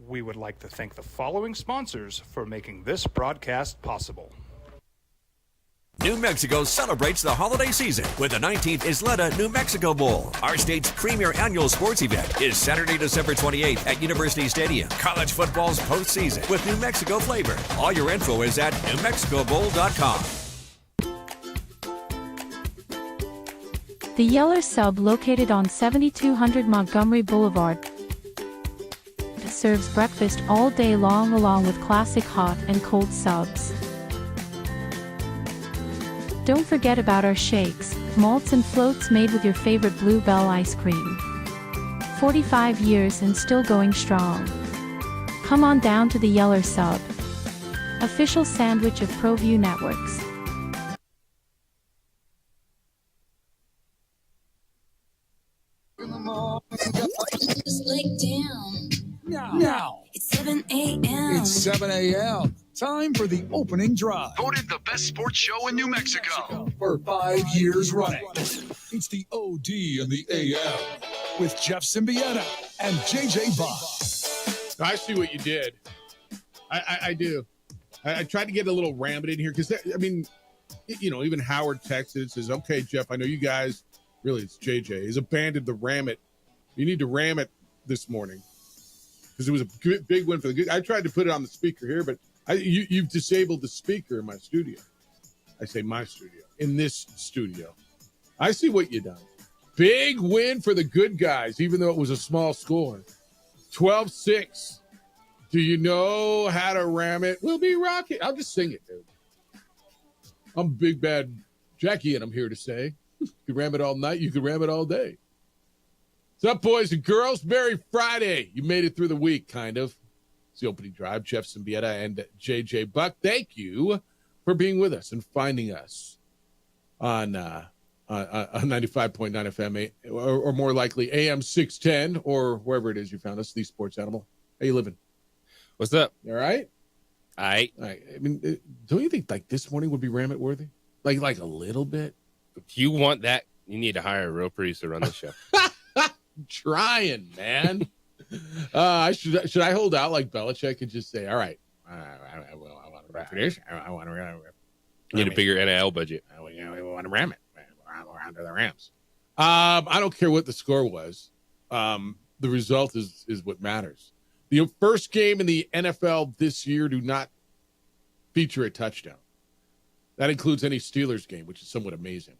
We would like to thank the following sponsors for making this broadcast possible. New Mexico celebrates the holiday season with the 19th Isleta New Mexico Bowl. Our state's premier annual sports event is Saturday, December 28th at University Stadium. College football's postseason with New Mexico flavor. All your info is at NewMexicoBowl.com. The Yeller Sub, located on 7200 Montgomery Boulevard, serves breakfast all day long along with classic hot and cold subs. Don't forget about our shakes, malts and floats made with your favorite Bluebell ice cream. 45 years and still going strong. Come on down to the Yeller Sub, official sandwich of ProView Networks. Just lay down. Now. It's 7 a.m. It's 7 a.m. Time for the opening drive. Voted the best sports show in New Mexico For 5 years running. It's the OD and the AM with Jeff Symbieta and JJ Buck. I see what you did. I do. I tried to get a little Ramit in here because, I mean, you know, even Howard texted, says, okay, Jeff, I know you guys, really it's JJ, has abandoned the Ramit. You need to ram it this morning. Because it was a good, big win for the good. I tried to put it on the speaker here, but you've disabled the speaker in my studio. I say my studio. In this studio. I see what you done. Big win for the good guys, even though it was a small score. 12-6. Do you know how to ram it? We'll be rocking. I'll just sing it, dude. I'm Big Bad Jackie, and I'm here to say, you can ram it all night, you can ram it all day. What's up, boys and girls? Merry Friday. You made it through the week, kind of. It's the opening drive. Jeff Symbieta and JJ Buck. Thank you for being with us and finding us on 95.9 FM, or more likely AM 610, or wherever it is you found us, the sports animal. How you living? What's up? You all right? All right. I mean, don't you think like this morning would be Ramit worthy? Like a little bit? If you want that, you need to hire a real producer to run the show. Trying, man. Should I hold out like Belichick and just say, all right, I want to wrap it. I want to need a bigger NIL budget. We want to ram it. We're under the Rams. I don't care what the score was. The result is what matters. The first game in the NFL this year do not feature a touchdown. That includes any Steelers game, which is somewhat amazing.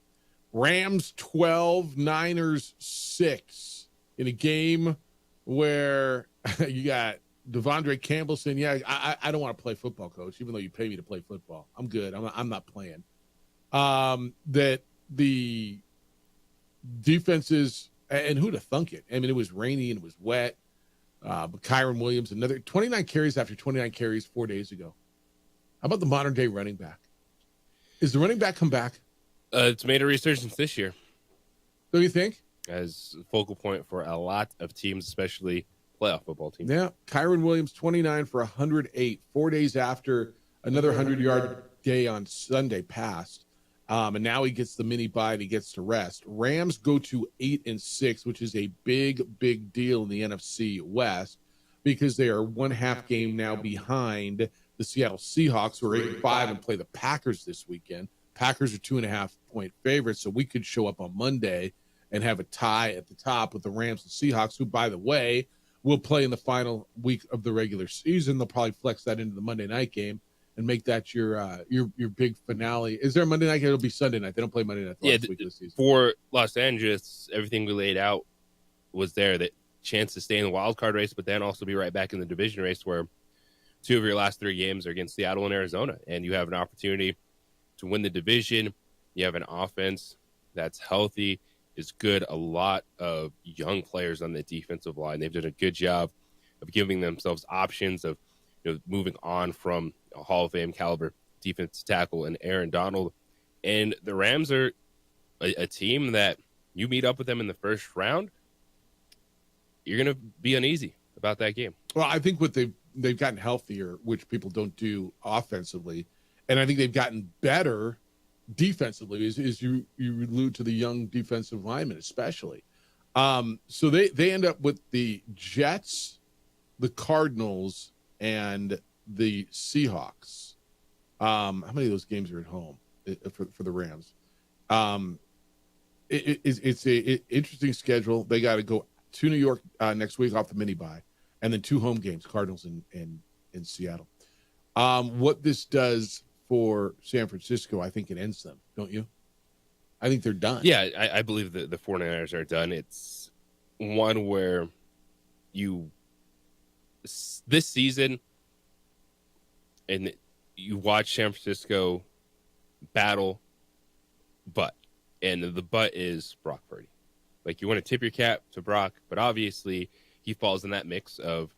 Rams 12, Niners 6. In a game where you got Devondre Campbell saying, yeah, I don't want to play football, coach, even though you pay me to play football. I'm good. I'm not playing. That the defenses, and who'd have thunk it? I mean, it was rainy and it was wet. But Kyron Williams, another 29 carries after 29 carries 4 days ago. How about the modern day running back? Is the running back come back? It's made a resurgence this year. Don't you think? As a focal point for a lot of teams, especially playoff football teams. Yeah. Kyron Williams, 29 for 108, 4 days after another 100-yard day on Sunday passed. And now he gets the mini bye and he gets to rest. Rams go to 8-6, which is a big, big deal in the NFC West because they are 1/2 game now behind the Seattle Seahawks, who are 8-5 and play the Packers this weekend. Packers are 2.5-point favorites, so we could show up on Monday and have a tie at the top with the Rams and Seahawks, who, by the way, will play in the final week of the regular season. They'll probably flex that into the Monday night game and make that your big finale. Is there a Monday night game? It'll be Sunday night. They don't play Monday night the last week of the season. For Los Angeles, everything we laid out was there. That chance to stay in the wild card race, but then also be right back in the division race where 2 of your last 3 games are against Seattle and Arizona, and you have an opportunity to win the division. You have an offense that's healthy, is good. A lot of young players on the defensive line. They've done a good job of giving themselves options of moving on from a Hall of Fame caliber defensive tackle and Aaron Donald. And the Rams are a team that you meet up with them in the first round, you're going to be uneasy about that game. Well, I think what they've they've gotten healthier, which people don't do offensively, and I think they've gotten better defensively. As you allude to the young defensive linemen, especially. So they end up with the Jets, the Cardinals, and the Seahawks. How many of those games are at home for the Rams? It's a interesting schedule. They got to go to New York next week off the mini bye, and then 2 home games, Cardinals and Seattle. What this does for San Francisco, I think it ends them, don't you? I think they're done. Yeah, I believe the 49ers are done. It's one where this season, and you watch San Francisco battle, and the butt is Brock Purdy. Like, you want to tip your cap to Brock, but obviously he falls in that mix of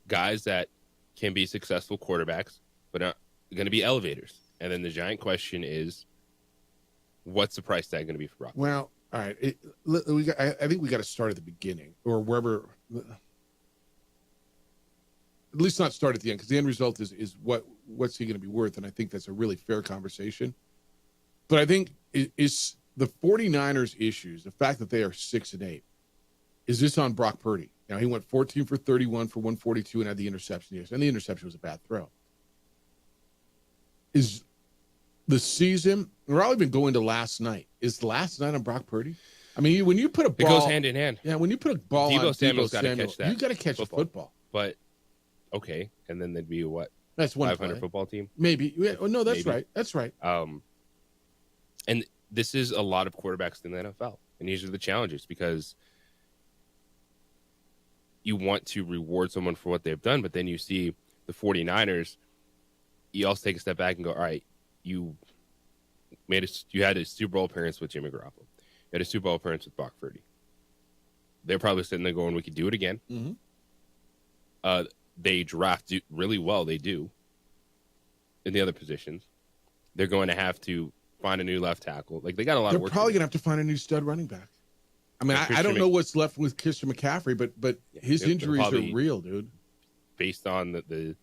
guys that can be successful quarterbacks, but are going to be elevators. And then the giant question is, what's the price tag going to be for Brock? Well, all right. I think we got to start at the beginning, or wherever. At least not start at the end, because the end result is what's he going to be worth, and I think that's a really fair conversation. But I think is the 49ers' issues, the fact that they are 6-8, is this on Brock Purdy? Now, he went 14 for 31 for 142 and had the interception. Yes, and the interception was a bad throw. Is the season, we're all even going to last night. Is the last night on Brock Purdy? I mean, when you put a ball. It goes hand in hand. Yeah, when you put a ball Deebo on Samuel's Deebo gotta Samuel, catch that you got to catch football. a football. But, okay, and then there'd be what? That's one 500 play. football team? Maybe. Yeah, oh, no, that's Maybe. right. That's right. And this is a lot of quarterbacks in the NFL. And these are the challenges, because you want to reward someone for what they've done, but then you see the 49ers, you also take a step back and go, all right, you had a Super Bowl appearance with Jimmy Garoppolo. You had a Super Bowl appearance with Brock Purdy. They're probably sitting there going, we could do it again. Mm-hmm. They draft really well. They do in the other positions. They're going to have to find a new left tackle. Like, they got a lot They're of work. probably going to have to find a new stud running back. I mean, I don't know what's left with Christian McCaffrey, but his injuries are real, dude. Based on the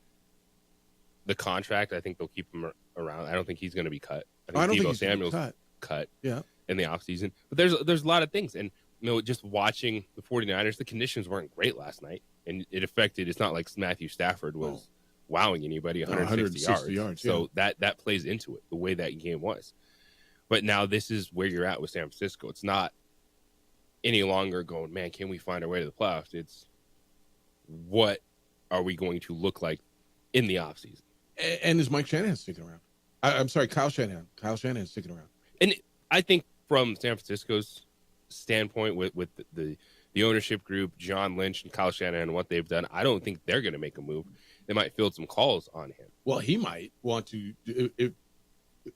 contract, I think they'll keep him around. I don't think he's going to be cut. I don't think Deebo he's gonna be Samuel's cut Yeah. in the offseason. But there's a lot of things. And, just watching the 49ers, the conditions weren't great last night. And it affected, it's not like Matthew Stafford was wowing anybody 160 yards. So that plays into it, the way that game was. But now this is where you're at with San Francisco. It's not any longer going, man, can we find our way to the playoffs? It's, what are we going to look like in the offseason? And is Mike Shanahan sticking around? I'm sorry, Kyle Shanahan. Kyle Shanahan's sticking around. And I think from San Francisco's standpoint, with the ownership group, John Lynch and Kyle Shanahan, and what they've done, I don't think they're going to make a move. They might field some calls on him. Well, he might want to.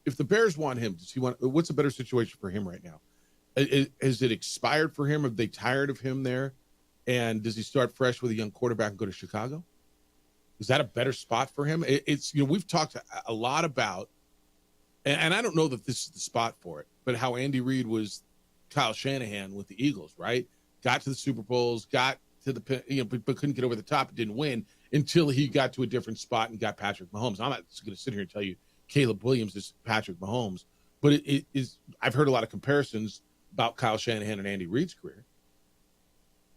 If the Bears want him, does he want? What's a better situation for him right now? Has it expired for him? Are they tired of him there? And does he start fresh with a young quarterback and go to Chicago? Is that a better spot for him? It's we've talked a lot about, and I don't know that this is the spot for it, but how Andy Reid was Kyle Shanahan with the Eagles, right? Got to the Super Bowls, got to the but couldn't get over the top, didn't win until he got to a different spot and got Patrick Mahomes. I'm not going to sit here and tell you Caleb Williams is Patrick Mahomes, but it is. I've heard a lot of comparisons about Kyle Shanahan and Andy Reid's career.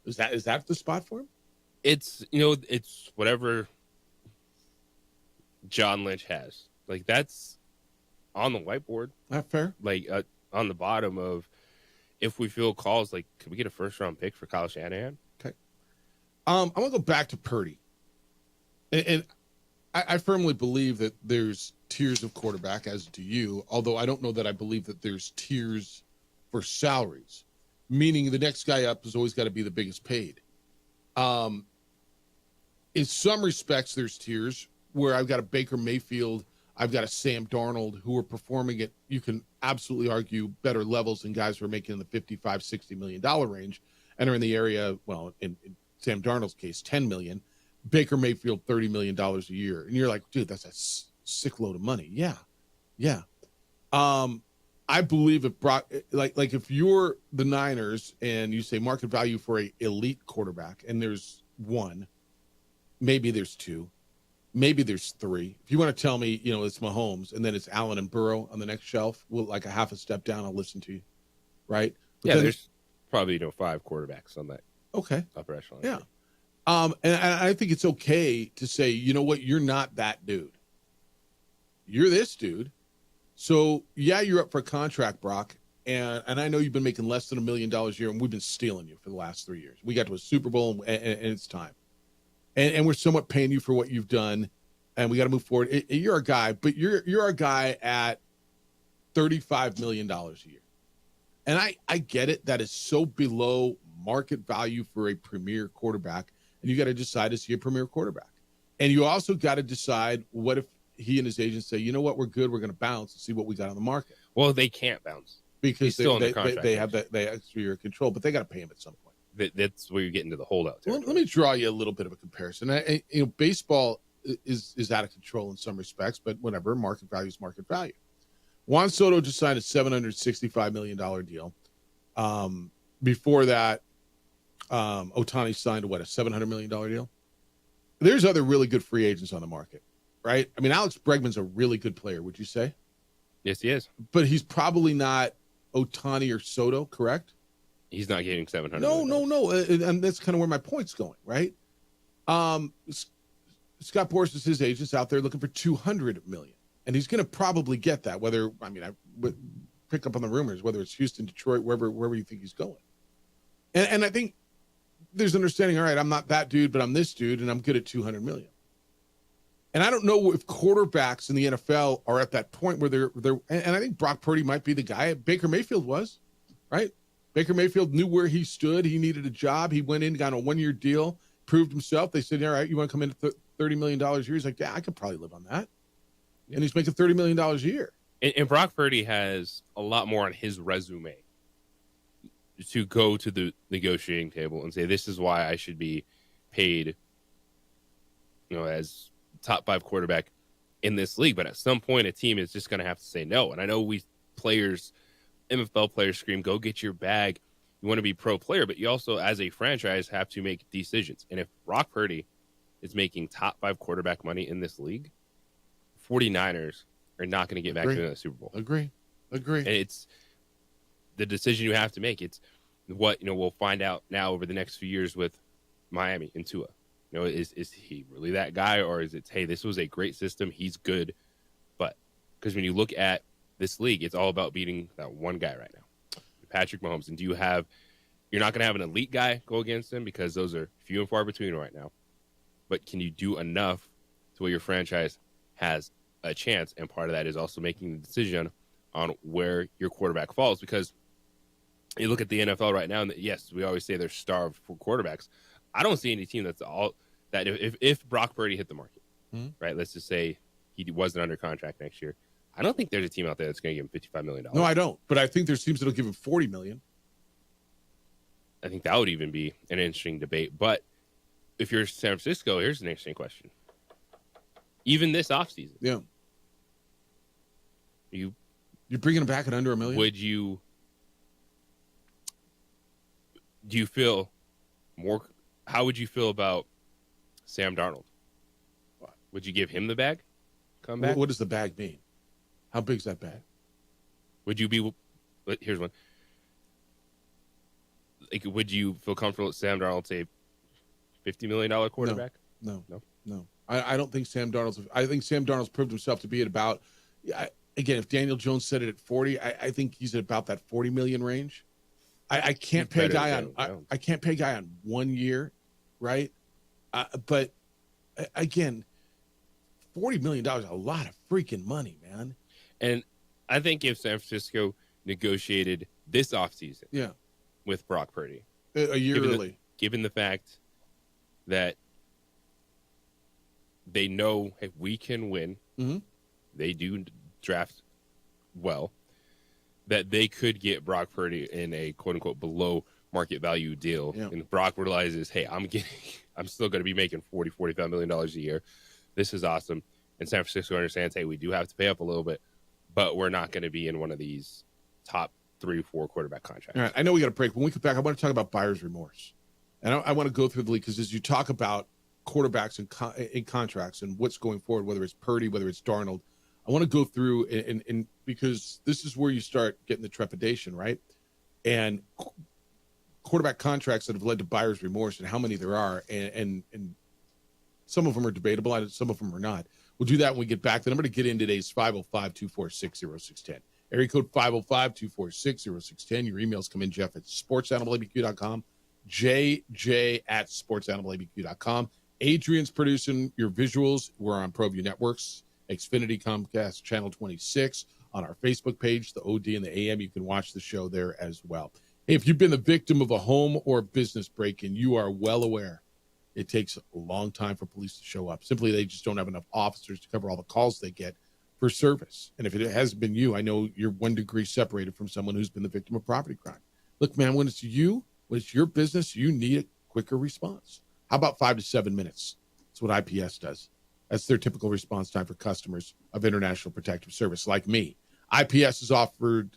Is that the spot for him? It's it's whatever John Lynch has. Like, that's on the whiteboard. Not fair. Like, on the bottom of, if we feel calls, like, could we get a first-round pick for Kyle Shanahan? Okay. I want to go back to Purdy. And I firmly believe that there's tiers of quarterback, as do you, although I don't know that I believe that there's tiers for salaries, meaning the next guy up has always got to be the biggest paid. In some respects, there's tiers where I've got a Baker Mayfield, I've got a Sam Darnold who are performing at, you can absolutely argue, better levels than guys who are making in the $55, $60 million range and are in the area, well, in Sam Darnold's case, $10 million. Baker Mayfield, $30 million a year. And you're like, dude, that's a sick load of money. Yeah. Yeah. I believe if Brock, like if you're the Niners and you say market value for a elite quarterback, and there's one, maybe there's two, maybe there's 3. If you want to tell me, it's Mahomes and then it's Allen and Burrow on the next shelf, well, like a half a step down, I'll listen to you. Right? But Yeah, then, there's probably 5 quarterbacks on that okay. upper echelon. Yeah. And I think it's okay to say, you know what, you're not that dude. You're this dude. So yeah, you're up for a contract, Brock. And I know you've been making less than $1 million a year, and we've been stealing you for the last 3 years. We got to a Super Bowl, and it's time. And we're somewhat paying you for what you've done, and we got to move forward. You're a guy, but you're a guy at $35 million a year. And I get it. That is so below market value for a premier quarterback, and you got to decide, is he a premier quarterback? And you also got to decide, what if he and his agents say, you know what, we're good, we're going to bounce and see what we got on the market. Well, they can't bounce. Because He's still under contract. they have that extra year of control, but they got to pay him at some point. That's where you get into the holdout Let territory. me draw you a little bit of a comparison. Baseball is out of control in some respects, but whatever, market value is market value. Juan Soto just signed a $765 million deal. Before that, Ohtani signed a $700 million deal. There's other really good free agents on the market, right? I mean, Alex Bregman's a really good player, would you say? Yes, he is. But he's probably not Ohtani or Soto, correct? He's not getting $700 No. million. And that's kind of where my point's going, right? Scott Boras is his agent's out there looking for $200 million. And he's going to probably get that, pick up on the rumors, whether it's Houston, Detroit, wherever you think he's going. And I think there's understanding, all right, I'm not that dude, but I'm this dude, and I'm good at $200 million. And I don't know if quarterbacks in the NFL are at that point where they're and I think Brock Purdy might be the guy. Baker Mayfield was, right? Baker Mayfield knew where he stood. He needed a job. He went in, got a 1-year deal, proved himself. They said, all right, you want to come in at $30 million a year? He's like, yeah, I could probably live on that. Yeah. And he's making $30 million a year. And Brock Purdy has a lot more on his resume to go to the negotiating table and say, this is why I should be paid, as top 5 quarterback in this league. But at some point, a team is just going to have to say no. And I know NFL players scream, go get your bag. You want to be pro player, but you also, as a franchise, have to make decisions. And if Brock Purdy is making top 5 quarterback money in this league, 49ers are not going to get back to the Super Bowl. Agree. And it's the decision you have to make. It's what, we'll find out now over the next few years with Miami and Tua. Is he really that guy, or is it, hey, this was a great system, he's good, but because when you look at this league, it's all about beating that one guy right now, Patrick Mahomes. And you're not going to have an elite guy go against him because those are few and far between right now. But can you do enough to where your franchise has a chance? And part of that is also making the decision on where your quarterback falls, because you look at the NFL right now, and yes, we always say they're starved for quarterbacks. I don't see any team that's all that if Brock Purdy hit the market, right? Let's just say he wasn't under contract next year. I don't think there's a team out there that's going to give him $55 million. No, I don't. But I think there's teams that'll give him $40 million. I think that would even be an interesting debate. But if you're San Francisco, here's an interesting question. Even this offseason, yeah, you're bringing him back at under $1 million. Do you feel more? How would you feel about Sam Darnold? Would you give him the bag? Come back. What does the bag mean? How big's that bag? Would you be? Here's one. Would you feel comfortable with Sam Darnold, say, $50 million quarterback? No. I don't think Sam Darnold's. I think Sam Darnold's proved himself to be at about. Again, if Daniel Jones said it at 40, I think he's at about that 40 million range. I can't pay a guy on. I can't pay a guy on 1 year, right? But again, $40 million is a lot of freaking money, man. And I think if San Francisco negotiated this offseason, with Brock Purdy a year early, given the fact that they know if we can win, they do draft well, that they could get Brock Purdy in a quote unquote below market value deal. Yeah. And Brock realizes, hey, I'm still going to be making $45 million a year. This is awesome. And San Francisco understands, hey, we do have to pay up a little bit, but we're not going to be in one of these top 3 or 4 quarterback contracts. All right. I know we got a break. When we come back, I want to talk about buyer's remorse. And I want to go through the league because as you talk about quarterbacks in contracts and what's going forward, whether it's Purdy, whether it's Darnold. I want to go through and because this is where you start getting the trepidation, right? And quarterback contracts that have led to buyer's remorse and how many there are, and some of them are debatable, and some of them are not. We'll do that when we get back. The number to get in today is 505-246-0610. Area code 505-246-0610. Your emails come in, Jeff at sportsanimalabq.com, JJ at sportsanimalabq.com. Adrian's producing your visuals. We're on ProView Networks, Xfinity, Comcast, Channel 26. On our Facebook page, the OD and the AM, you can watch the show there as well. Hey, if you've been the victim of a home or business break-in, you are well aware it takes a long time for police to show up. Simply, they just don't have enough officers to cover all the calls they get for service. And if it hasn't been you, I know you're 1 degree separated from someone who's been the victim of property crime. Look, man, when it's you, when it's your business, you need a quicker response. How about 5 to 7 minutes? That's what IPS does. That's their typical response time for customers of International Protective Service like me. IPS is offered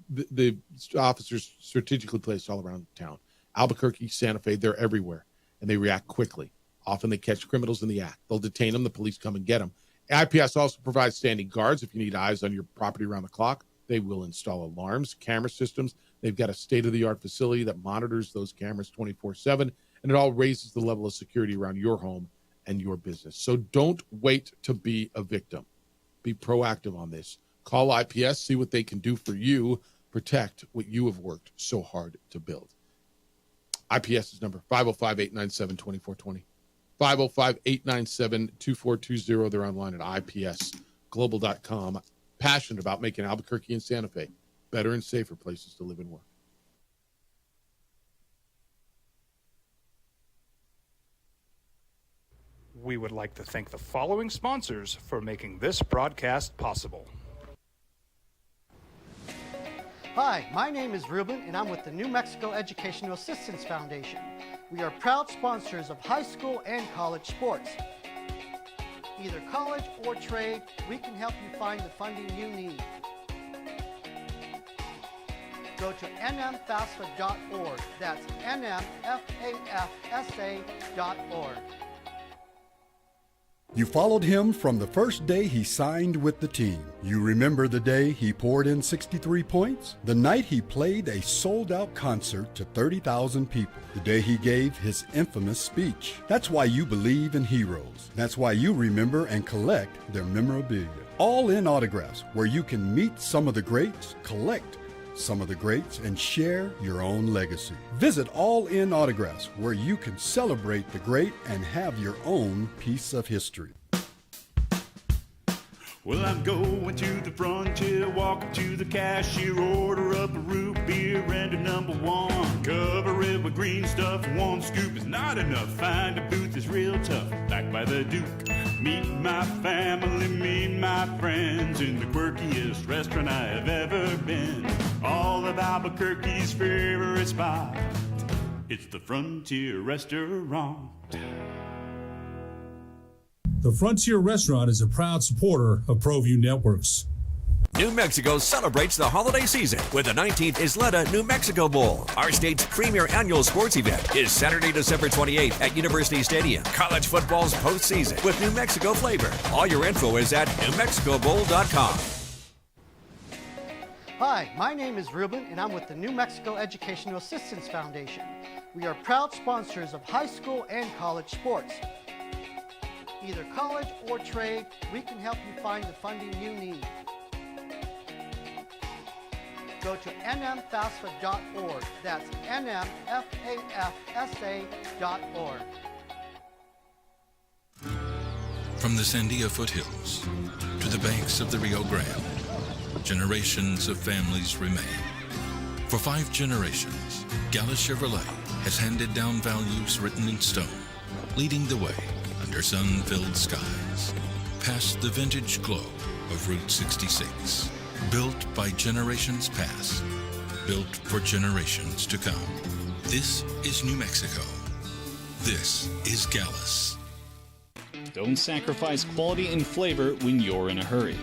the officers strategically placed all around town. Albuquerque, Santa Fe, they're everywhere, and they react quickly. Often they catch criminals in the act. They'll detain them. The police come and get them. IPS also provides standing guards. If you need eyes on your property around the clock, they will install alarms, camera systems. They've got a state-of-the-art facility that monitors those cameras 24/7, and it all raises the level of security around your home and your business. So don't wait to be a victim. Be proactive on this. Call IPS, see what they can do for you. Protect what you have worked so hard to build. IPS's number, 505-897-2420. 505-897-2420. They're online at IPSglobal.com. Passionate about making Albuquerque and Santa Fe better and safer places to live and work. We would like to thank the following sponsors for making this broadcast possible. Hi, my name is Ruben, and I'm with the New Mexico Educational Assistance Foundation. We are proud sponsors of high school and college sports. Either college or trade, we can help you find the funding you need. Go to nmfafsa.org. That's nmfafsa.org. You followed him from the first day he signed with the team. You remember the day he poured in 63 points? The night he played a sold-out concert to 30,000 people. The day he gave his infamous speech. That's why you believe in heroes. That's why you remember and collect their memorabilia. All in Autographs, where you can meet some of the greats, collect some of the greats, and share your own legacy. Visit All In Autographs, where you can celebrate the great and have your own piece of history. Well, I'm going to the frontier, walking to the cashier, order up a root beer and a number one. Cover it with green stuff, one scoop is not enough. Find a booth is real tough, back by the Duke. Meet my family, meet my friends in the quirkiest restaurant I have ever been. All of Albuquerque's favorite spot, it's the Frontier Restaurant. The Frontier Restaurant is a proud supporter of ProView Networks. New Mexico celebrates the holiday season with the 19th Isleta New Mexico Bowl. Our state's premier annual sports event is Saturday, December 28th at University Stadium. College football's postseason with New Mexico flavor. All your info is at NewMexicoBowl.com. Hi, my name is Ruben, and I'm with the New Mexico Educational Assistance Foundation. We are proud sponsors of high school and college sports. Either college or trade, we can help you find the funding you need. Go to nmfafsa.org. That's nmfafsa.org. From the Sandia foothills to the banks of the Rio Grande, generations of families remain. For 5 generations, Gallus Chevrolet has handed down values written in stone, leading the way under sun-filled skies, past the vintage glow of Route 66. Built by generations past, built for generations to come. This is New Mexico. This is Gallus. Don't sacrifice quality and flavor when you're in a hurry.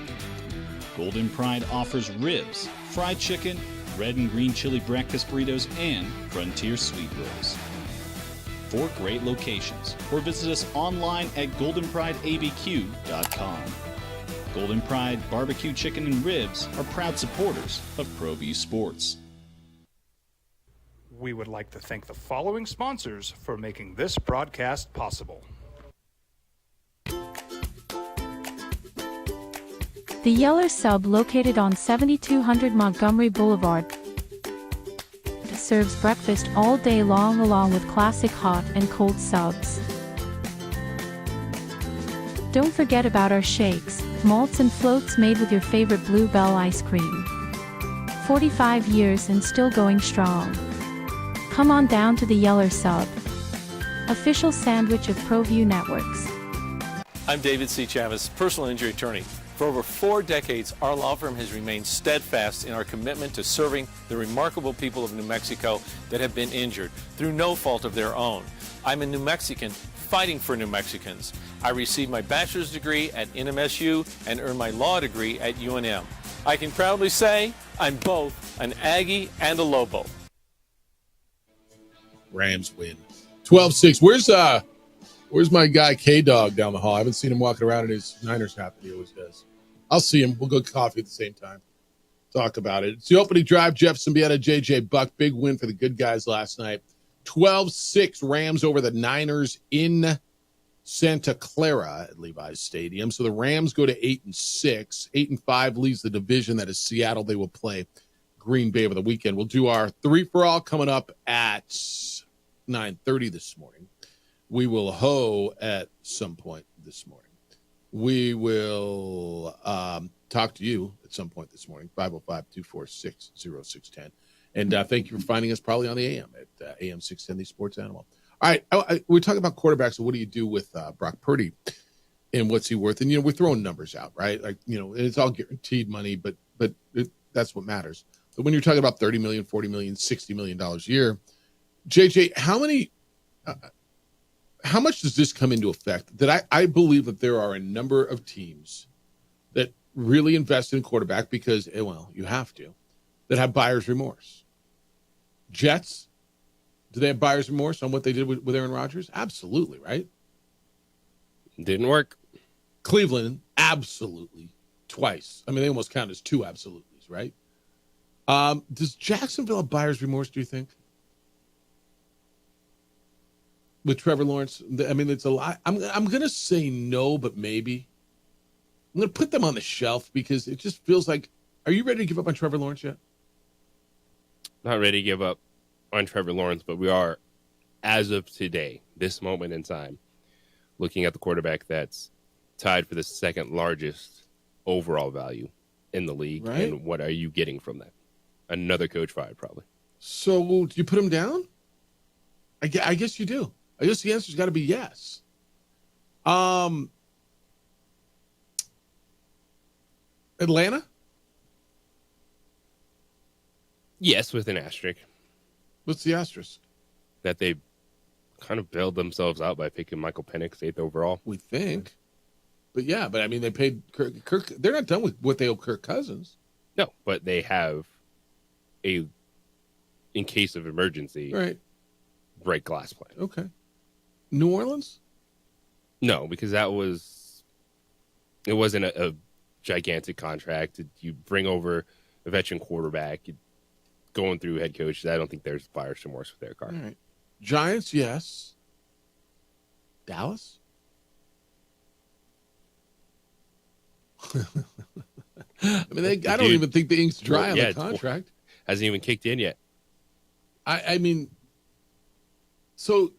Golden Pride offers ribs, fried chicken, red and green chili breakfast burritos, and Frontier sweet rolls. 4 great locations, or visit us online at goldenprideabq.com. Golden Pride Barbecue Chicken and Ribs are proud supporters of ProView Sports. We would like to thank the following sponsors for making this broadcast possible. The Yeller Sub, located on 7200 Montgomery Boulevard, serves breakfast all day long along with classic hot and cold subs. Don't forget about our shakes, malts and floats made with your favorite Blue Bell ice cream. 45 years and still going strong. Come on down to the Yeller Sub, official sandwich of ProView Networks. I'm David C. Chavez, personal injury attorney. For over 4 decades, our law firm has remained steadfast in our commitment to serving the remarkable people of New Mexico that have been injured through no fault of their own. I'm a New Mexican fighting for New Mexicans. I received my bachelor's degree at NMSU and earned my law degree at UNM. I can proudly say I'm both an Aggie and a Lobo. Rams win. 12-6. Where's my guy K-Dog down the hall? I haven't seen him walking around in his Niners hat that he always does. I'll see him. We'll go coffee at the same time. Talk about it. It's the opening drive. Jeff Symbieta, JJ Buck. Big win for the good guys last night. 12-6 Rams over the Niners in Santa Clara at Levi's Stadium. So the Rams go to 8-6. 8-5 leaves the division that is Seattle. They will play Green Bay over the weekend. We'll do our 3-for-all coming up at 9:30 this morning. We will hoe at some point this morning. We will talk to you at some point this morning, 505-246-0610. And thank you for finding us probably on the AM at AM 610, the Sports Animal. All right, we're talking about quarterbacks. So what do you do with Brock Purdy and what's he worth? And, we're throwing numbers out, right? Like, it's all guaranteed money, but that's what matters. But when you're talking about $30 million, $40 million, $60 million a year, JJ, how much does this come into effect? That I believe that there are a number of teams that really invest in quarterback because, you have to, that have buyer's remorse. Jets, do they have buyer's remorse on what they did with Aaron Rodgers? Absolutely, right? Didn't work. Cleveland, absolutely, twice. I mean, they almost count as 2 absolutes, right? Does Jacksonville have buyer's remorse, do you think? With Trevor Lawrence, I mean, it's a lot. I'm going to say no, but maybe. I'm going to put them on the shelf because it just feels like, are you ready to give up on Trevor Lawrence yet? Not ready to give up on Trevor Lawrence, but we are, as of today, this moment in time, looking at the quarterback that's tied for the second largest overall value in the league. Right. And what are you getting from that? Another coach fired, probably. So do you put him down? I guess you do. I guess the answer's got to be yes. Atlanta? Yes, with an asterisk. What's the asterisk? That they kind of bailed themselves out by picking Michael Penix 8th overall. We think. But I mean, they paid Kirk. They're not done with what they owe Kirk Cousins. No, but they have in case of emergency, right, break glass plan. Okay. New Orleans? No, because it wasn't a gigantic contract. You bring over a veteran quarterback, going through head coaches. I don't think there's buyer's remorse with Derek Carr. All right. Giants, yes. Dallas? I mean, I don't even think the ink's dry on the contract. Hasn't even kicked in yet. I mean, so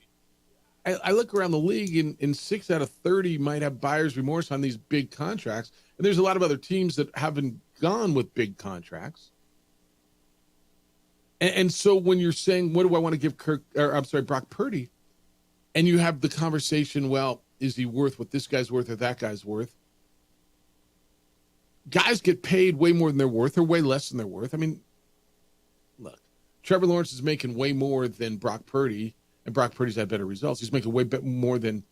I look around the league, and 6 out of 30 might have buyer's remorse on these big contracts. And there's a lot of other teams that haven't gone with big contracts. And so when you're saying, what do I want to give Brock Purdy? And you have the conversation, well, is he worth what this guy's worth or that guy's worth? Guys get paid way more than they're worth or way less than they're worth. I mean, look, Trevor Lawrence is making way more than Brock Purdy, and Brock Purdy's had better results. He's making way more than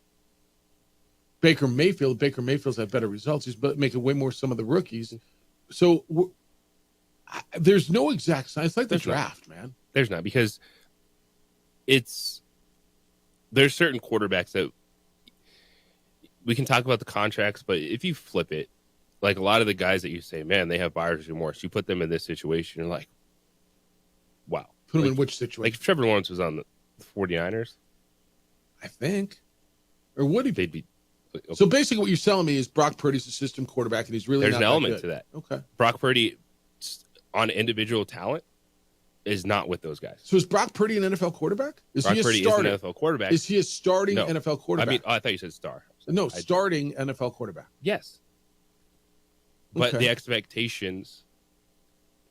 Baker Mayfield. Baker Mayfield's had better results. He's making way more some of the rookies. So there's no exact science. It's like the draft, man. There's not, because it's there's certain quarterbacks that we can talk about the contracts, but if you flip it, like a lot of the guys that you say, man, they have buyer's remorse. You put them in this situation, you're like, wow. Put them in which situation? Like if Trevor Lawrence was on the 49ers, I think. Or would he? They'd be. Okay. So basically what you're telling me is Brock Purdy's a system quarterback, and he's really There's not an that element good. to that. Okay. Brock Purdy, on individual talent, is not with those guys. So is Brock Purdy an NFL quarterback? Is Brock he a Purdy starter? is an NFL quarterback. Is he a starting No. NFL quarterback? I mean, I thought you said star. No, starting NFL quarterback. Yes. But Okay. the expectations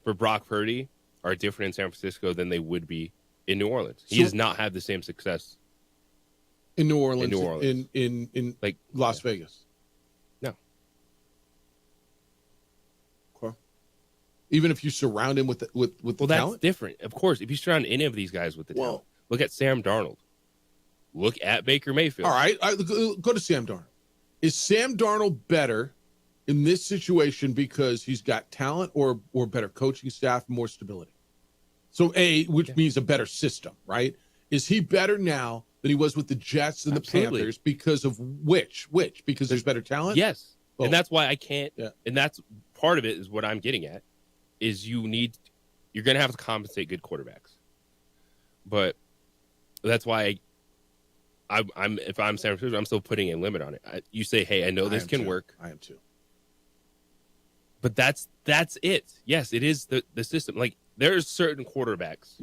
for Brock Purdy are different in San Francisco than they would be in New Orleans. He So- does not have the same success In New Orleans. In New Orleans. In like Las Vegas. No. Okay. Even if you surround him with the Well, that's talent? different. Of course, if you surround any of these guys with the talent, look at Sam Darnold. Look at Baker Mayfield. All right, go to Sam Darnold. Is Sam Darnold better in this situation because he's got talent or better coaching staff, more stability? So which means a better system, right? Is he better now than he was with the Jets and Absolutely. the Panthers because of which? Because there's better talent? Yes. Both. And that's why I can't. Yeah. And that's part of it is what I'm getting at is you're going to have to compensate good quarterbacks. But that's why I'm if I'm San Francisco, I'm still putting a limit on it. You say, hey, I know this can work. I am too. But that's it. Yes, it is the system. Like there's certain quarterbacks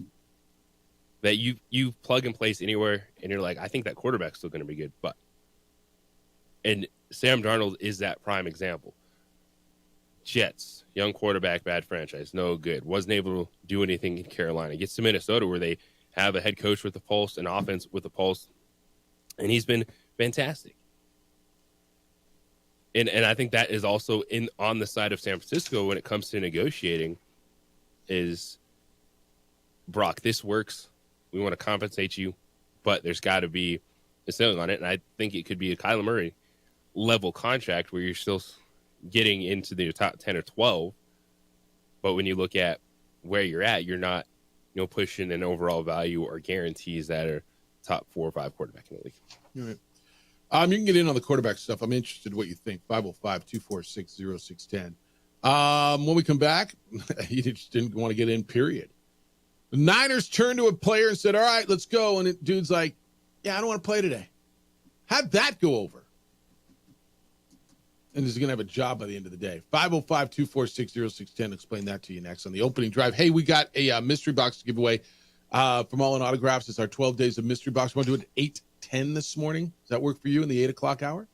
that you plug and place anywhere, and you're like, I think that quarterback's still going to be good. And Sam Darnold is that prime example. Jets, young quarterback, bad franchise, no good. Wasn't able to do anything in Carolina. Gets to Minnesota where they have a head coach with a pulse, an offense with a pulse, and he's been fantastic. And I think that is also on the side of San Francisco when it comes to negotiating is, Brock, this works. We want to compensate you, but there's got to be a ceiling on it. And I think it could be a Kyler Murray level contract where you're still getting into the top 10 or 12. But when you look at where you're at, you're not, pushing an overall value or guarantees that are top 4 or 5 quarterback in the league. All right. You can get in on the quarterback stuff. I'm interested in what you think. 505-246-0610. When we come back, you just didn't want to get in, period. The Niners turned to a player and said, all right, let's go. And the dude's like, yeah, I don't want to play today. How'd that go over? And is he going to have a job by the end of the day? 505-246-0610. Explain that to you next on the opening drive. Hey, we got a mystery box to give away from All in Autographs. It's our 12 days of mystery box. We want to do it at 8:10 this morning. Does that work for you in the 8 o'clock hour?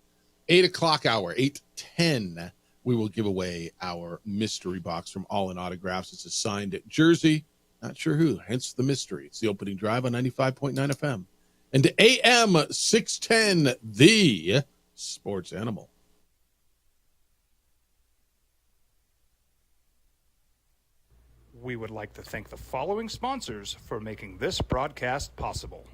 8 o'clock hour, 8:10. We will give away our mystery box from All in Autographs. It's a signed jersey. Not sure who, hence the mystery. It's the opening drive on 95.9 FM. And to AM 610, the sports animal. We would like to thank the following sponsors for making this broadcast possible.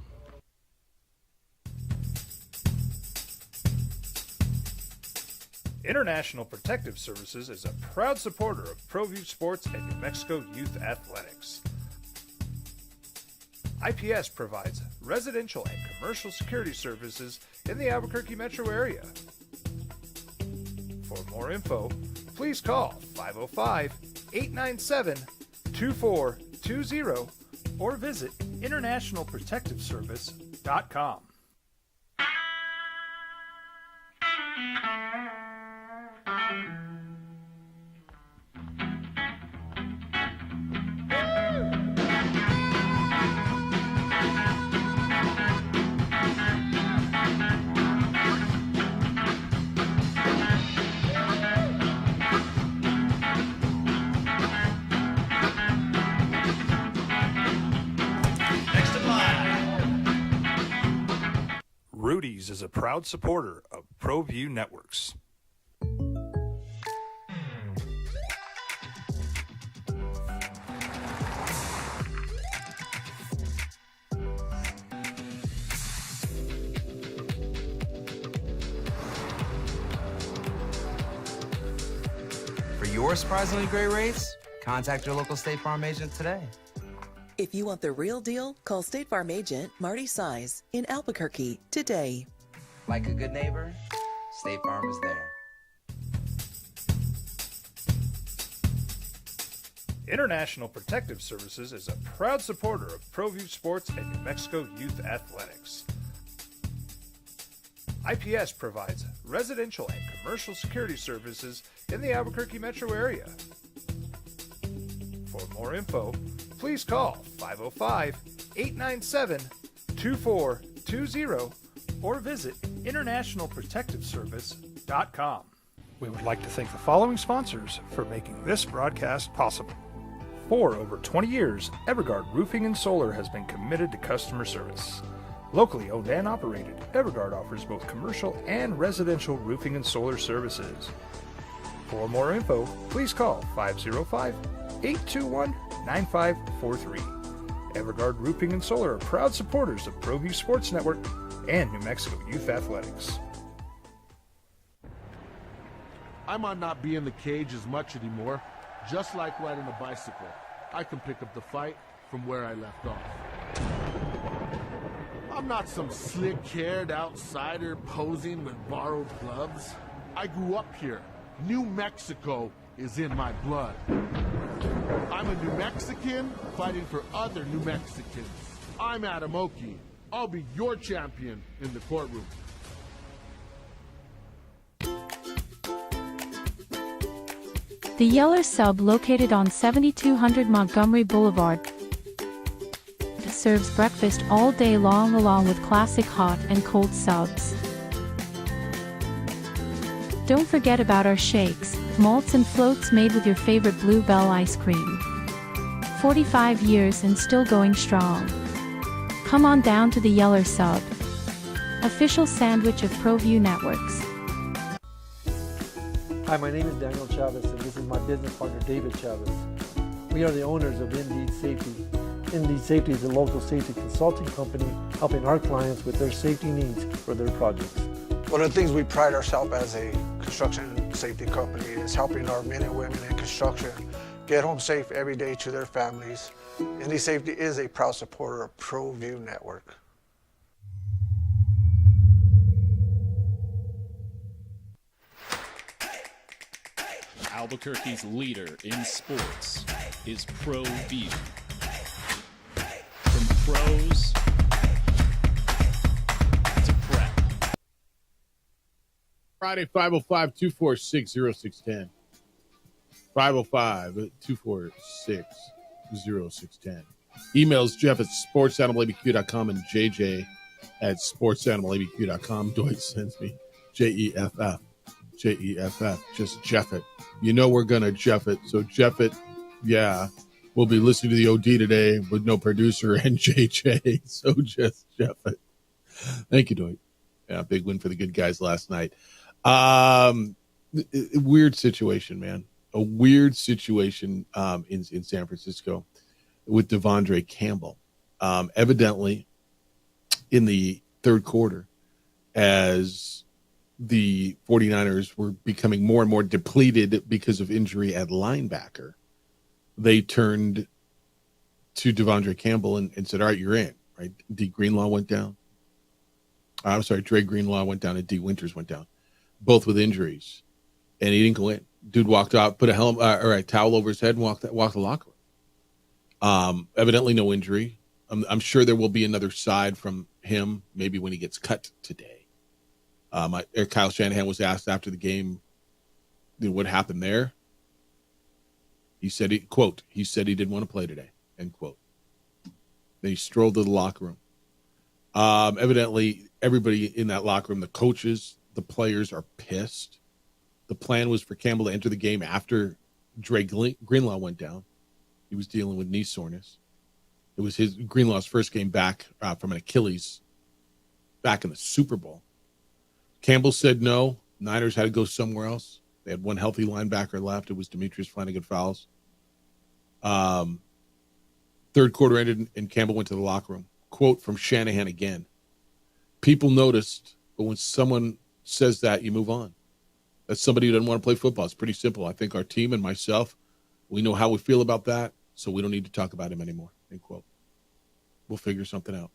International Protective Services is a proud supporter of ProView Sports and New Mexico Youth Athletics. IPS provides residential and commercial security services in the Albuquerque metro area. For more info, please call 505-897-2420 or visit internationalprotectiveservice.com. Rudy's is a proud supporter of ProView Networks. For your surprisingly great rates, contact your local State Farm agent today. If you want the real deal, call State Farm agent Marty Size in Albuquerque today. Like a good neighbor, State Farm is there. International Protective Services is a proud supporter of ProView Sports and New Mexico Youth Athletics. IPS provides residential and commercial security services in the Albuquerque metro area. For more info, please call 505-897-2420 or visit internationalprotectiveservice.com. We would like to thank the following sponsors for making this broadcast possible. For over 20 years, Evergard Roofing and Solar has been committed to customer service. Locally owned and operated, Evergard offers both commercial and residential roofing and solar services. For more info, please call 505-821-9543. Evergard Roofing and Solar are proud supporters of ProView Sports Network and New Mexico Youth Athletics. I might not be in the cage as much anymore. Just like riding a bicycle, I can pick up the fight from where I left off. I'm not some slick-haired outsider posing with borrowed gloves. I grew up here. New Mexico is in my blood. I'm a New Mexican fighting for other New Mexicans. I'm Adam Oki. I'll be your champion in the courtroom. The Yeller Sub, located on 7200 Montgomery Boulevard, serves breakfast all day long along with classic hot and cold subs. Don't forget about our shakes, malts and floats made with your favorite Blue Bell ice cream. 45 years and still going strong. Come on down to the Yeller Sub, official sandwich of ProView Networks. Hi, my name is Daniel Chavez, and this is my business partner, David Chavez. We are the owners of Indeed Safety. Indeed Safety is a local safety consulting company helping our clients with their safety needs for their projects. One of the things we pride ourselves as a construction safety company is helping our men and women in construction get home safe every day to their families. Indeed Safety is a proud supporter of ProView Network. Albuquerque's leader in sports is ProView. From pros to prep. Friday, 505-246-0610. 505-246-0610. Emails Jeff at sportsanimalabq.com and JJ at sportsanimalabq.com. Dwight sends me Jeff. Just Jeff it. You know we're going to Jeff it. So Jeff it, yeah. We'll be listening to the OD today with no producer and JJ. So just Jeff it. Thank you, Dwight. Yeah, big win for the good guys last night. Weird situation, man. A weird situation in San Francisco with Devondre Campbell. Evidently, in the third quarter, as the 49ers were becoming more and more depleted because of injury at linebacker, they turned to Devondre Campbell and said, all right, you're in, right? Dre Greenlaw went down and D Winters went down, both with injuries, and he didn't go in. Dude walked out, put a towel over his head and walked the locker room. Evidently no injury. I'm sure there will be another side from him, maybe when he gets cut today. Kyle Shanahan was asked after the game, what happened there. He said, he didn't want to play today, end quote. Then he strolled to the locker room. Evidently, everybody in that locker room, the coaches, the players are pissed. The plan was for Campbell to enter the game after Dre Greenlaw went down. He was dealing with knee soreness. It was Greenlaw's first game back from an Achilles back in the Super Bowl. Campbell said no. Niners had to go somewhere else. They had one healthy linebacker left. It was Demetrius Flanagan-Fowles. Third quarter ended, and Campbell went to the locker room. Quote from Shanahan again. People noticed, but when someone says that, you move on. That's somebody who doesn't want to play football. It's pretty simple. I think our team and myself, we know how we feel about that, so we don't need to talk about him anymore. End quote. We'll figure something out.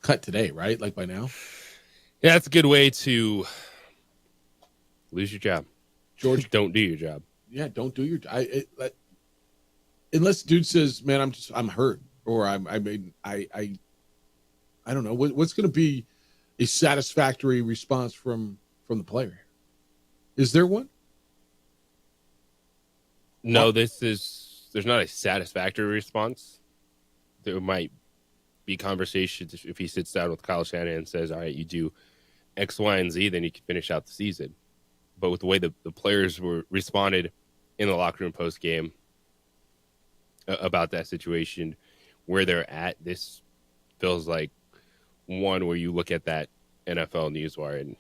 Cut today, right? Like by now? Yeah, that's a good way to lose your job. George, don't do your job. Yeah, don't do your job. Unless dude says, man, I'm hurt, or I don't know. What's going to be a satisfactory response from the player? Is there one? No, there's not a satisfactory response. There might be conversations if he sits down with Kyle Shanahan and says, all right, you do X, Y, and Z, then you can finish out the season. But with the way the players were responded in the locker room post game about that situation, where they're at, this feels like one where you look at that NFL newswire and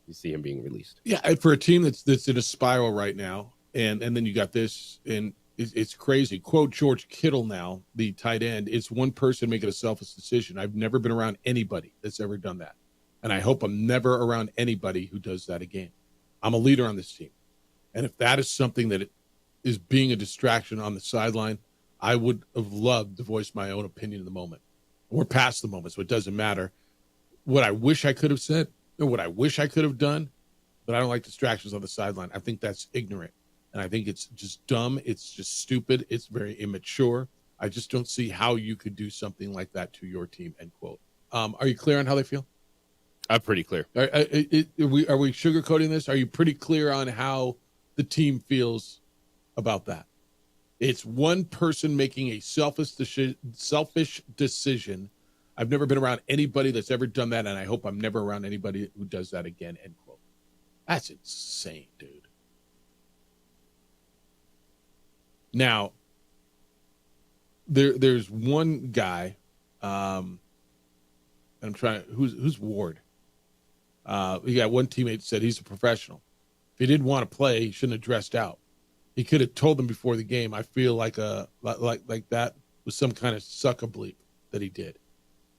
you see him being released. Yeah, for a team that's in a spiral right now, and then you got this, and it's crazy. Quote George Kittle now, the tight end, it's one person making a selfish decision. I've never been around anybody that's ever done that. And I hope I'm never around anybody who does that again. I'm a leader on this team. And if that is something that is being a distraction on the sideline, I would have loved to voice my own opinion in the moment. We're past the moment, so it doesn't matter. What I wish I could have said, or what I wish I could have done, but I don't like distractions on the sideline. I think that's ignorant. And I think it's just dumb. It's just stupid. It's very immature. I just don't see how you could do something like that to your team, end quote. Are you clear on how they feel? I'm pretty clear. Are we sugarcoating this? Are you pretty clear on how the team feels about that? It's one person making a selfish decision. I've never been around anybody that's ever done that, and I hope I'm never around anybody who does that again, end quote. That's insane, dude. Now, there's one guy, and I'm trying to, who's Ward? We got one teammate said he's a professional. If he didn't want to play, he shouldn't have dressed out. He could have told them before the game. I feel like that was some kind of sucker bleep that he did.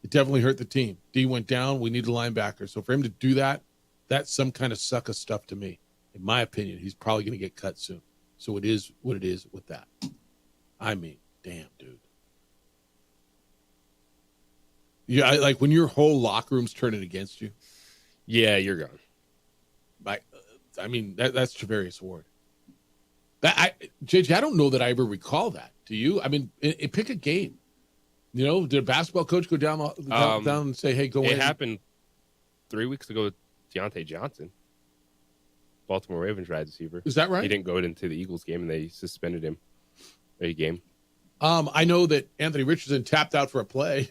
It definitely hurt the team. D went down. We need a linebacker. So for him to do that, that's some kind of sucker stuff to me. In my opinion, he's probably going to get cut soon. So it is what it is with that. I mean, damn, dude. Yeah, like when your whole locker room's turning against you. Yeah, you're gone. I mean, that's Travarius Ward. JJ, I don't know that I ever recall that. Do you? I mean, pick a game. You know, did a basketball coach go down and say, hey, go in? It happened 3 weeks ago with Deontay Johnson, Baltimore Ravens wide receiver. Is that right? He didn't go into the Eagles game, and they suspended him a game. I know that Anthony Richardson tapped out for a play,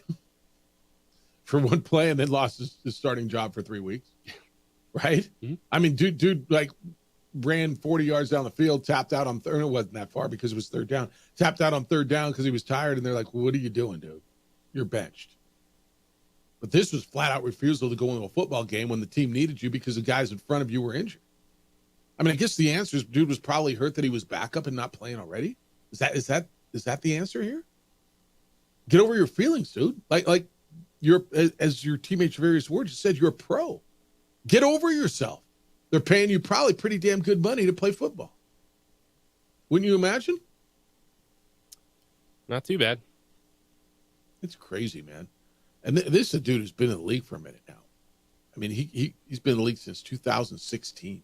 for one play, and then lost his starting job for 3 weeks. Right? Mm-hmm. I mean, dude, like ran 40 yards down the field, tapped out on third. It wasn't that far because it was third down. Tapped out on third down because he was tired, and they're like, what are you doing, dude? You're benched. But this was flat-out refusal to go into a football game when the team needed you because the guys in front of you were injured. I mean, I guess the answer is dude was probably hurt that he was backup and not playing already. Is that the answer here? Get over your feelings, dude. Like you're, as your teammate Travarius Ward just said, you're a pro. Get over yourself. They're paying you probably pretty damn good money to play football. Wouldn't you imagine? Not too bad. It's crazy, man. And this is a dude who's been in the league for a minute now. I mean, he's been in the league since 2016.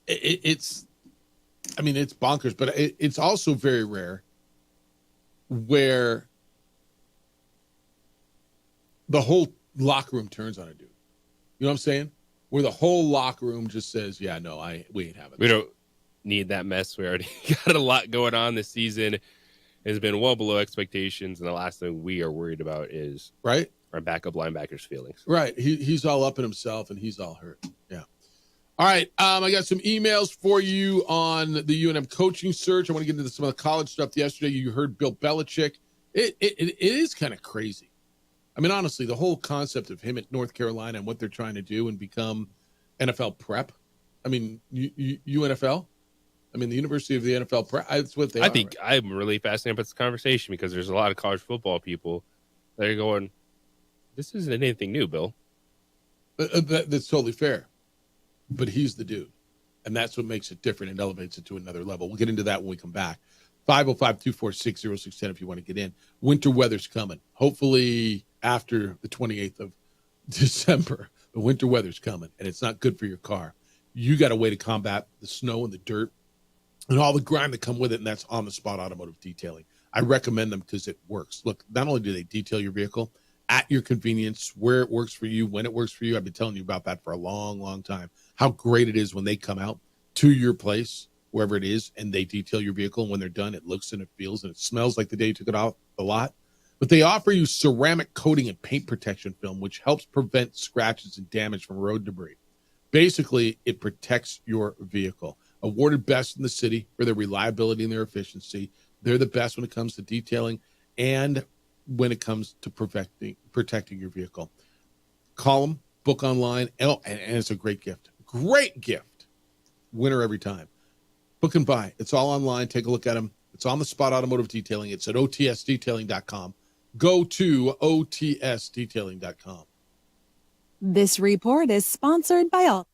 It's bonkers, but it's also very rare where the whole locker room turns on a dude. You know what I'm saying? Where the whole locker room just says, yeah, no, we ain't having it. We don't need that mess. We already got a lot going on this season. Has been well below expectations, and the last thing we are worried about is right our backup linebackers' feelings. Right. He's all up in himself, and he's all hurt. Yeah. All right. I got some emails for you on the UNM coaching search. I want to get into some of the college stuff. Yesterday, you heard Bill Belichick. It is kind of crazy. I mean, honestly, the whole concept of him at North Carolina and what they're trying to do and become NFL prep. I mean, UNFL. I mean, the University of the NFL prep. That's what they are. I think I'm really fascinated by this conversation because there's a lot of college football people that are going, this isn't anything new, Bill. That's totally fair. But he's the dude. And that's what makes it different and elevates it to another level. We'll get into that when we come back. 505-246-0610 if you want to get in. Winter weather's coming. Hopefully after the 28th of December, the winter weather's coming, and it's not good for your car. You got a way to combat the snow and the dirt and all the grime that come with it, and that's On the Spot Automotive Detailing. I recommend them because it works. Look, not only do they detail your vehicle at your convenience, where it works for you, when it works for you. I've been telling you about that for a long, long time. How great it is when they come out to your place, wherever it is, and they detail your vehicle. And when they're done, it looks and it feels and it smells like the day you took it off the lot. But they offer you ceramic coating and paint protection film, which helps prevent scratches and damage from road debris. Basically, it protects your vehicle. Awarded best in the city for their reliability and their efficiency. They're the best when it comes to detailing and when it comes to protecting your vehicle. Call them, book online, and it's a great gift. Great gift. Winner every time. Book and buy. It's all online. Take a look at them. It's On the Spot Automotive Detailing. It's at otsdetailing.com. Go to otsdetailing.com. This report is sponsored by all.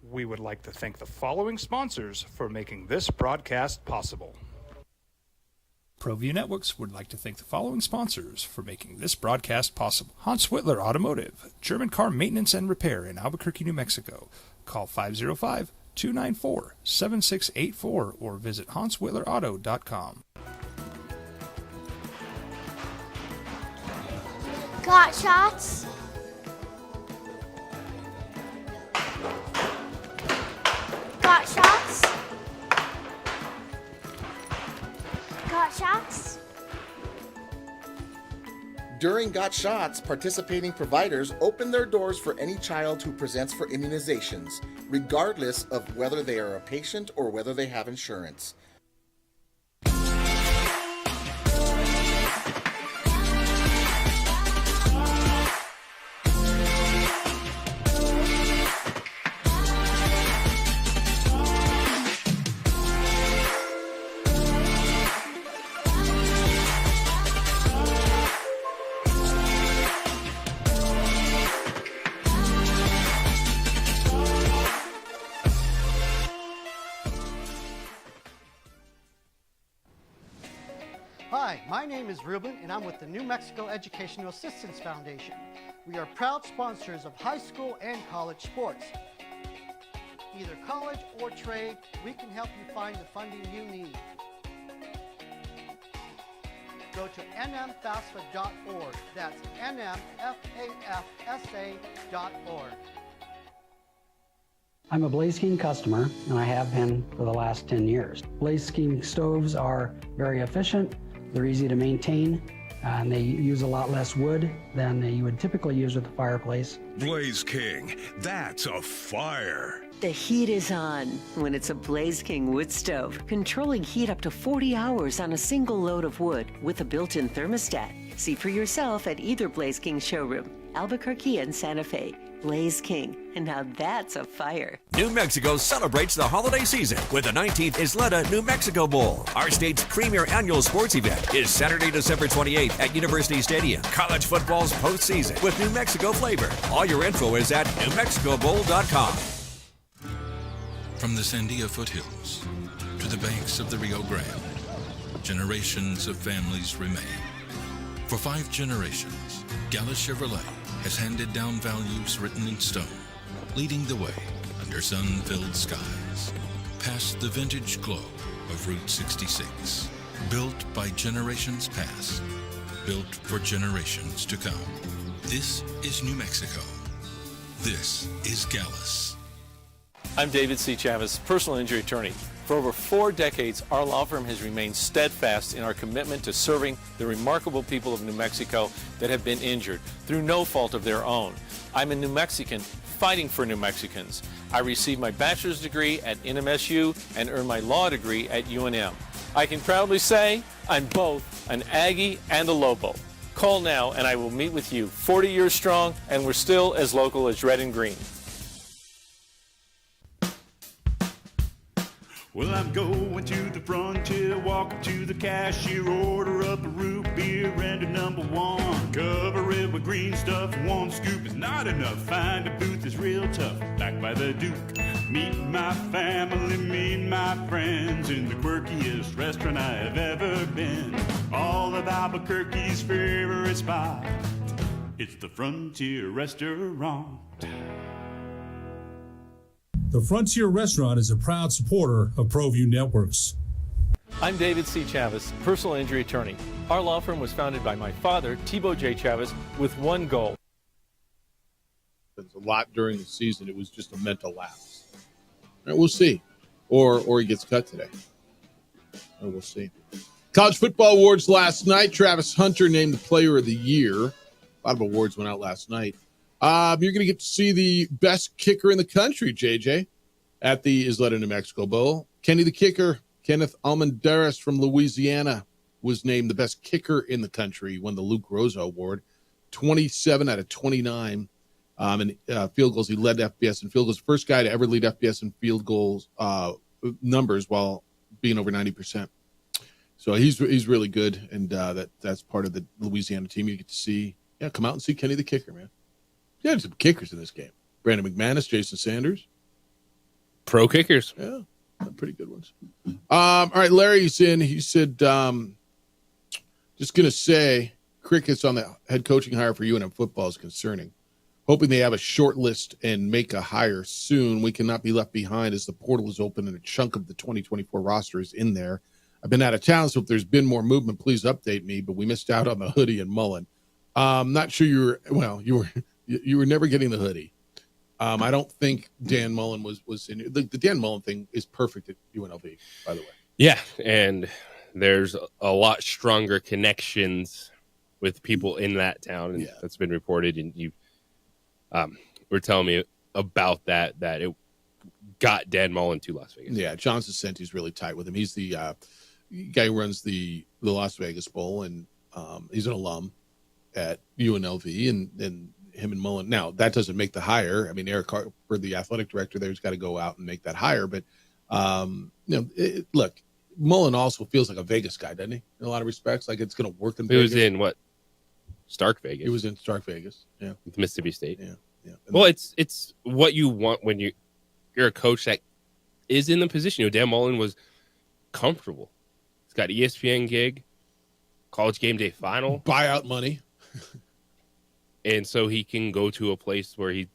We would like to thank the following sponsors for making this broadcast possible. ProView Networks would like to thank the following sponsors for making this broadcast possible. Hans Whitler Automotive, German car maintenance and repair in Albuquerque, New Mexico. Call 505-294-7684 or visit hanswhitlerauto.com. Got shots? Got shots? Got shots? During Got Shots, participating providers open their doors for any child who presents for immunizations, regardless of whether they are a patient or whether they have insurance. Hi, my name is Ruben, and I'm with the New Mexico Educational Assistance Foundation. We are proud sponsors of high school and college sports. Either college or trade, we can help you find the funding you need. Go to nmfafsa.org. That's nmfafsa.org. I'm a Blaze King customer, and I have been for the last 10 years. Blaze King stoves are very efficient, they're easy to maintain, and they use a lot less wood than you would typically use with a fireplace. Blaze King, that's a fire. The heat is on when it's a Blaze King wood stove, controlling heat up to 40 hours on a single load of wood with a built-in thermostat. See for yourself at either Blaze King showroom, Albuquerque and Santa Fe. Blaze King, and now that's a fire. New Mexico celebrates the holiday season with the 19th Isleta New Mexico Bowl. Our state's premier annual sports event is Saturday, December 28th at University Stadium. College football's postseason with New Mexico flavor. All your info is at newmexicobowl.com. From the Sandia foothills to the banks of the Rio Grande, generations of families remain. For 5 generations, Gallus Chevrolet has handed down values written in stone, leading the way under sun-filled skies, past the vintage glow of Route 66. Built by generations past, built for generations to come. This is New Mexico. This is Gallus. I'm David C. Chavez, personal injury attorney. For over 4 decades, our law firm has remained steadfast in our commitment to serving the remarkable people of New Mexico that have been injured through no fault of their own. I'm a New Mexican fighting for New Mexicans. I received my bachelor's degree at NMSU and earned my law degree at UNM. I can proudly say I'm both an Aggie and a Lobo. Call now and I will meet with you. 40 years strong, and we're still as local as red and green. Well, I'm going to the frontier, walk up to the cashier, order up a root beer and a number 1. Cover it with green stuff, 1 scoop is not enough. Find a booth is real tough, back by the Duke. Meet my family, meet my friends in the quirkiest restaurant I have ever been. All of Albuquerque's favorite spot. It's the Frontier Restaurant. The Frontier Restaurant is a proud supporter of ProView Networks. I'm David C. Chavis, personal injury attorney. Our law firm was founded by my father, Thibaut J. Chavis, with one goal. There's a lot during the season. It was just a mental lapse. All right, we'll see. Or he gets cut today. Or we'll see. College football awards last night. Travis Hunter named the player of the year. A lot of awards went out last night. You're going to get to see the best kicker in the country, JJ, at the Isleta, New Mexico Bowl. Kenny the Kicker, Kenneth Almendarez from Louisiana, was named the best kicker in the country, won the Luke Rosa Award. 27 out of 29 in field goals. He led FBS in field goals. First guy to ever lead FBS in field goals numbers while being over 90%. So he's really good, and that's part of the Louisiana team. You get to see, come out and see Kenny the Kicker, man. You had some kickers in this game. Brandon McManus, Jason Sanders. Pro kickers. Yeah, pretty good ones. All right, Larry's in. He said, just going to say, crickets on the head coaching hire for UNM football is concerning. Hoping they have a short list and make a hire soon. We cannot be left behind as the portal is open and a chunk of the 2024 roster is in there. I've been out of town, so if there's been more movement, please update me. But we missed out on the hoodie and Mullen. Not sure you were never getting the hoodie. I don't think Dan Mullen was in the Dan Mullen thing is perfect at UNLV, by the way. Yeah, and there's a lot stronger connections with people in that town, and that's been reported. And you were telling me about that it got Dan Mullen to Las Vegas. Yeah, John Cicenti's really tight with him. He's the guy who runs the Las Vegas Bowl, and he's an alum at UNLV, and him and Mullen. Now, that doesn't make the hire. I mean, Eric Harper, the athletic director, there's got to go out and make that hire. But, look, Mullen also feels like a Vegas guy, doesn't he? In a lot of respects. Like, it's going to work in Vegas. He was in, Stark Vegas? He was in Stark Vegas, yeah. With Mississippi State. Yeah. Well, it's what you want when you're a coach that is in the position. Dan Mullen was comfortable. He's got ESPN gig, College Game Day Final. Buyout money. And so he can go to a place where he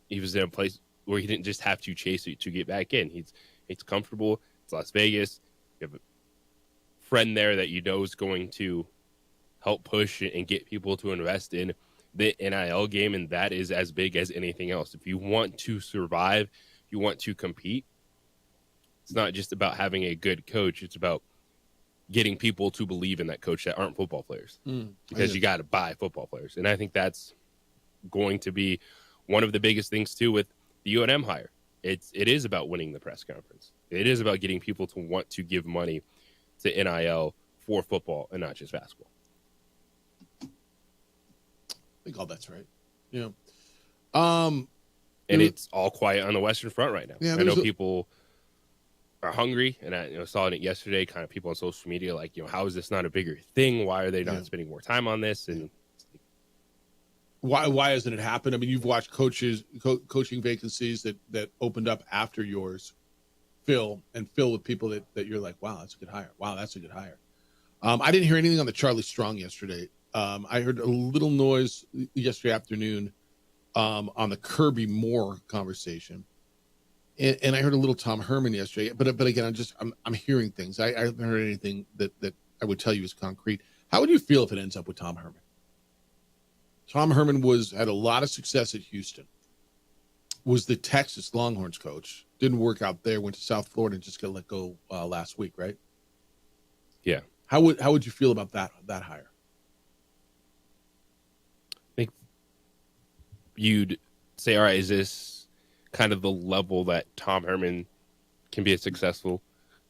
was in a place where he didn't just have to chase it to get back in. He's comfortable. It's Las Vegas. You have a friend there that you know is going to help push and get people to invest in the NIL game, and that is as big as anything else. If you want to survive, you want to compete, it's not just about having a good coach. It's about getting people to believe in that coach that aren't football players, because you got to buy football players. And I think that's going to be one of the biggest things too with the UNM hire. It is about winning the press conference. It is about getting people to want to give money to NIL for football and not just basketball. I think all that's right. Yeah. And it's all quiet on the Western Front right now. Yeah, I know people are hungry, and I saw it yesterday, kind of people on social media like, how is this not a bigger thing? Why are they not spending more time on this? And why hasn't it happened? I mean, you've watched coaching vacancies that opened up after yours fill with people that you're like, wow, that's a good hire. Wow, that's a good hire. I didn't hear anything on the Charlie Strong yesterday. I heard a little noise yesterday afternoon on the Kirby Moore conversation. And I heard a little Tom Herman yesterday, but again, I'm hearing things. I haven't heard anything that I would tell you is concrete. How would you feel if it ends up with Tom Herman? Tom Herman had a lot of success at Houston. Was the Texas Longhorns coach. Didn't work out there. Went to South Florida and just got let go last week, right? Yeah. How would you feel about that hire? I think you'd say, all right, is this kind of the level that Tom Herman can be a successful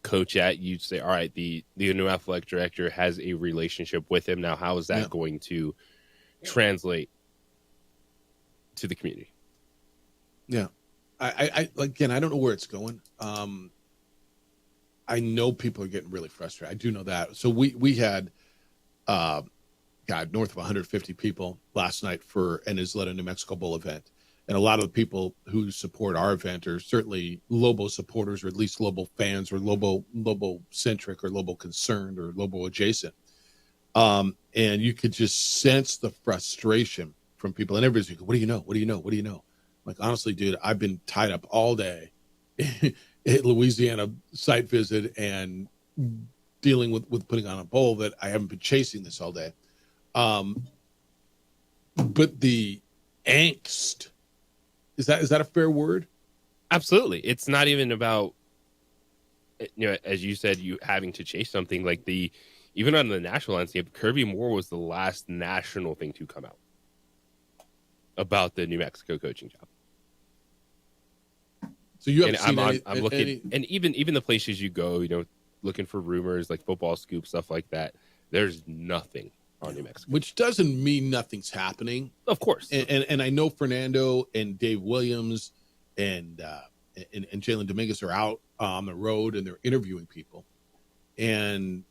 coach at? You'd say, all right, the new athletic director has a relationship with him. Now, how is that going to translate to the community? Yeah. I again, I don't know where it's going. I know people are getting really frustrated. I do know that. So we had, north of 150 people last night for an Isleta New Mexico Bowl event. And a lot of the people who support our event are certainly Lobo supporters, or at least Lobo fans, or Lobo centric, or Lobo concerned, or Lobo adjacent. And you could just sense the frustration from people. And everybody's like, what do you know? What do you know? What do you know? Like, honestly, dude, I've been tied up all day at Louisiana site visit and dealing with putting on a bowl that I haven't been chasing this all day. But the angst, is that a fair word? Absolutely. It's not even about, as you said, you having to chase something. Like even on the national landscape, Kirby Moore was the last national thing to come out about the New Mexico coaching job. So you haven't and seen I'm looking, and even the places you go, looking for rumors like Football Scoop, stuff like that. There's nothing on New Mexico, which doesn't mean nothing's happening. Of course, and I know Fernando and Dave Williams and Jalen Dominguez are out on the road and they're interviewing people. And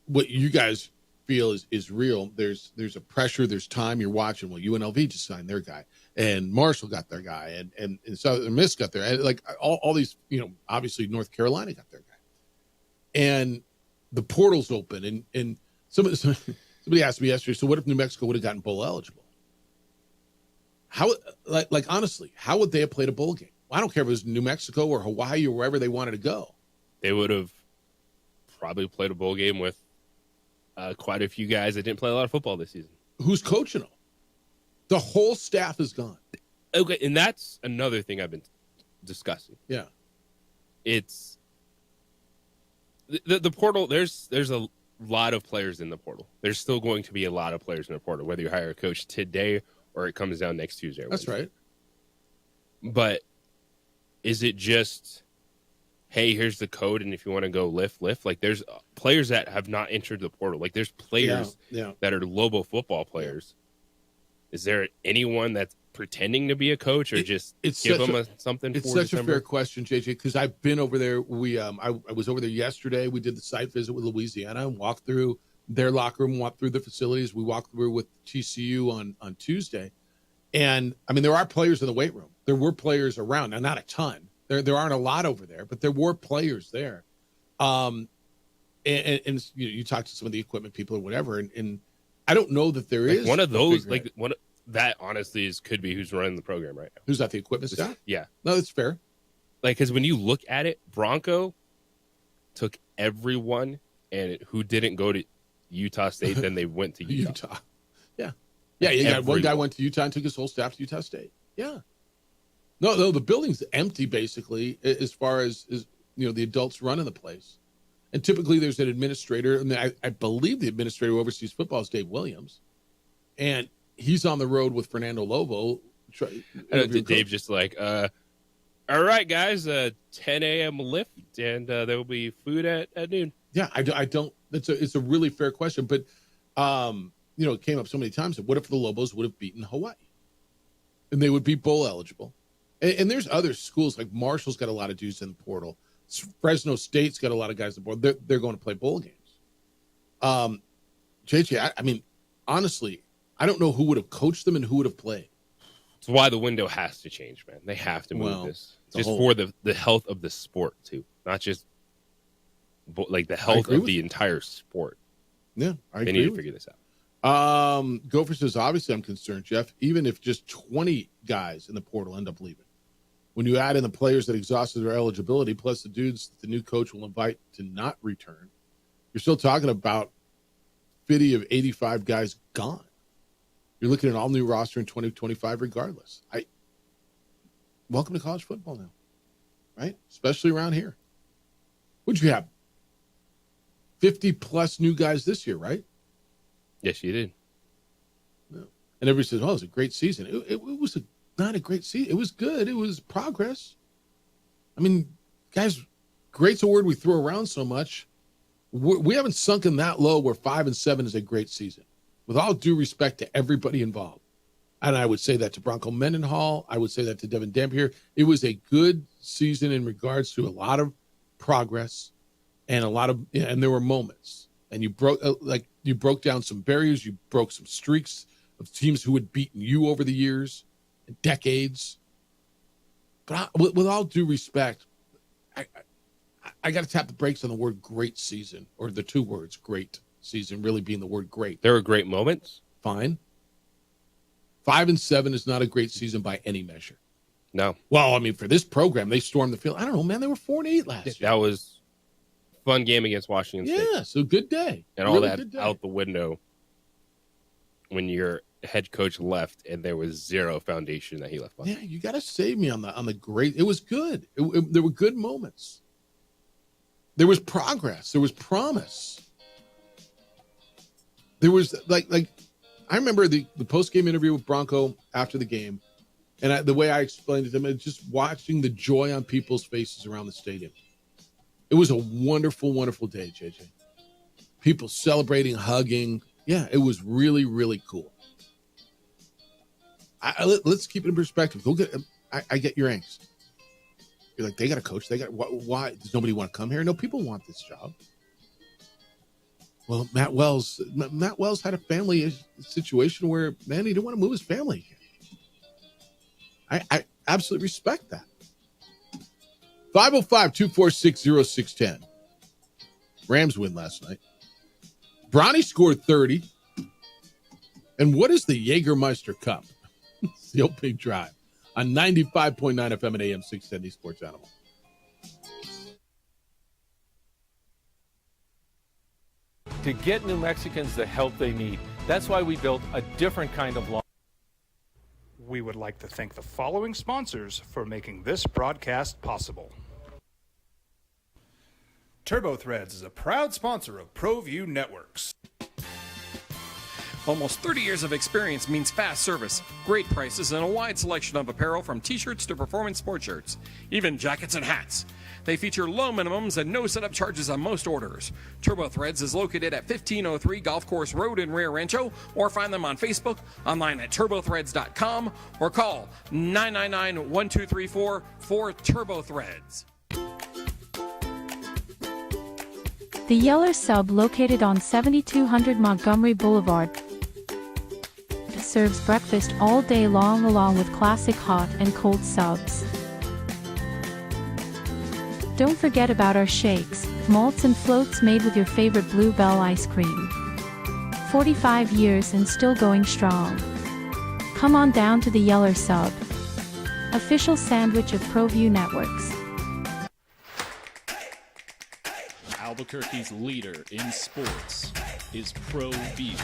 what you guys feel is real. There's a pressure. There's time. You're watching. Well, UNLV just signed their guy, and Marshall got their guy, and Southern Miss got their, and like all these, obviously North Carolina got their guy, and the portal's open, and somebody asked me yesterday, so what if New Mexico would have gotten bowl eligible? How, like honestly, how would they have played a bowl game? Well, I don't care if it was New Mexico or Hawaii or wherever they wanted to go. They would have probably played a bowl game with quite a few guys that didn't play a lot of football this season. Who's coaching them? The whole staff is gone. Okay, and that's another thing I've been discussing. Yeah. It's the portal. There's a lot of players in the portal. There's still going to be a lot of players in the portal, whether you hire a coach today or it comes down next Tuesday. That's right. But is it just, hey, here's the code, and if you want to go lift. Like, there's players that have not entered the portal. Like, there's players that are Lobo football players. Is there anyone that's pretending to be a coach, or give them something? It's for such December? a fair question, JJ, because I've been over there. I was over there yesterday. We did the site visit with Louisiana and walked through their locker room, walked through the facilities. We walked through with TCU on Tuesday. And, I mean, there are players in the weight room. There were players around. Now, not a ton. There aren't a lot over there, but there were players there. And you talk to some of the equipment people or whatever, and I don't know that there is one of those, that honestly could be who's running the program right now. Who's that, the equipment staff? Yeah. No, that's fair. Like, because when you look at it, Bronco took everyone, and who didn't go to Utah State, then they went to Utah. Yeah. Yeah, you got one guy went to Utah and took his whole staff to Utah State. Yeah. No, the building's empty, basically, as far as the adults running the place. And typically there's an administrator, and I believe the administrator who oversees football is Dave Williams. And he's on the road with Fernando Lobo. Dave just like, all right, guys, 10 a.m. lift, and there will be food at noon. Yeah, I don't. It's a really fair question, but it came up so many times. What if the Lobos would have beaten Hawaii, and they would be bowl eligible? And there's other schools like Marshall's got a lot of dudes in the portal. Fresno State's got a lot of guys in the portal. They're going to play bowl games. JJ, I mean, honestly, I don't know who would have coached them and who would have played. It's why the window has to change, man. They have to move this just for the health of the sport too, not just like the health of the entire sport. Yeah, they need to figure this out. Gopher says, obviously I'm concerned, Jeff, even if just 20 guys in the portal end up leaving. When you add in the players that exhausted their eligibility, plus the dudes that the new coach will invite to not return, you're still talking about 50 of 85 guys gone. You're looking at an all-new roster in 2025 regardless. Welcome to college football now, right? Especially around here. What'd you have? 50-plus new guys this year, right? Yes, you did. Yeah. And everybody says, oh, it was a great season. It was not a great season. It was good. It was progress. I mean, guys, great's a word we throw around so much. We haven't sunken that low where 5-7 is a great season. With all due respect to everybody involved. And I would say that to Bronco Mendenhall. I would say that to Devin Dampier. It was a good season in regards to a lot of progress and and there were moments. And you broke down some barriers. You broke some streaks of teams who had beaten you over the years and decades. But with all due respect, I got to tap the brakes on the word great season, or the two words great season really being the word great. There were great moments. Fine. 5-7 is not a great season by any measure. No. Well, I mean, for this program, they stormed the field. I don't know, man. They were 4-8 last year. That was a fun game against Washington State. Yeah, so good day. And really all that out the window when your head coach left and there was zero foundation that he left behind. Yeah, you got to save me on the great. It was good. There were good moments. There was progress. There was promise. There was like I remember the post-game interview with Bronco after the game, and the way I explained it to them, just watching the joy on people's faces around the stadium. It was a wonderful, wonderful day, JJ. People celebrating, hugging. Yeah, it was really, really cool. Let's keep it in perspective. I get your angst. You're like, they got a coach. They got why does nobody want to come here? No, people want this job. Well, Matt Wells had a family situation where, man, he didn't want to move his family. I absolutely respect that. 505-246-0610. Rams win last night. Bronny scored 30. And what is the Jägermeister Cup? It's the opening drive on 95.9 FM and AM 670 Sports Animal. To get New Mexicans the help they need. That's why we built a different kind of law. We would like to thank the following sponsors for making this broadcast possible. TurboThreads is a proud sponsor of ProView Networks. Almost 30 years of experience means fast service, great prices, and a wide selection of apparel from t-shirts to performance sports shirts, even jackets and hats. They feature low minimums and no setup charges on most orders. TurboThreads is located at 1503 Golf Course Road in Rio Rancho, or find them on Facebook, online at turbothreads.com, or call 999-1234 for TurboThreads. The Yeller Sub, located on 7200 Montgomery Boulevard, serves breakfast all day long along with classic hot and cold subs. Don't forget about our shakes, malts and floats made with your favorite Blue Bell ice cream. 45 years and still going strong. Come on down to the Yeller Sub, official sandwich of ProView Networks. Albuquerque's leader in sports is ProView.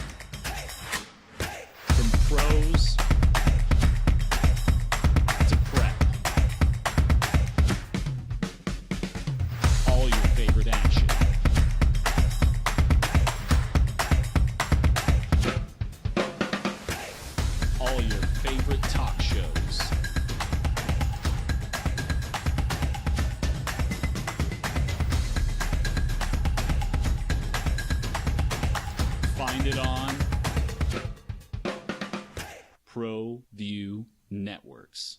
From pros to prep, all your favorite action. All your favorite talk shows. Find it on ProView Networks.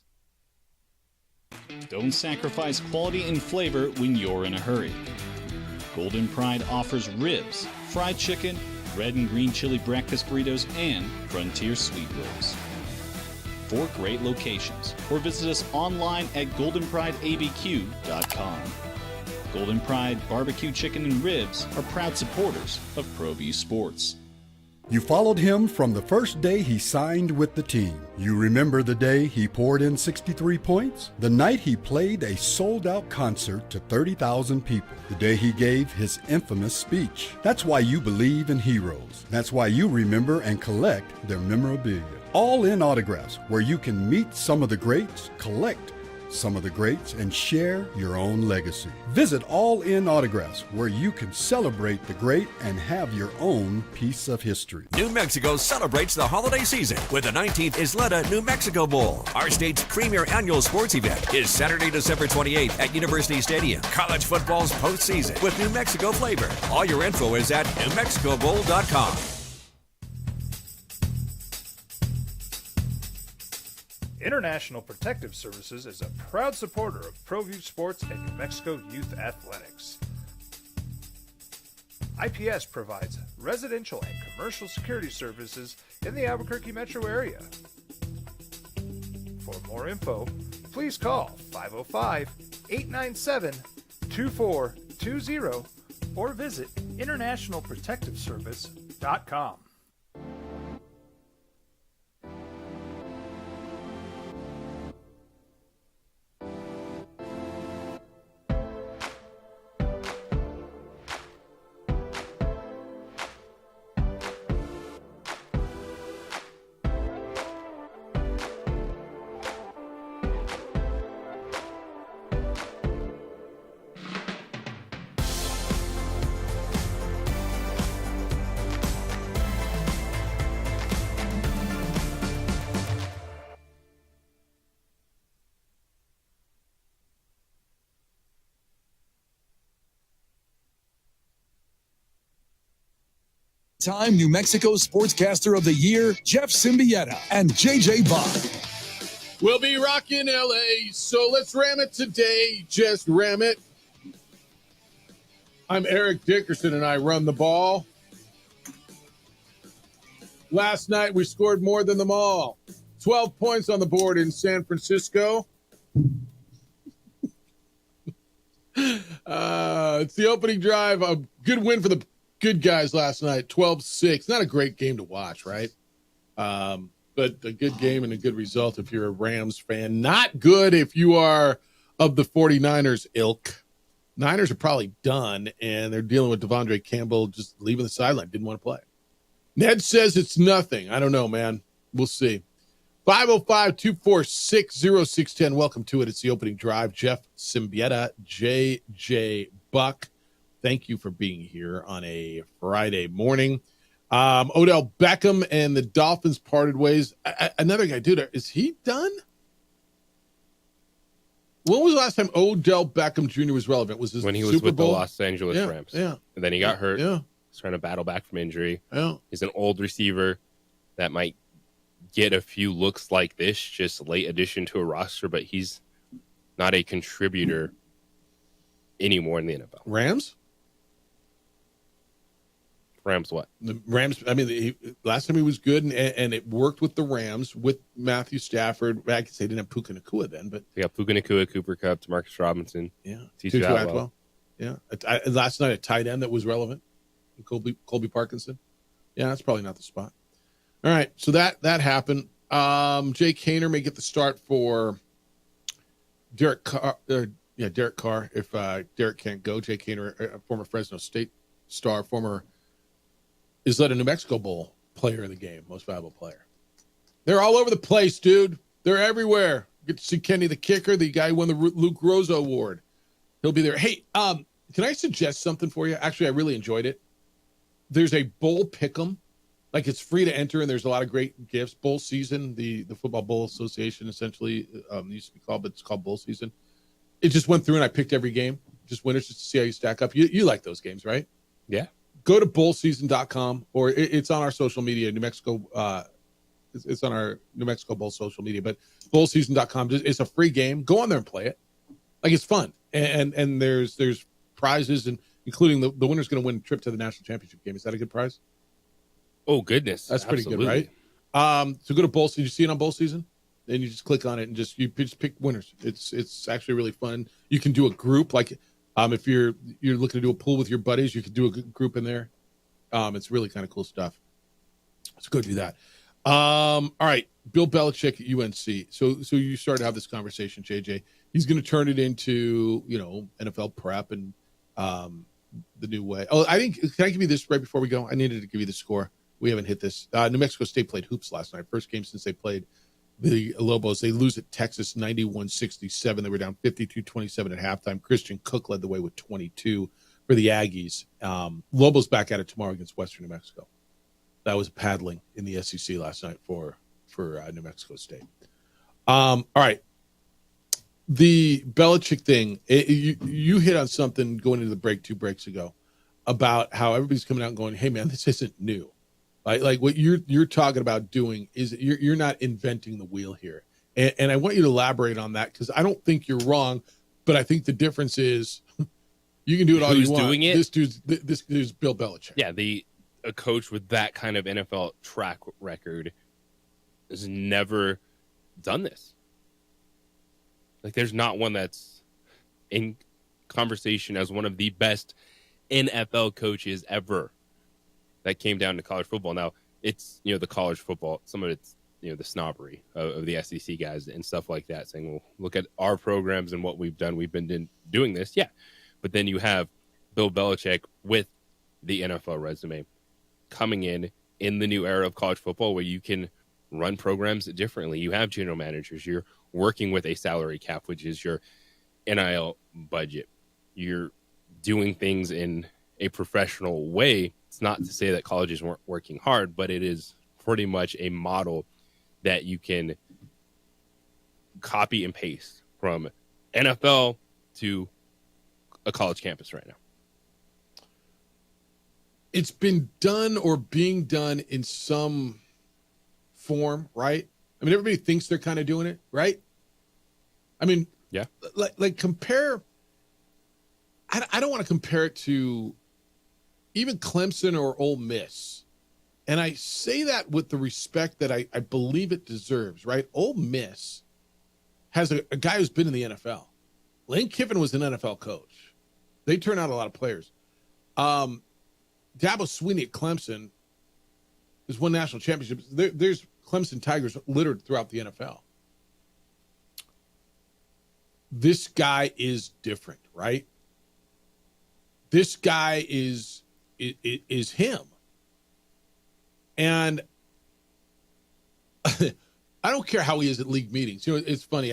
Don't sacrifice quality and flavor when you're in a hurry. Golden Pride offers ribs, fried chicken, red and green chili breakfast burritos, and frontier sweet rolls. 4 great locations, or visit us online at goldenprideabq.com. Golden Pride Barbecue Chicken and Ribs are proud supporters of ProView Sports. You followed him from the first day he signed with the team. You remember the day he poured in 63 points? The night he played a sold-out concert to 30,000 people. The day he gave his infamous speech. That's why you believe in heroes. That's why you remember and collect their memorabilia. All in Autographs, where you can meet some of the greats, collect some of the greats, and share your own legacy. Visit All In Autographs, where you can celebrate the great and have your own piece of history. New Mexico celebrates the holiday season with the 19th Isleta New Mexico Bowl. Our state's premier annual sports event is Saturday, December 28th at University Stadium. College football's postseason with New Mexico flavor. All your info is at newmexicobowl.com. International Protective Services is a proud supporter of ProView Sports and New Mexico Youth Athletics. IPS provides residential and commercial security services in the Albuquerque metro area. For more info, please call 505-897-2420 or visit internationalprotectiveservice.com. Time New Mexico Sportscaster of the Year, Jeff Symbieta and JJ Buck. We'll be rocking LA, so let's ram it today. Just ram it. I'm Eric Dickerson, and I run the ball. Last night, we scored more than them all. 12 points on the board in San Francisco. It's the opening drive. A good win for the good guys last night, 12-6. Not a great game to watch, right? But a good game and a good result if you're a Rams fan. Not good if you are of the 49ers ilk. Niners are probably done, and they're dealing with Devondre Campbell just leaving the sideline. Didn't want to play. Ned says it's nothing. I don't know, man. We'll see. 505-246-0610. Welcome to it. It's the opening drive. Jeff Symbieta, JJ Buck. Thank you for being here on a Friday morning. Odell Beckham and the Dolphins parted ways. Another guy, dude, is he done? When was the last time Odell Beckham Jr. was relevant? Was this when he was Super with Bowl? the Los Angeles Rams? Yeah. And then he got hurt. Yeah. He's trying to battle back from injury. Yeah. He's an old receiver that might get a few looks like this, just late addition to a roster, but he's not a contributor anymore in the NFL. Rams what? The Rams. I mean, last time he was good, and it worked with the Rams with Matthew Stafford. I could say they didn't have Puka Nacua then, but they got Puka Nacua, Cooper Kupp, Demarcus Robinson. Yeah, Tutu Atwell. Yeah, last night a tight end that was relevant, Colby Parkinson. Yeah, that's probably not the spot. All right, so that happened. Jake Haener may get the start for Derek Carr. Derek Carr. If Derek can't go, Jake Haener, a former Fresno State star, is led a New Mexico Bowl player in the game, most valuable player. They're all over the place, dude. They're everywhere. Get to see Kenny the kicker, the guy who won the Luke Rosa Award. He'll be there. Hey, can I suggest something for you? Actually, I really enjoyed it. There's a bowl pick'em. Like, it's free to enter, and there's a lot of great gifts. Bowl season, the Football Bowl Association essentially used to be called, but it's called Bowl season. It just went through, and I picked every game, just winners, just to see how you stack up. You like those games, right? Yeah. Go to bowlseason.com, or it's on our social media, New Mexico. It's on our New Mexico Bowl social media, but bowlseason.com. It's a free game. Go on there and play it. Like, it's fun, and there's prizes, and including the winner's going to win a trip to the national championship game. Is that a good prize? Oh, goodness. That's pretty Absolutely. good, right? So go to Bowl Season. You see it on Bowl Season? Then you just click on it and just pick winners. It's actually really fun. You can do a group, like if you're looking to do a pool with your buddies, you could do a group in there. It's really kind of cool stuff. Let's go do that. All right, Bill Belichick at UNC. So you started to have this conversation, JJ. He's going to turn it into NFL prep and the new way. Oh, can I give you this right before we go? I needed to give you the score. We haven't hit this. New Mexico State played hoops last night. First game since they played the Lobos. They lose at Texas 91-67. They were down 52-27 at halftime. Christian Cook led the way with 22 for the Aggies. Lobos back at it tomorrow against Western New Mexico. That was paddling in the SEC last night for New Mexico State. All right. The Belichick thing, you hit on something going into the break 2 breaks ago about how everybody's coming out and going, hey, man, this isn't new. Like what you're talking about doing is you're not inventing the wheel here. And I want you to elaborate on that, because I don't think you're wrong, but I think the difference is you can do it all you want. Who's doing it? This dude's Bill Belichick. Yeah, a coach with that kind of NFL track record has never done this. Like, there's not one that's in conversation as one of the best NFL coaches ever that came down to college football. Now, it's, the college football, some of it's, the snobbery of the SEC guys and stuff like that, saying, well, look at our programs and what we've done. We've been doing this. Yeah. But then you have Bill Belichick with the NFL resume coming in the new era of college football where you can run programs differently. You have general managers. You're working with a salary cap, which is your NIL budget. You're doing things in a professional way. It's not to say that colleges weren't working hard, but it is pretty much a model that you can copy and paste from NFL to a college campus right now. It's been done or being done in some form, right? I mean, everybody thinks they're kind of doing it, right? I mean, yeah. Like compare. I don't want to compare it to even Clemson or Ole Miss. And I say that with the respect that I believe it deserves, right? Ole Miss has a guy who's been in the NFL. Lane Kiffin was an NFL coach. They turn out a lot of players. Dabo Swinney at Clemson has won national championships. There's Clemson Tigers littered throughout the NFL. This guy is different, right? This guy is him. And I don't care how he is at league meetings. It's funny.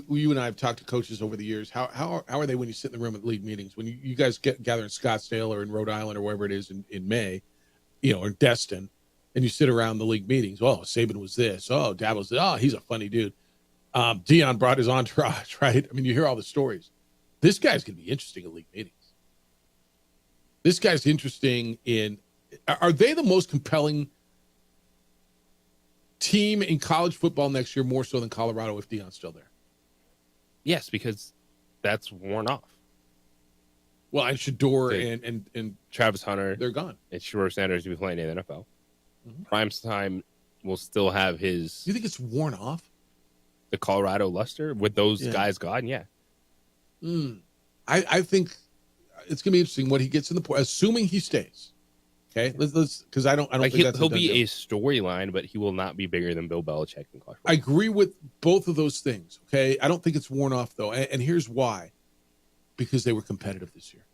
You and I have talked to coaches over the years. How are they when you sit in the room at league meetings? When you guys gather in Scottsdale or in Rhode Island or wherever it is in May, or Destin, and you sit around the league meetings. Oh, Saban was this. Oh, Dabo's this. Oh, he's a funny dude. Deion brought his entourage, right? I mean, you hear all the stories. This guy's going to be interesting at league meetings. This guy's interesting in – are they the most compelling – team in college football next year, more so than Colorado if Deion's still there? Yes, because that's worn off. Well, and Shador and Travis Hunter, they're gone. And Shador Sanders will be playing in the NFL. Mm-hmm. Prime time will still have his. You think it's worn off? The Colorado luster with those guys gone, yeah. I think it's going to be interesting what he gets in the point, assuming he stays. Okay, let's because I don't think he'll be a storyline, but he will not be bigger than Bill Belichick in college football. I agree with both of those things. Okay, I don't think it's worn off though, and here's why: because they were competitive this year.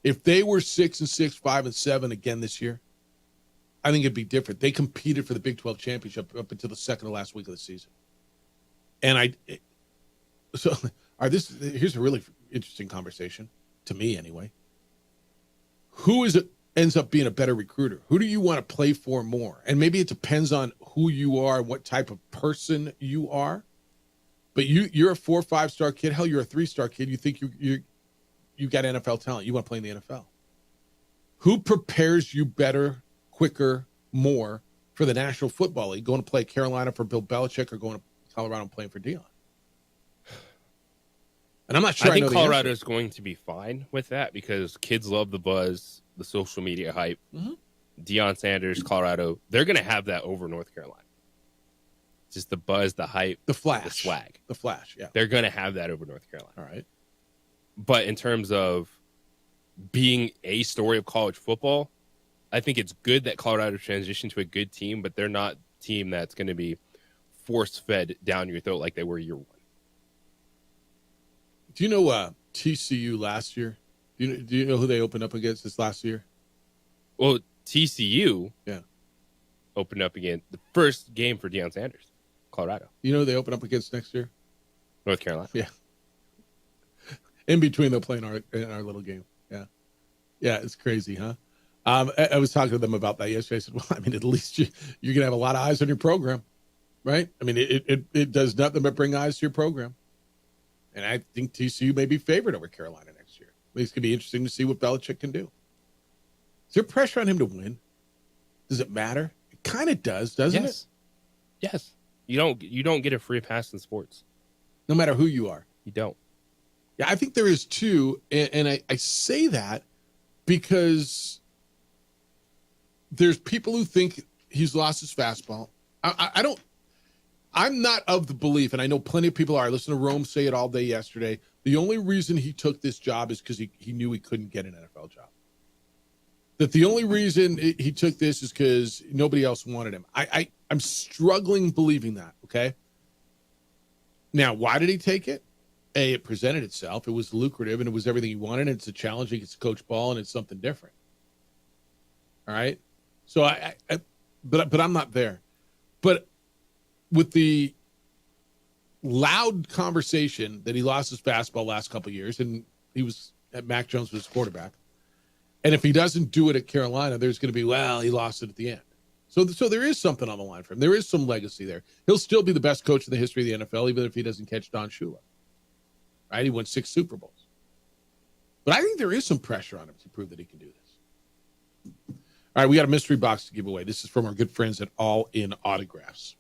If they were 6-6, 5-7 again this year, I think it'd be different. They competed for the Big 12 championship up until the second to last week of the season, and here's a really interesting conversation to me anyway. Who is it? Ends up being a better recruiter? Who do you want to play for more? And maybe it depends on who you are and what type of person you are. But you're a 4 or 5 star kid. Hell, you're a 3-star kid. You think you got NFL talent. You want to play in the NFL. Who prepares you better, quicker, more for the National Football League? Going to play Carolina for Bill Belichick or going to Colorado and playing for Deion? And I'm not sure. I think Colorado is going to be fine with that because kids love the buzz, the social media hype. Mm-hmm. Deion Sanders, Colorado, they're going to have that over North Carolina. Just the buzz, the hype, the flash, the swag. The flash, yeah. They're going to have that over North Carolina. All right. But in terms of being a story of college football, I think it's good that Colorado transitioned to a good team, but they're not a team that's going to be force-fed down your throat like they were year one. Do you know TCU last year? Do you know who they opened up against this last year? Well, TCU opened up against the first game for Deion Sanders, Colorado. You know who they open up against next year? North Carolina. Yeah. In between, they'll play in our little game. Yeah. Yeah, it's crazy, huh? I was talking to them about that yesterday. I said, well, I mean, at least you're going to have a lot of eyes on your program, right? I mean, it does nothing but bring eyes to your program. And I think TCU may be favored over Carolina next year. At least it's going to be interesting to see what Belichick can do. Is there pressure on him to win? Does it matter? It kind of does, doesn't it? Yes. You don't get a free pass in sports. No matter who you are. You don't. Yeah, I think there is too. And I say that because there's people who think he's lost his fastball. I don't. I'm not of the belief, and I know plenty of people are. I listened to Rome say it all day yesterday. The only reason he took this job is because he knew he couldn't get an NFL job. That the only reason he took this is because nobody else wanted him. I'm struggling believing that, okay? Now, why did he take it? A, it presented itself. It was lucrative, and it was everything he wanted. And it's a challenge against Coach Ball, and it's something different. All right? So, but I'm not there. But with the loud conversation that he lost his fastball last couple of years, and he was at Mac Jones was his quarterback, and if he doesn't do it at Carolina, there's going to be, well, he lost it at the end. So there is something on the line for him. There is some legacy there. He'll still be the best coach in the history of the NFL, even if he doesn't catch Don Shula. Right? He won 6 Super Bowls. But I think there is some pressure on him to prove that he can do this. All right, we got a mystery box to give away. This is from our good friends at All In Autographs.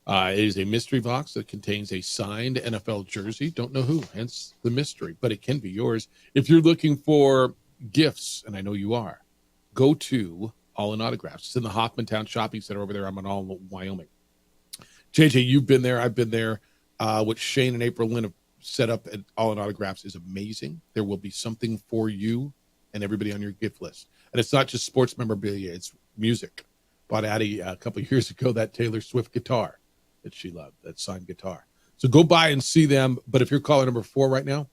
It is a mystery box that contains a signed NFL jersey. Don't know who, hence the mystery, but it can be yours. If you're looking for gifts, and I know you are, go to All In Autographs. It's in the Hoffmantown Shopping Center over there. I'm in all Wyoming. JJ, you've been there. I've been there. What Shane and April Lynn have set up at All In Autographs is amazing. There will be something for you and everybody on your gift list. And it's not just sports memorabilia. It's music. Bought Addie a couple of years ago that Taylor Swift guitar that she loved, that signed guitar. So go by and see them. But if you're caller number 4 right now,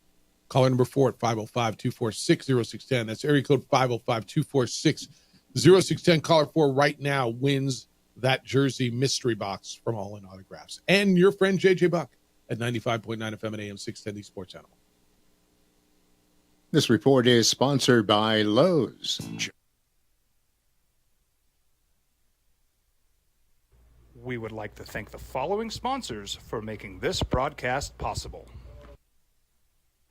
caller number 4 at 505-246-0610. That's area code 505-246-0610. Caller 4 right now wins that jersey mystery box from All In Autographs. And your friend JJ Buck at 95.9 FM and AM 610, the Sports Animal. This report is sponsored by Lowe's. We would like to thank the following sponsors for making this broadcast possible.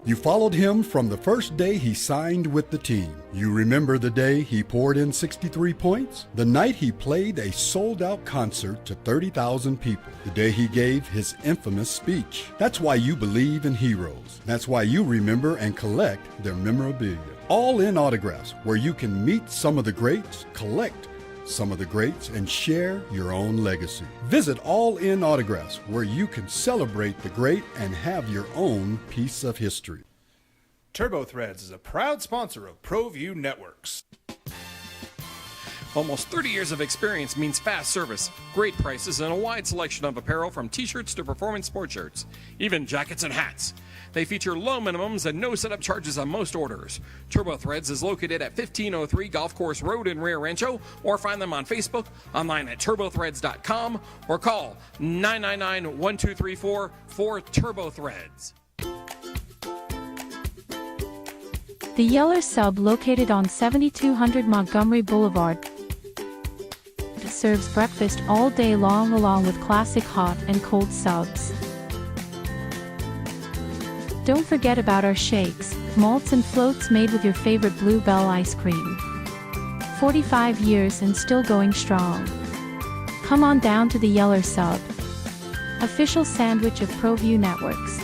You followed him from the first day he signed with the team. You remember the day he poured in 63 points? The night he played a sold-out concert to 30,000 people. The day he gave his infamous speech. That's why you believe in heroes. That's why you remember and collect their memorabilia. All In Autographs, where you can meet some of the greats, collect some of the greats, and share your own legacy. Visit All In Autographs, where you can celebrate the great and have your own piece of history. TurboThreads is a proud sponsor of ProView Networks. Almost 30 years of experience means fast service, great prices, and a wide selection of apparel from t-shirts to performance sport shirts, even jackets and hats. They feature low minimums and no setup charges on most orders. TurboThreads is located at 1503 Golf Course Road in Rio Rancho, or find them on Facebook, online at turbothreads.com, or call 999-1234 for TurboThreads. The Yeller Sub, located on 7200 Montgomery Boulevard, serves breakfast all day long along with classic hot and cold subs. Don't forget about our shakes, malts and floats made with your favorite Blue Bell ice cream. 45 years and still going strong. Come on down to the Yeller Sub, official sandwich of ProView Networks.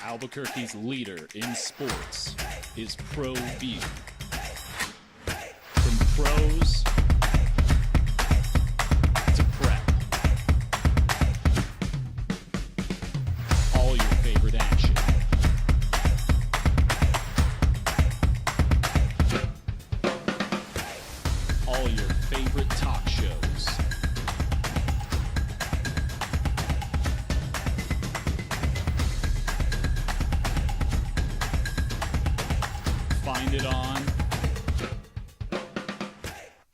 Albuquerque's leader in sports is ProView. From pros to prep, all your favorite action. All your favorite talk shows. Find it on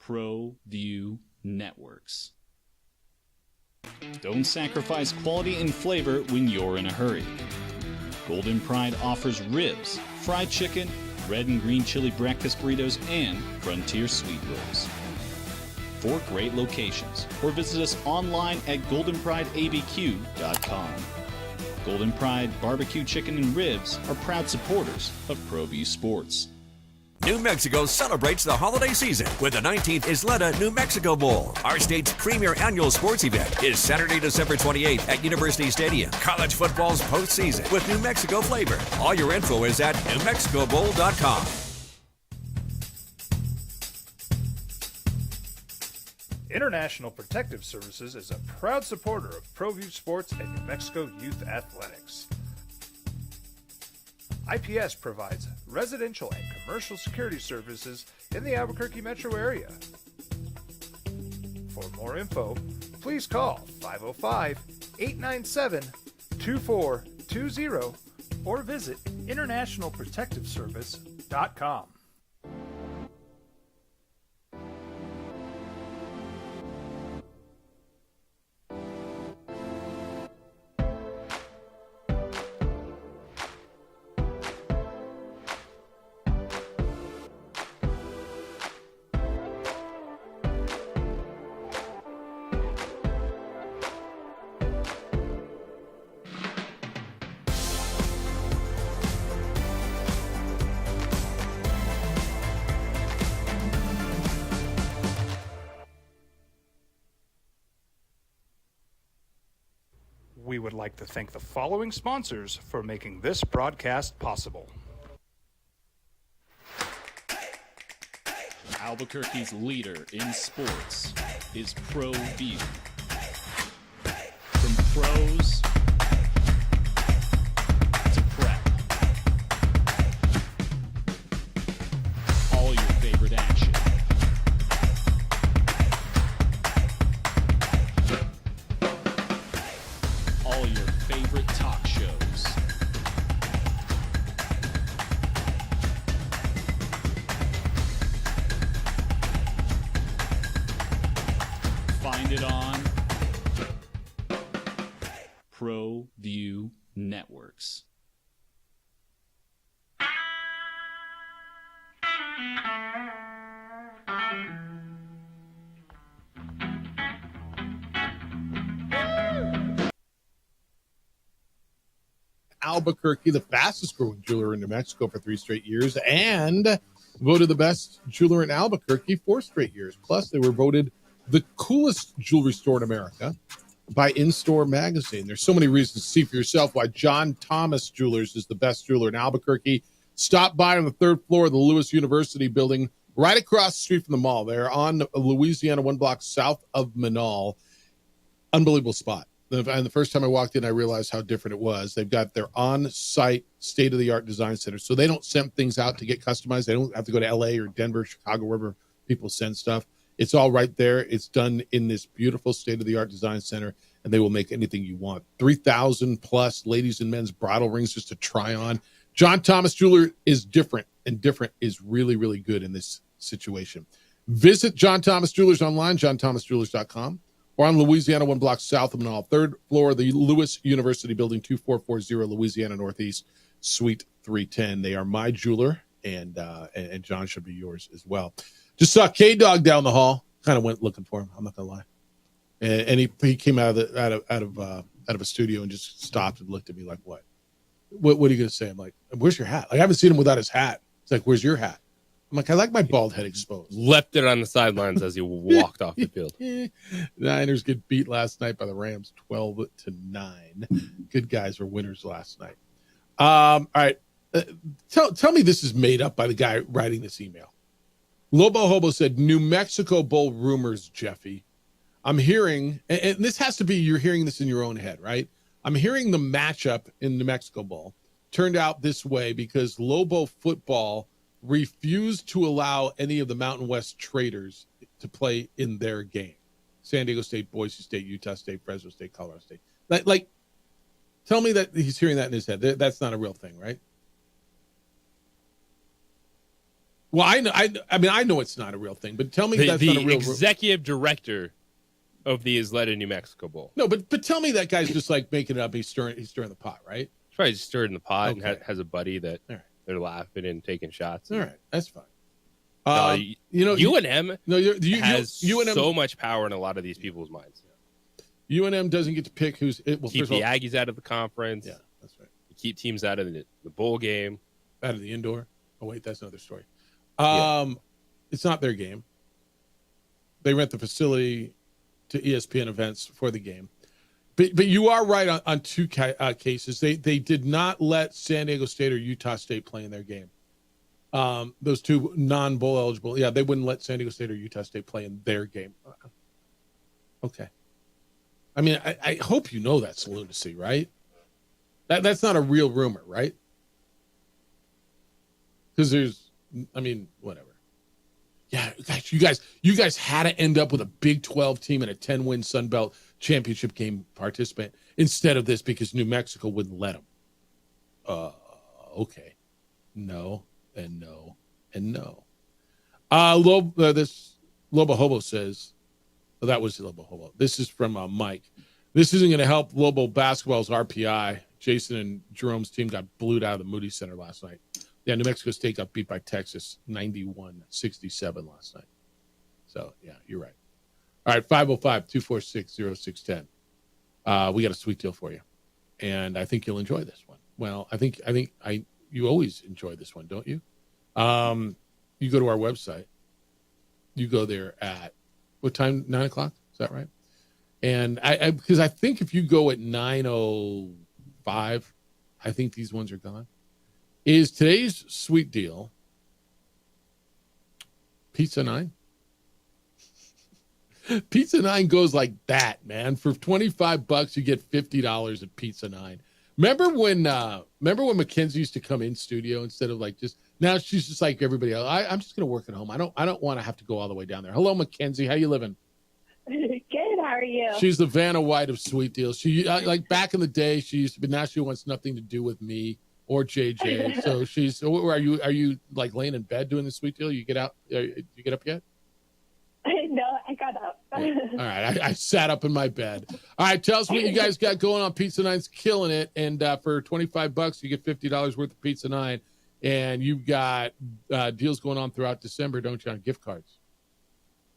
ProView Networks. Don't sacrifice quality and flavor when you're in a hurry. Golden Pride offers ribs, fried chicken, red and green chili breakfast burritos, and Frontier sweet rolls. 4 great locations, or visit us online at goldenprideabq.com. Golden Pride Barbecue Chicken and Ribs are proud supporters of ProView Sports. New Mexico celebrates the holiday season with the 19th Isleta New Mexico Bowl. Our state's premier annual sports event is Saturday, December 28th at University Stadium. College football's postseason with New Mexico flavor. All your info is at NewMexicoBowl.com. International Protective Services is a proud supporter of ProView Sports and New Mexico Youth Athletics. IPS provides residential and commercial security services in the Albuquerque metro area. For more info, please call 505-897-2420 or visit internationalprotectiveservice.com. We would like to thank the following sponsors for making this broadcast possible. Albuquerque's leader in sports is ProView. From pros to prep, all your favorite action. All your favorite talk shows. Find it on ProView Networks. Albuquerque, the fastest growing jeweler in New Mexico for 3 straight years, and voted the best jeweler in Albuquerque 4 straight years. Plus, they were voted the coolest jewelry store in America by In-Store Magazine. There's so many reasons to see for yourself why John Thomas Jewelers is the best jeweler in Albuquerque. Stop by on the 3rd floor of the Lewis University building, right across the street from the mall. They're on Louisiana, 1 block south of Manal. Unbelievable spot. And the first time I walked in, I realized how different it was. They've got their on-site, state-of-the-art design center. So they don't send things out to get customized. They don't have to go to L.A. or Denver, Chicago, wherever people send stuff. It's all right there. It's done in this beautiful state-of-the-art design center, and they will make anything you want. 3,000-plus ladies and men's bridal rings just to try on. John Thomas Jeweler is different, and different is really, really good in this situation. Visit John Thomas Jewelers online, johnthomasjewelers.com. or on Louisiana, 1 block south of Manal, 3rd floor of the Lewis University building, 2440 Louisiana Northeast, Suite 310. They are my jeweler, and John should be yours as well. Just saw K-Dog down the hall. Kind of went looking for him. I'm not gonna lie. And he came out of a studio and just stopped and looked at me like, what are you gonna say? I'm like, where's your hat? Like, I haven't seen him without his hat. It's like, where's your hat? I'm like, I like my bald head exposed. Left it on the sidelines as he walked off the field. Niners get beat last night by the Rams 12-9. Good guys were winners last night. All right. Tell me this is made up by the guy writing this email. Lobo Hobo said, New Mexico Bowl rumors, Jeffy. I'm hearing, and this has to be, you're hearing this in your own head, right? I'm hearing the matchup in New Mexico Bowl turned out this way because Lobo football refused to allow any of the Mountain West traders to play in their game. San Diego State, Boise State, Utah State, Fresno State, Colorado State. Like, tell me that he's hearing that in his head. That's not a real thing, right? Well, I know it's not a real thing, but tell me that's not a real. The executive director of the Isleta New Mexico Bowl. No, but tell me that guy's just like making it up. He's stirring the pot, right? He's probably stirring the pot and has a buddy that they're laughing and taking shots. All right, that's fine. UNM has UNM, so much power in a lot of these people's minds. UNM doesn't get to pick who's it. Well, keep the Aggies out of the conference. Yeah, that's right. Keep teams out of the bowl game, out of the indoor. Oh wait, that's another story. It's not their game. They rent the facility to ESPN events for the game. But you are right on two cases. They did not let San Diego State or Utah State play in their game. Those two non-bowl eligible. Yeah, they wouldn't let San Diego State or Utah State play in their game. Okay. I mean, I hope you know that's lunacy, right? That's not a real rumor, right? Because whatever. Yeah, guys, you guys had to end up with a Big 12 team and a 10-win Sun Belt championship game participant instead of this because New Mexico wouldn't let them. Okay. No, and no, and no. This Lobo Hobo says, that was Lobo Hobo. This is from Mike. This isn't going to help Lobo basketball's RPI. Jason and Jerome's team got blued out of the Moody Center last night. Yeah, New Mexico State got beat by Texas 91-67 last night. So, yeah, you're right. All right, 505-246-0610. We got a sweet deal for you. And I think you'll enjoy this one. Well, I think you always enjoy this one, don't you? You go to our website. You go there at what time? 9 o'clock? Is that right? And because I think if you go at 9:05, I think these ones are gone. Is today's sweet deal Pizza 9? Pizza 9 goes like that, man. For $25, you get $50 at Pizza 9. Remember when Mackenzie used to come in studio instead of like just now she's just like everybody else. I'm just gonna work at home. I don't want to have to go all the way down there. Hello, Mackenzie. How you living? Good. How are you? She's the Vanna White of sweet deals. She like back in the day she used to, but now she wants nothing to do with me or JJ. So she's. Are you like laying in bed doing the sweet deal? You get out? You get up yet? No, I got up. All right, I sat up in my bed. All right, tell us what you guys got going on. Pizza 9's killing it, and for $25, you get $50 worth of Pizza 9, and you've got deals going on throughout December, don't you, on gift cards?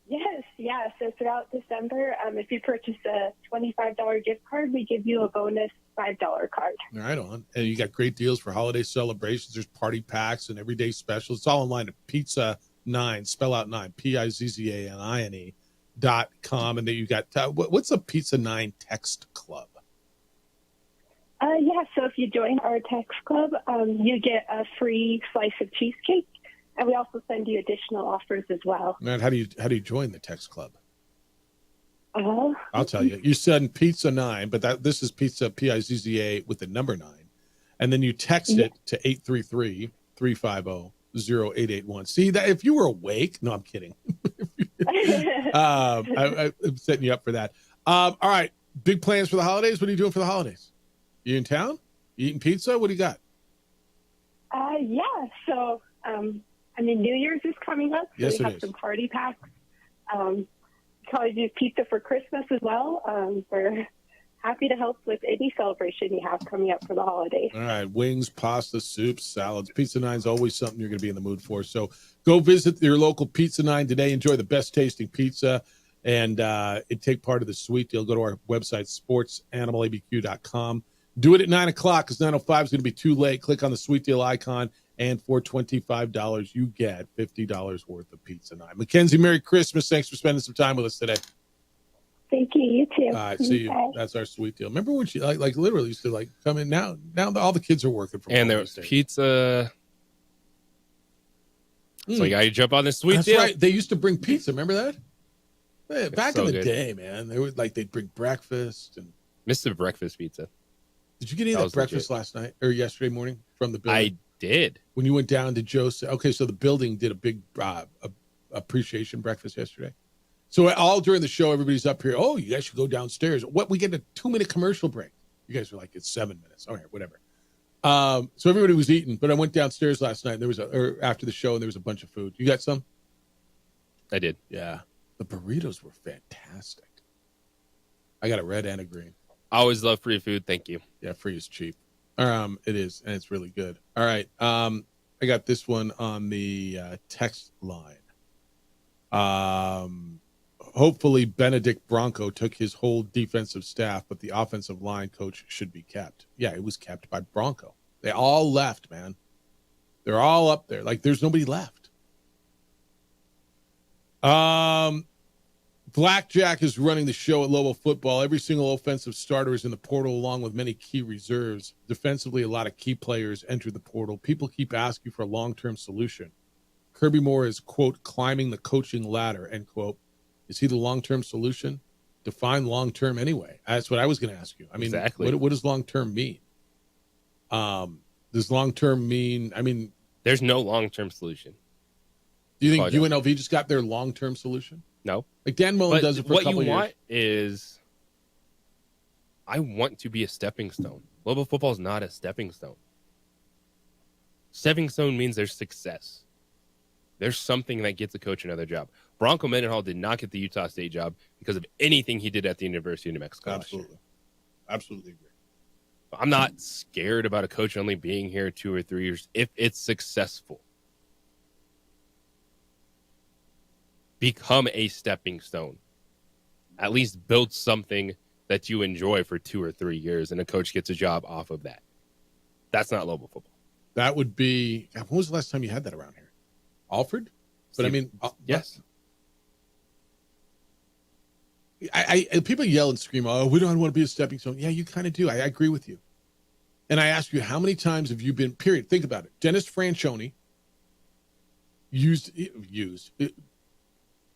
Yes, yeah. So throughout December, if you purchase a $25 gift card, we give you a bonus $5 card. Right on. And you got great deals for holiday celebrations. There's party packs and everyday specials. It's all online at Pizza 9, spell out 9, PIZZANINE.com. And then you got, what's a Pizza 9 text club? Yeah, so if you join our text club, you get a free slice of cheesecake, and we also send you additional offers as well. Man, how do you join the text club? I'll tell you. You send Pizza 9, but this is Pizza PIZZA with the number 9, and then you text it to 833-350-0881. See that if you were awake? No, I'm kidding. I'm setting you up for that. All right, big plans for the holidays. What are you doing for the holidays? You in town? You eating pizza? What do you got? Yeah. So, New Year's is coming up. So yes, we have some party packs. Probably do pizza for Christmas as well. We're happy to help with any celebration you have coming up for the holidays. All right. Wings, pasta, soups, salads. Pizza 9 is always something you're going to be in the mood for. So go visit your local Pizza 9 today. Enjoy the best tasting pizza and take part of the sweet deal. Go to our website, sportsanimалabq.com. Do it at 9 o'clock because 9:05 is going to be too late. Click on the sweet deal icon, and for $25, you get $50 worth of Pizza 9. Mackenzie, Merry Christmas. Thanks for spending some time with us today. Thank you. You too. All right, see you. That's our sweet deal. Remember when she like literally used to like come in? Now all the kids are working from home. And there was pizza. So you got to jump on this sweet That's deal. right. They used to bring pizza. Remember that? Hey, back so in the good. day, man, they would they'd bring breakfast and Mr. Breakfast Pizza. Did you get any of that breakfast last night or yesterday morning from the building? I did. When you went down to Joseph. Okay, so the building did a big appreciation breakfast yesterday. So all during the show, everybody's up here. Oh, you guys should go downstairs. What? We get a 2-minute commercial break. You guys were like, it's 7 minutes. All right, whatever. So everybody was eating, but I went downstairs last night. And there was after the show, and there was a bunch of food. You got some? I did. Yeah, the burritos were fantastic. I got a red and a green. I always love free food. Thank you. Yeah, free is cheap. It is, and it's really good. All right. I got this one on the text line. Hopefully Benedict Bronco took his whole defensive staff, but the offensive line coach should be kept. Yeah, it was kept by Bronco. They all left, man. They're all up there. Like, there's nobody left. Blackjack is running the show at Lobo football. Every single offensive starter is in the portal along with many key reserves. Defensively, a lot of key players enter the portal. People keep asking for a long-term solution. Kirby Moore is, quote, climbing the coaching ladder, end quote. Is he the long-term solution? define long-term anyway? That's what I was going to ask you. I mean, exactly. What does long-term mean? Does long-term mean, I mean, there's no long-term solution. Do you think UNLV just got their long-term solution? No. Like Dan Mullen does it for a couple What you years. want is, I want to be a stepping stone. Global football is not a stepping stone. Stepping stone means there's success. There's something that gets a coach another job. Bronco Mendenhall did not get the Utah State job because of anything he did at the University of New Mexico. Absolutely. Absolutely agree. I'm not scared about a coach only being here 2 or 3 years if it's successful. Become a stepping stone. At least build something that you enjoy for 2 or 3 years, and a coach gets a job off of that. That's not Lobo football. That would be, when was the last time you had that around here? Alfred? But I mean, yes. I people yell and scream, oh, we don't want to be a stepping stone. Yeah, you kind of do. I agree with you. And I ask you, how many times have you been, period, think about it. Dennis Franchione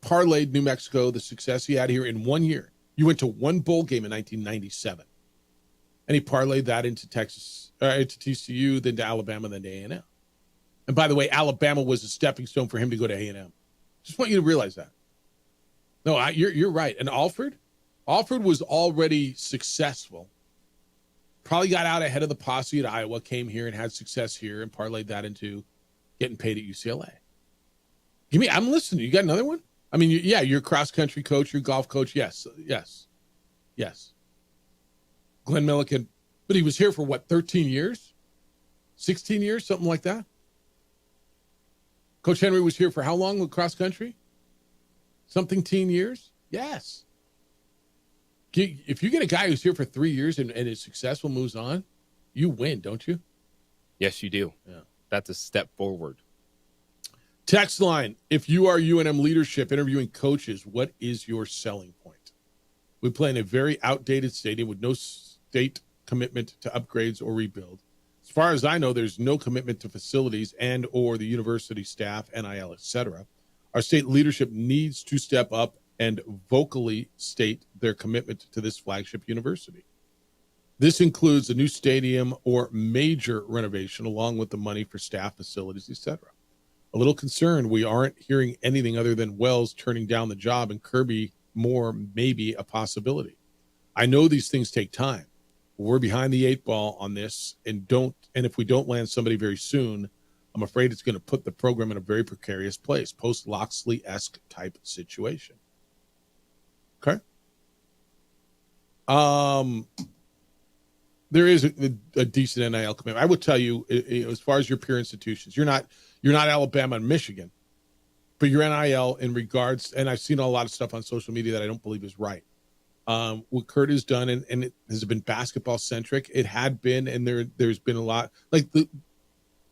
parlayed New Mexico, the success he had here in 1 year. You went to one bowl game in 1997. And he parlayed that into Texas, into TCU, then to Alabama, then to A&M. And by the way, Alabama was a stepping stone for him to go to A&M. Just want you to realize that. No, you're right. And Alfred was already successful. Probably got out ahead of the posse at Iowa, came here and had success here and parlayed that into getting paid at UCLA. I'm listening. You got another one? I mean, you're a cross-country coach, you're a golf coach. Yes. Glenn Milliken, but he was here for 13 years? 16 years, something like that? Coach Henry was here for how long with cross-country? Something teen years? Yes. If you get a guy who's here for 3 years and is successful, moves on, you win, don't you? Yes, you do. Yeah. That's a step forward. Text line, if you are UNM leadership interviewing coaches, what is your selling point? We play in a very outdated stadium with no state commitment to upgrades or rebuild. As far as I know, there's no commitment to facilities and or the university staff, NIL, etc. Our state leadership needs to step up and vocally state their commitment to this flagship university. This includes a new stadium or major renovation, along with the money for staff, facilities, etc. A little concerned we aren't hearing anything other than Wells turning down the job and Kirby Moore maybe a possibility. I know these things take time. We're behind the 8 ball on this, and if we don't land somebody very soon, I'm afraid it's going to put the program in a very precarious place, post-Loxley-esque type situation. Okay. There is a decent NIL commitment. I would tell you, as far as your peer institutions, you're not Alabama and Michigan, but your NIL in regards, and I've seen a lot of stuff on social media that I don't believe is right. What Kurt has done, and it has been basketball centric. It had been, and there's been a lot. Like the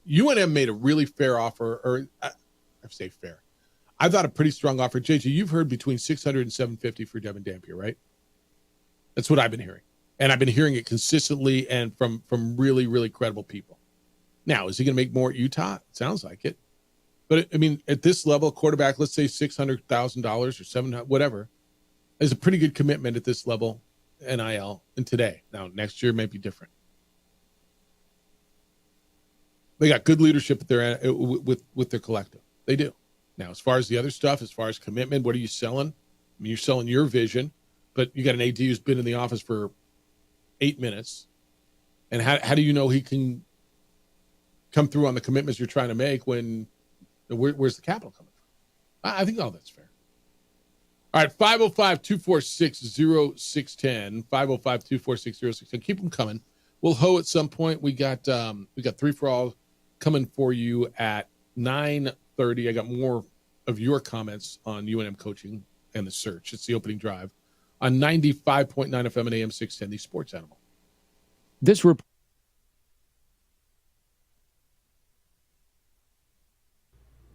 UNM made a really fair offer, or I say fair. I thought a pretty strong offer. JJ, you've heard between $600 and $750 for Devin Dampier, right? That's what I've been hearing. And I've been hearing it consistently and from really, really credible people. Now, is he going to make more at Utah? It sounds like it. But, I mean, at this level, quarterback, let's say $600,000 or $700,000, whatever, is a pretty good commitment at this level, NIL, and today. Now, next year may be different. They got good leadership with their collective. They do. Now, as far as the other stuff, as far as commitment, what are you selling? I mean, you're selling your vision, but you got an AD who's been in the office for 8 minutes. And how do you know he can come through on the commitments you're trying to make when where's the capital coming from? I think all that's fair. All right, 505-246-0610, 505-246-0610. Keep them coming. We'll hoe at some point. We got 3 for All coming for you at 9:30. I got more of your comments on UNM coaching and the search. It's the opening drive on 95.9 FM and AM 610, the Sports Animal. This report.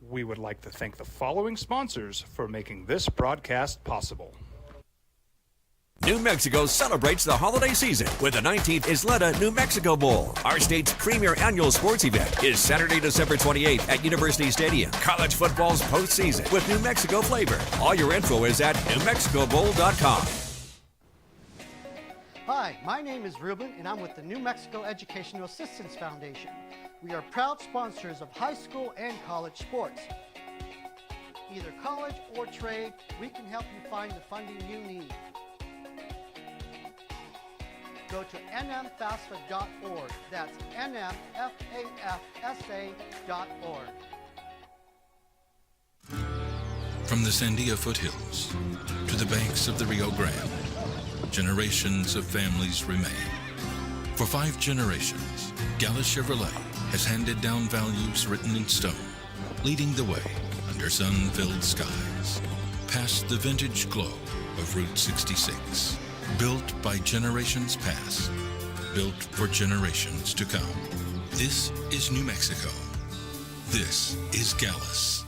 We would like to thank the following sponsors for making this broadcast possible. New Mexico celebrates the holiday season with the 19th Isleta New Mexico Bowl. Our state's premier annual sports event is Saturday, December 28th at University Stadium. College football's postseason with New Mexico flavor. All your info is at NewMexicoBowl.com. Hi, my name is Ruben, and I'm with the New Mexico Educational Assistance Foundation. We are proud sponsors of high school and college sports. Either college or trade, we can help you find the funding you need. Go to nmfafsa.org. That's nmfafsa.org. From the Sandia foothills to the banks of the Rio Grande, generations of families remain. For 5 generations, Gallus Chevrolet has handed down values written in stone, leading the way under sun-filled skies, past the vintage glow of Route 66. Built by generations past, built for generations to come. This is New Mexico. This is Gallus.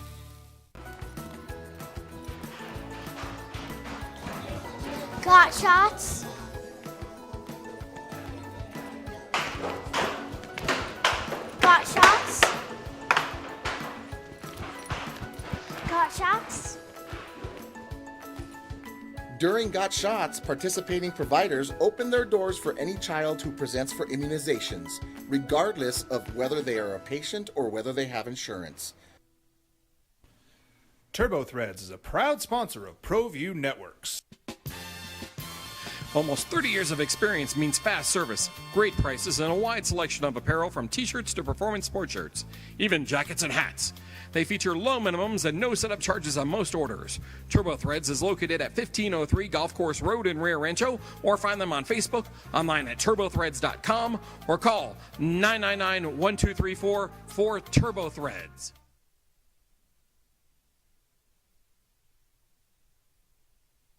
Got shots? Got shots? Got shots? During Got Shots, participating providers open their doors for any child who presents for immunizations, regardless of whether they are a patient or whether they have insurance. TurboThreads is a proud sponsor of ProView Networks. Almost 30 years of experience means fast service, great prices, and a wide selection of apparel from t-shirts to performance sport shirts, even jackets and hats. They feature low minimums and no setup charges on most orders. TurboThreads is located at 1503 Golf Course Road in Rio Rancho, or find them on Facebook, online at turbothreads.com, or call 999-1234 for TurboThreads.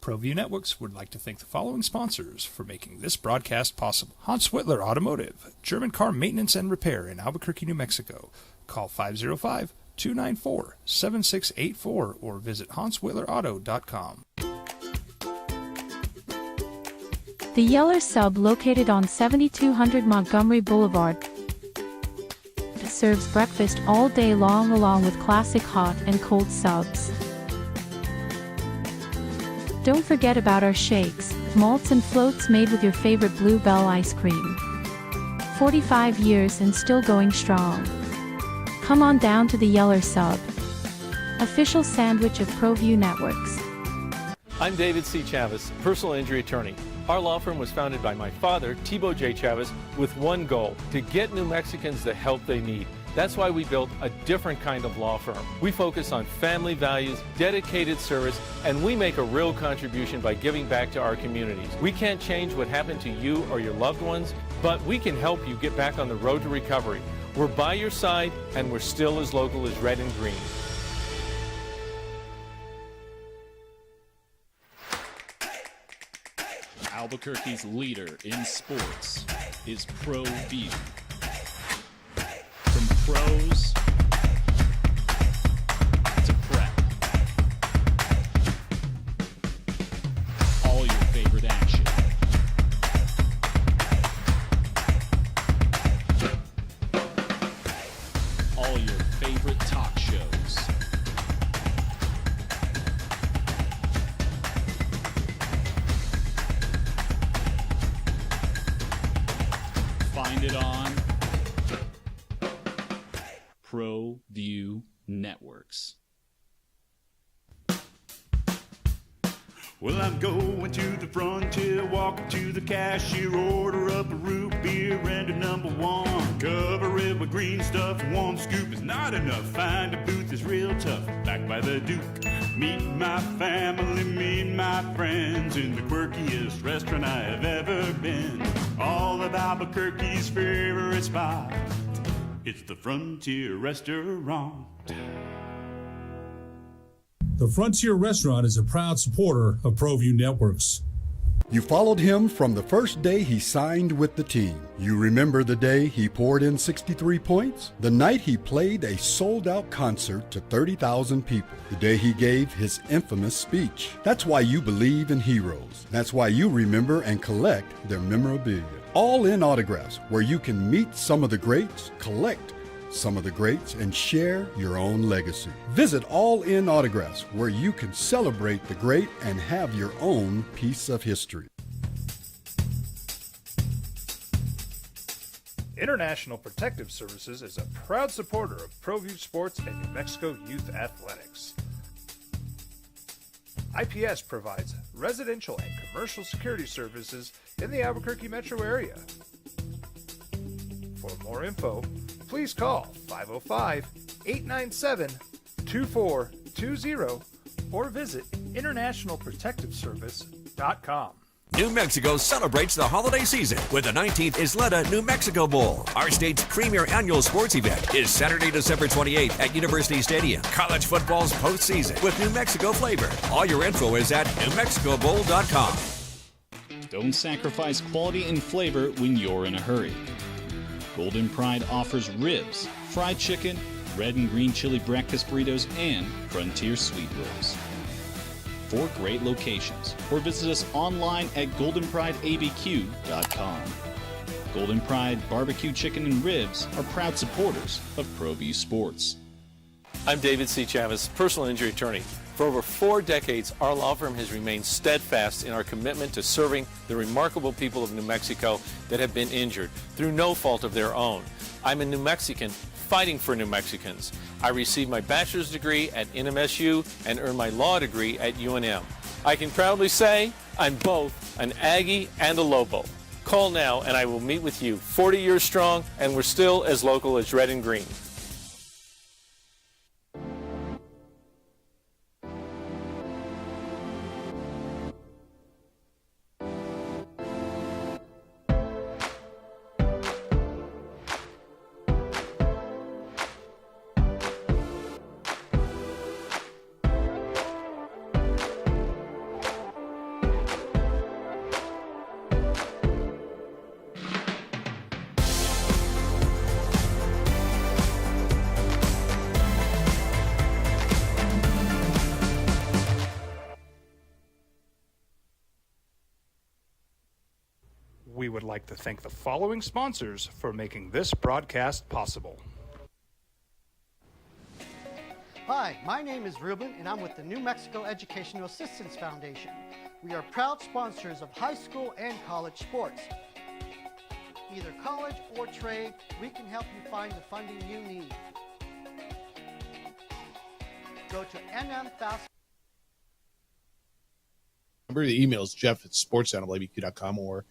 ProView Networks would like to thank the following sponsors for making this broadcast possible. Hans Whitler Automotive, German car maintenance and repair in Albuquerque, New Mexico. Call 505-294-7684 or visit hanswhitlerauto.com. The Yeller Sub, located on 7200 Montgomery Boulevard, serves breakfast all day long along with classic hot and cold subs. Don't forget about our shakes, malts and floats made with your favorite Blue Bell ice cream. 45 years and still going strong. Come on down to the Yeller Sub, official sandwich of ProView Networks. I'm David C. Chavez, personal injury attorney. Our law firm was founded by my father, Thibaut J. Chavez, with one goal: to get New Mexicans the help they need. That's why we built a different kind of law firm. We focus on family values, dedicated service, and we make a real contribution by giving back to our communities. We can't change what happened to you or your loved ones, but we can help you get back on the road to recovery. We're by your side, and we're still as local as red and green. Albuquerque's leader in sports is ProView. From pros to prep, all your favorite action. All your favorite talk shows. Find it on ProView Networks. Well, I'm going to the frontier, walking to the cashier, order up a root beer and a number one. Cover it with green stuff, one scoop is not enough. Find a booth is real tough, back by the Duke. Meet my family, meet my friends in the quirkiest restaurant I have ever been. All of Albuquerque's favorite spot, it's the Frontier Restaurant. The Frontier Restaurant is a proud supporter of ProView Networks. You followed him from the first day he signed with the team. You remember the day he poured in 63 points? The night he played a sold-out concert to 30,000 people. The day he gave his infamous speech. That's why you believe in heroes. That's why you remember and collect their memorabilia. All in autographs, where you can meet some of the greats, collect some of the greats, and share your own legacy. Visit All In Autographs, where you can celebrate the great and have your own piece of history. International Protective Services is a proud supporter of ProView Sports and New Mexico Youth Athletics. IPS provides residential and commercial security services in the Albuquerque metro area. For more info, please call 505-897-2420 or visit internationalprotectiveservice.com. New Mexico celebrates the holiday season with the 19th Isleta New Mexico Bowl. Our state's premier annual sports event is Saturday, December 28th at University Stadium. College football's postseason with New Mexico flavor. All your info is at newmexicobowl.com. Don't sacrifice quality and flavor when you're in a hurry. Golden Pride offers ribs, fried chicken, red and green chili breakfast burritos, and Frontier sweet rolls. 4 great locations, or visit us online at goldenprideabq.com. Golden Pride Barbecue Chicken and Ribs are proud supporters of ProView Sports. I'm David C. Chavez, personal injury attorney. For over 4 decades, our law firm has remained steadfast in our commitment to serving the remarkable people of New Mexico that have been injured through no fault of their own. I'm a New Mexican fighting for New Mexicans. I received my bachelor's degree at NMSU and earned my law degree at UNM. I can proudly say I'm both an Aggie and a Lobo. Call now and I will meet with you. 40 years strong, and we're still as local as red and green. We would like to thank the following sponsors for making this broadcast possible. Hi, my name is Ruben, and I'm with the New Mexico Educational Assistance Foundation. We are proud sponsors of high school and college sports. Either college or trade, we can help you find the funding you need. Go to NMFAS. Remember the emails, jeff@sportsanimalabq.com or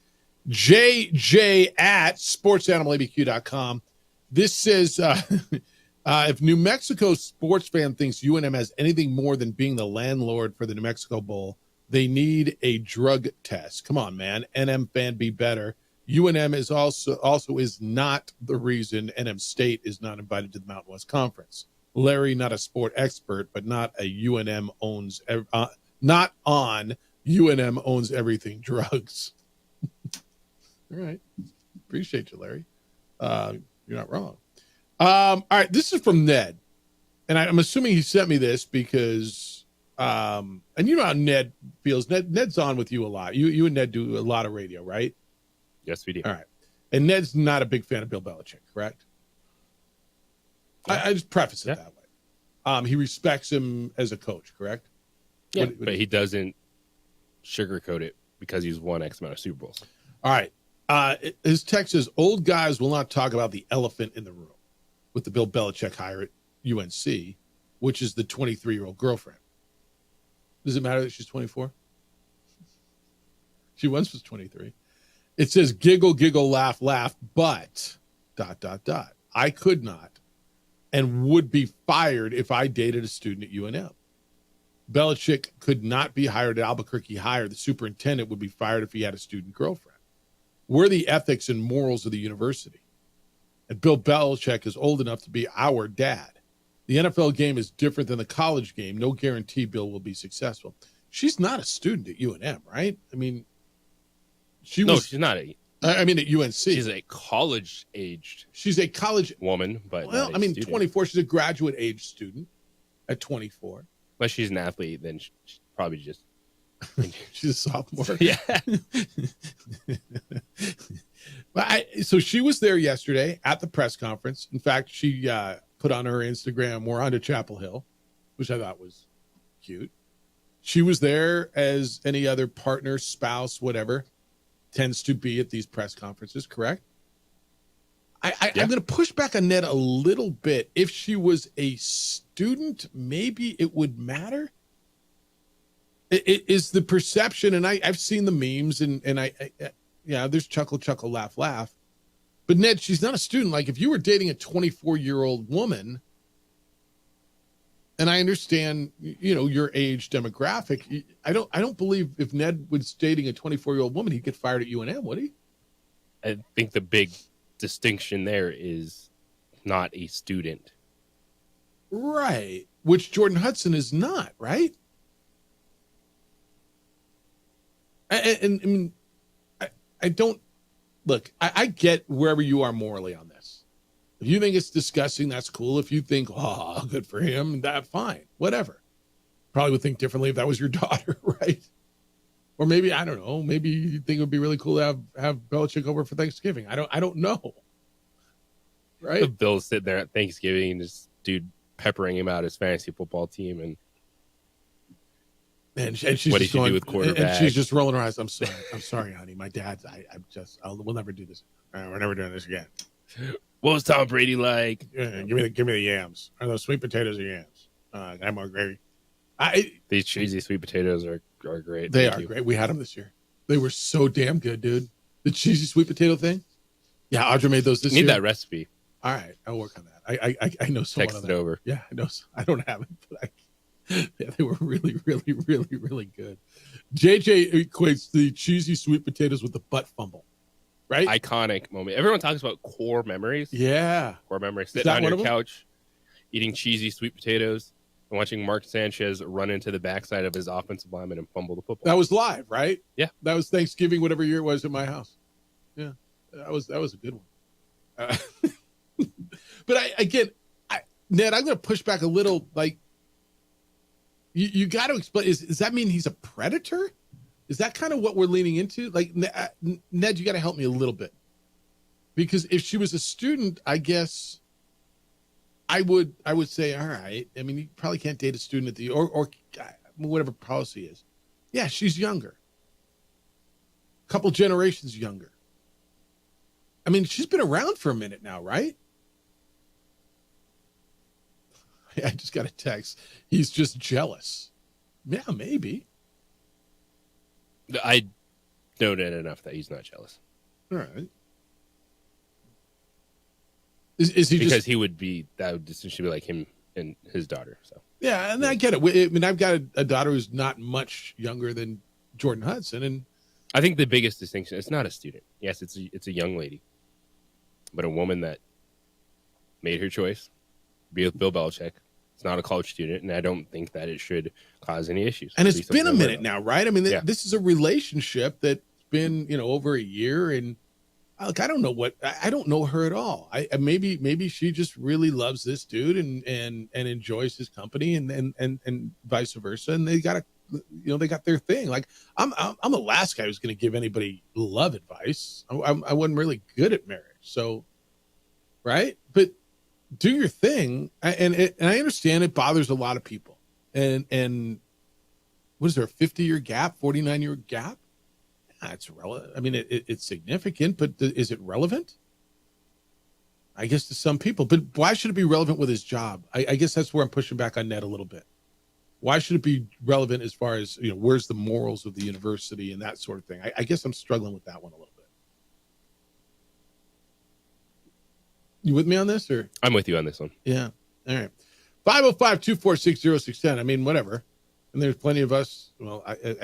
jj@sportsanimalabq.com. This says, if New Mexico sports fan thinks UNM has anything more than being the landlord for the New Mexico Bowl, they need a drug test. Come on, man. NM fan, be better. UNM is also is not the reason NM State is not invited to the Mountain West Conference. Larry, not a sport expert, but not a UNM owns, not on UNM owns everything drugs. All right. Appreciate you, Larry. You're not wrong. All right. This is from Ned. And I'm assuming he sent me this because, and you know how Ned feels. Ned's on with you a lot. You and Ned do a lot of radio, right? Yes, we do. All right. And Ned's not a big fan of Bill Belichick, correct? Yeah. I just preface it that way. He respects him as a coach, correct? Yeah, but he doesn't sugarcoat it because he's won X amount of Super Bowls. All right. His text says, old guys will not talk about the elephant in the room with the Bill Belichick hire at UNC, which is the 23-year-old girlfriend. Does it matter that she's 24? She once was 23. It says, giggle, giggle, laugh, laugh, but ... I could not and would be fired if I dated a student at UNM. Belichick could not be hired at Albuquerque Higher. The superintendent would be fired if he had a student girlfriend. We're the ethics and morals of the university. And Bill Belichick is old enough to be our dad. The NFL game is different than the college game. No guarantee Bill will be successful. She's not a student at UNM, right? I mean, she's not. I mean, at UNC. She's a college-aged. She's a college woman, but well, I mean, student. 24. She's a graduate-age student at 24. But she's an athlete, then she's probably just. She's a sophomore. Yeah. So she was there yesterday at the press conference. In fact, she put on her Instagram, we're on to Chapel Hill, which I thought was cute. She was there as any other partner, spouse, whatever, tends to be at these press conferences, correct? I'm going to push back on Ned a little bit. If she was a student, maybe it would matter. It is the perception, and I've seen the memes, and there's chuckle, laugh. But Ned, she's not a student. Like if you were dating a 24-year-old woman, and I understand, your age demographic, I don't believe if Ned was dating a 24-year-old woman, he'd get fired at UNM, would he? I think the big distinction there is not a student. Right. Which Jordan Hudson is not, right? And I don't look, I get wherever you are morally on this. If you think it's disgusting, that's cool. If you think, oh, good for him, that fine, whatever. Probably would think differently if that was your daughter, right? Or maybe, I don't know, maybe you think it would be really cool to have Belichick over for Thanksgiving. I don't know. Right? Bill sitting there at Thanksgiving and just dude peppering him out his fantasy football team and she's what just he going, do with quarterback. And she's just rolling her eyes. I'm sorry, honey. My dad's. We'll never do this. We're never doing this again. What was Tom Brady like? Yeah, give me the yams. Are those sweet potatoes or yams? I'm more gravy. These cheesy sweet potatoes are great. They are great. We had them this year. They were so damn good, dude. The cheesy sweet potato thing. Yeah, Audra made those this year. Need that recipe. All right, I'll work on that. I know someone. Text it over. Yeah, I know. I don't have it, but they were really, really, really, really good. JJ equates the cheesy sweet potatoes with the butt fumble, right? Iconic moment. Everyone talks about core memories. Yeah, core memories. Sitting on your couch, eating cheesy sweet potatoes, and watching Mark Sanchez run into the backside of his offensive lineman and fumble the football. That was live, right? Yeah, that was Thanksgiving, whatever year it was at my house. Yeah, that was a good one. But Ned, I'm going to push back a little. Like, you got to explain. Does that mean he's a predator? Is that kind of what we're leaning into? Like, Ned, you got to help me a little bit, because if she was a student, I guess I would say, all right. I mean, you probably can't date a student at the or whatever policy is. Yeah, she's younger, a couple generations younger. I mean, she's been around for a minute now, right? I just got a text. He's just jealous. Yeah, maybe. I know Ned enough that he's not jealous. All right. Is he because he would be, that would essentially be like him and his daughter. So yeah, and I get it. I mean, I've got a daughter who's not much younger than Jordan Hudson, and I think the biggest distinction, it's not a student. Yes, it's a young lady, but a woman that made her choice, be with Bill Belichick. It's not a college student, and I don't think that it should cause any issues. And it's been a minute now, right? I mean, this is a relationship that's been, over a year, and look, I don't know her at all. Maybe she just really loves this dude and enjoys his company, and vice versa, and they got their thing. Like I'm the last guy who's going to give anybody love advice. I wasn't really good at marriage, so right, but do your thing, and I understand it bothers a lot of people. And what is there, a 50-year gap, 49-year gap? It's relevant. I mean, it's significant, but is it relevant? I guess to some people. But why should it be relevant with his job? I guess that's where I'm pushing back on Ned a little bit. Why should it be relevant as far as, where's the morals of the university and that sort of thing? I guess I'm struggling with that one a little bit. You with me on this, or? I'm with you on this one. Yeah. All right. 505-246-0610. I mean, whatever. And there's plenty of us. Well, I don't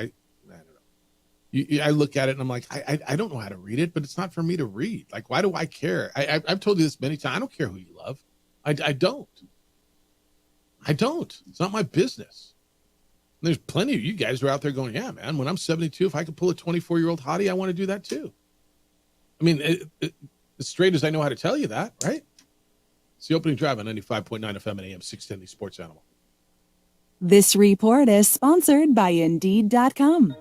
know. I look at it and I'm like, I don't know how to read it, but it's not for me to read. Like, why do I care? I've told you this many times. I don't care who you love. I don't. It's not my business. And there's plenty of you guys who are out there going, yeah, man, when I'm 72, if I could pull a 24-year-old hottie, I want to do that too. I mean, as straight as I know how to tell you that, right? It's the opening drive on 95.9 FM and AM 610, the Sports Animal. This report is sponsored by Indeed.com.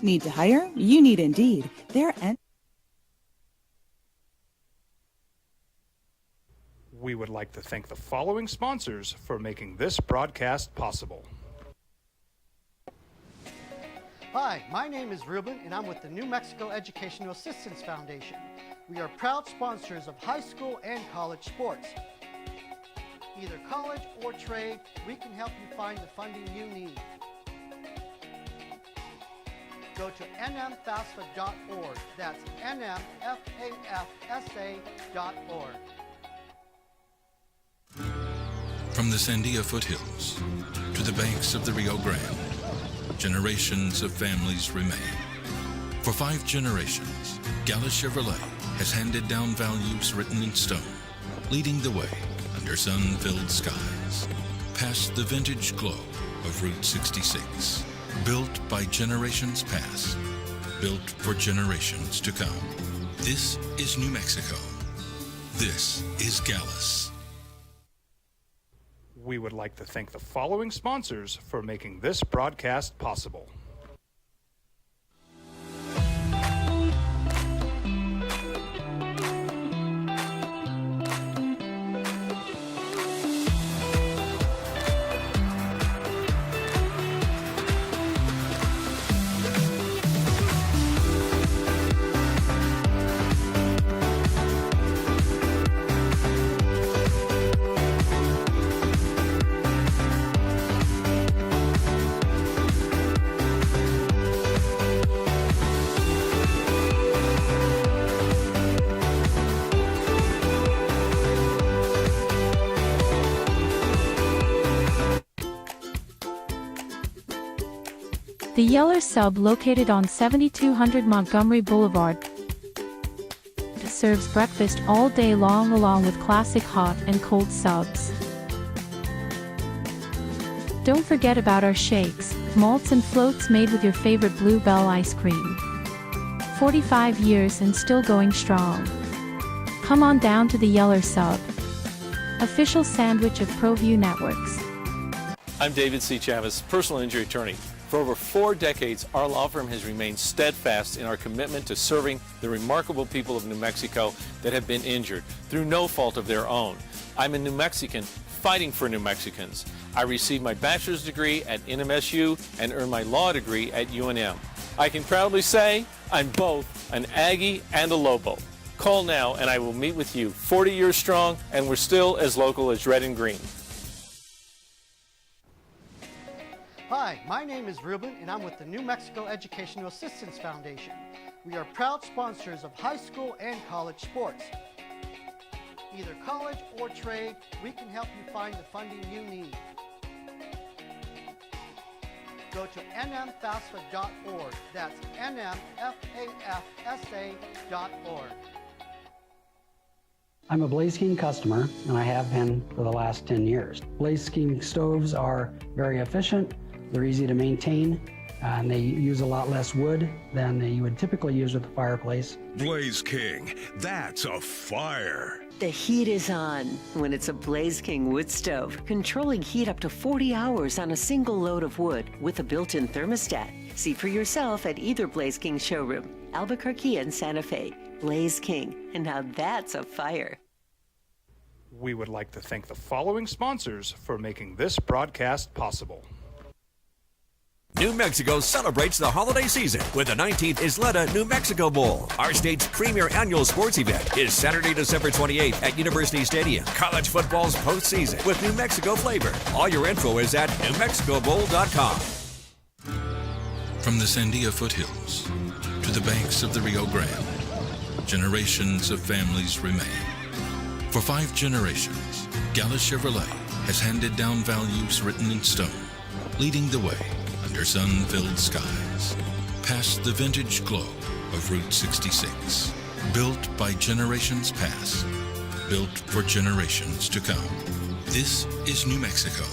Need to hire? You need Indeed. We would like to thank the following sponsors for making this broadcast possible. Hi, my name is Ruben, and I'm with the New Mexico Educational Assistance Foundation. We are proud sponsors of high school and college sports. Either college or trade, we can help you find the funding you need. Go to nmfafsa.org. That's nmfafsa.org. From the Sandia foothills to the banks of the Rio Grande, generations of families remain. For 5 generations, Gallus Chevrolet has handed down values written in stone, leading the way under sun-filled skies, past the vintage glow of Route 66. Built by generations past, built for generations to come. This is New Mexico. This is Gallus. We would like to thank the following sponsors for making this broadcast possible. The Yeller Sub, located on 7200 Montgomery Boulevard, serves breakfast all day long along with classic hot and cold subs. Don't forget about our shakes, malts and floats made with your favorite Blue Bell ice cream. 45 years and still going strong. Come on down to the Yeller Sub, official sandwich of ProView Networks. I'm David C. Chavez, personal injury attorney. For over 4 decades, our law firm has remained steadfast in our commitment to serving the remarkable people of New Mexico that have been injured through no fault of their own. I'm a New Mexican fighting for New Mexicans. I received my bachelor's degree at NMSU and earned my law degree at UNM. I can proudly say I'm both an Aggie and a Lobo. Call now and I will meet with you. 40 years strong, and we're still as local as red and green. Hi, my name is Ruben, and I'm with the New Mexico Educational Assistance Foundation. We are proud sponsors of high school and college sports. Either college or trade, we can help you find the funding you need. Go to nmfafsa.org. That's nmfafsa.org. I'm a Blaze King customer, and I have been for the last 10 years. Blaze King stoves are very efficient. They're easy to maintain, and they use a lot less wood than you would typically use with a fireplace. Blaze King, that's a fire. The heat is on when it's a Blaze King wood stove, controlling heat up to 40 hours on a single load of wood with a built-in thermostat. See for yourself at either Blaze King showroom, Albuquerque and Santa Fe. Blaze King, and now that's a fire. We would like to thank the following sponsors for making this broadcast possible. New Mexico celebrates the holiday season with the 19th Isleta New Mexico Bowl. Our state's premier annual sports event is Saturday, December 28th at University Stadium. College football's postseason with New Mexico flavor. All your info is at newmexicobowl.com. From the Sandia foothills to the banks of the Rio Grande, generations of families remain. For 5 generations, Gallus Chevrolet has handed down values written in stone, leading the way under sun-filled skies, past the vintage glow of Route 66. Built by generations past, built for generations to come. This is New Mexico.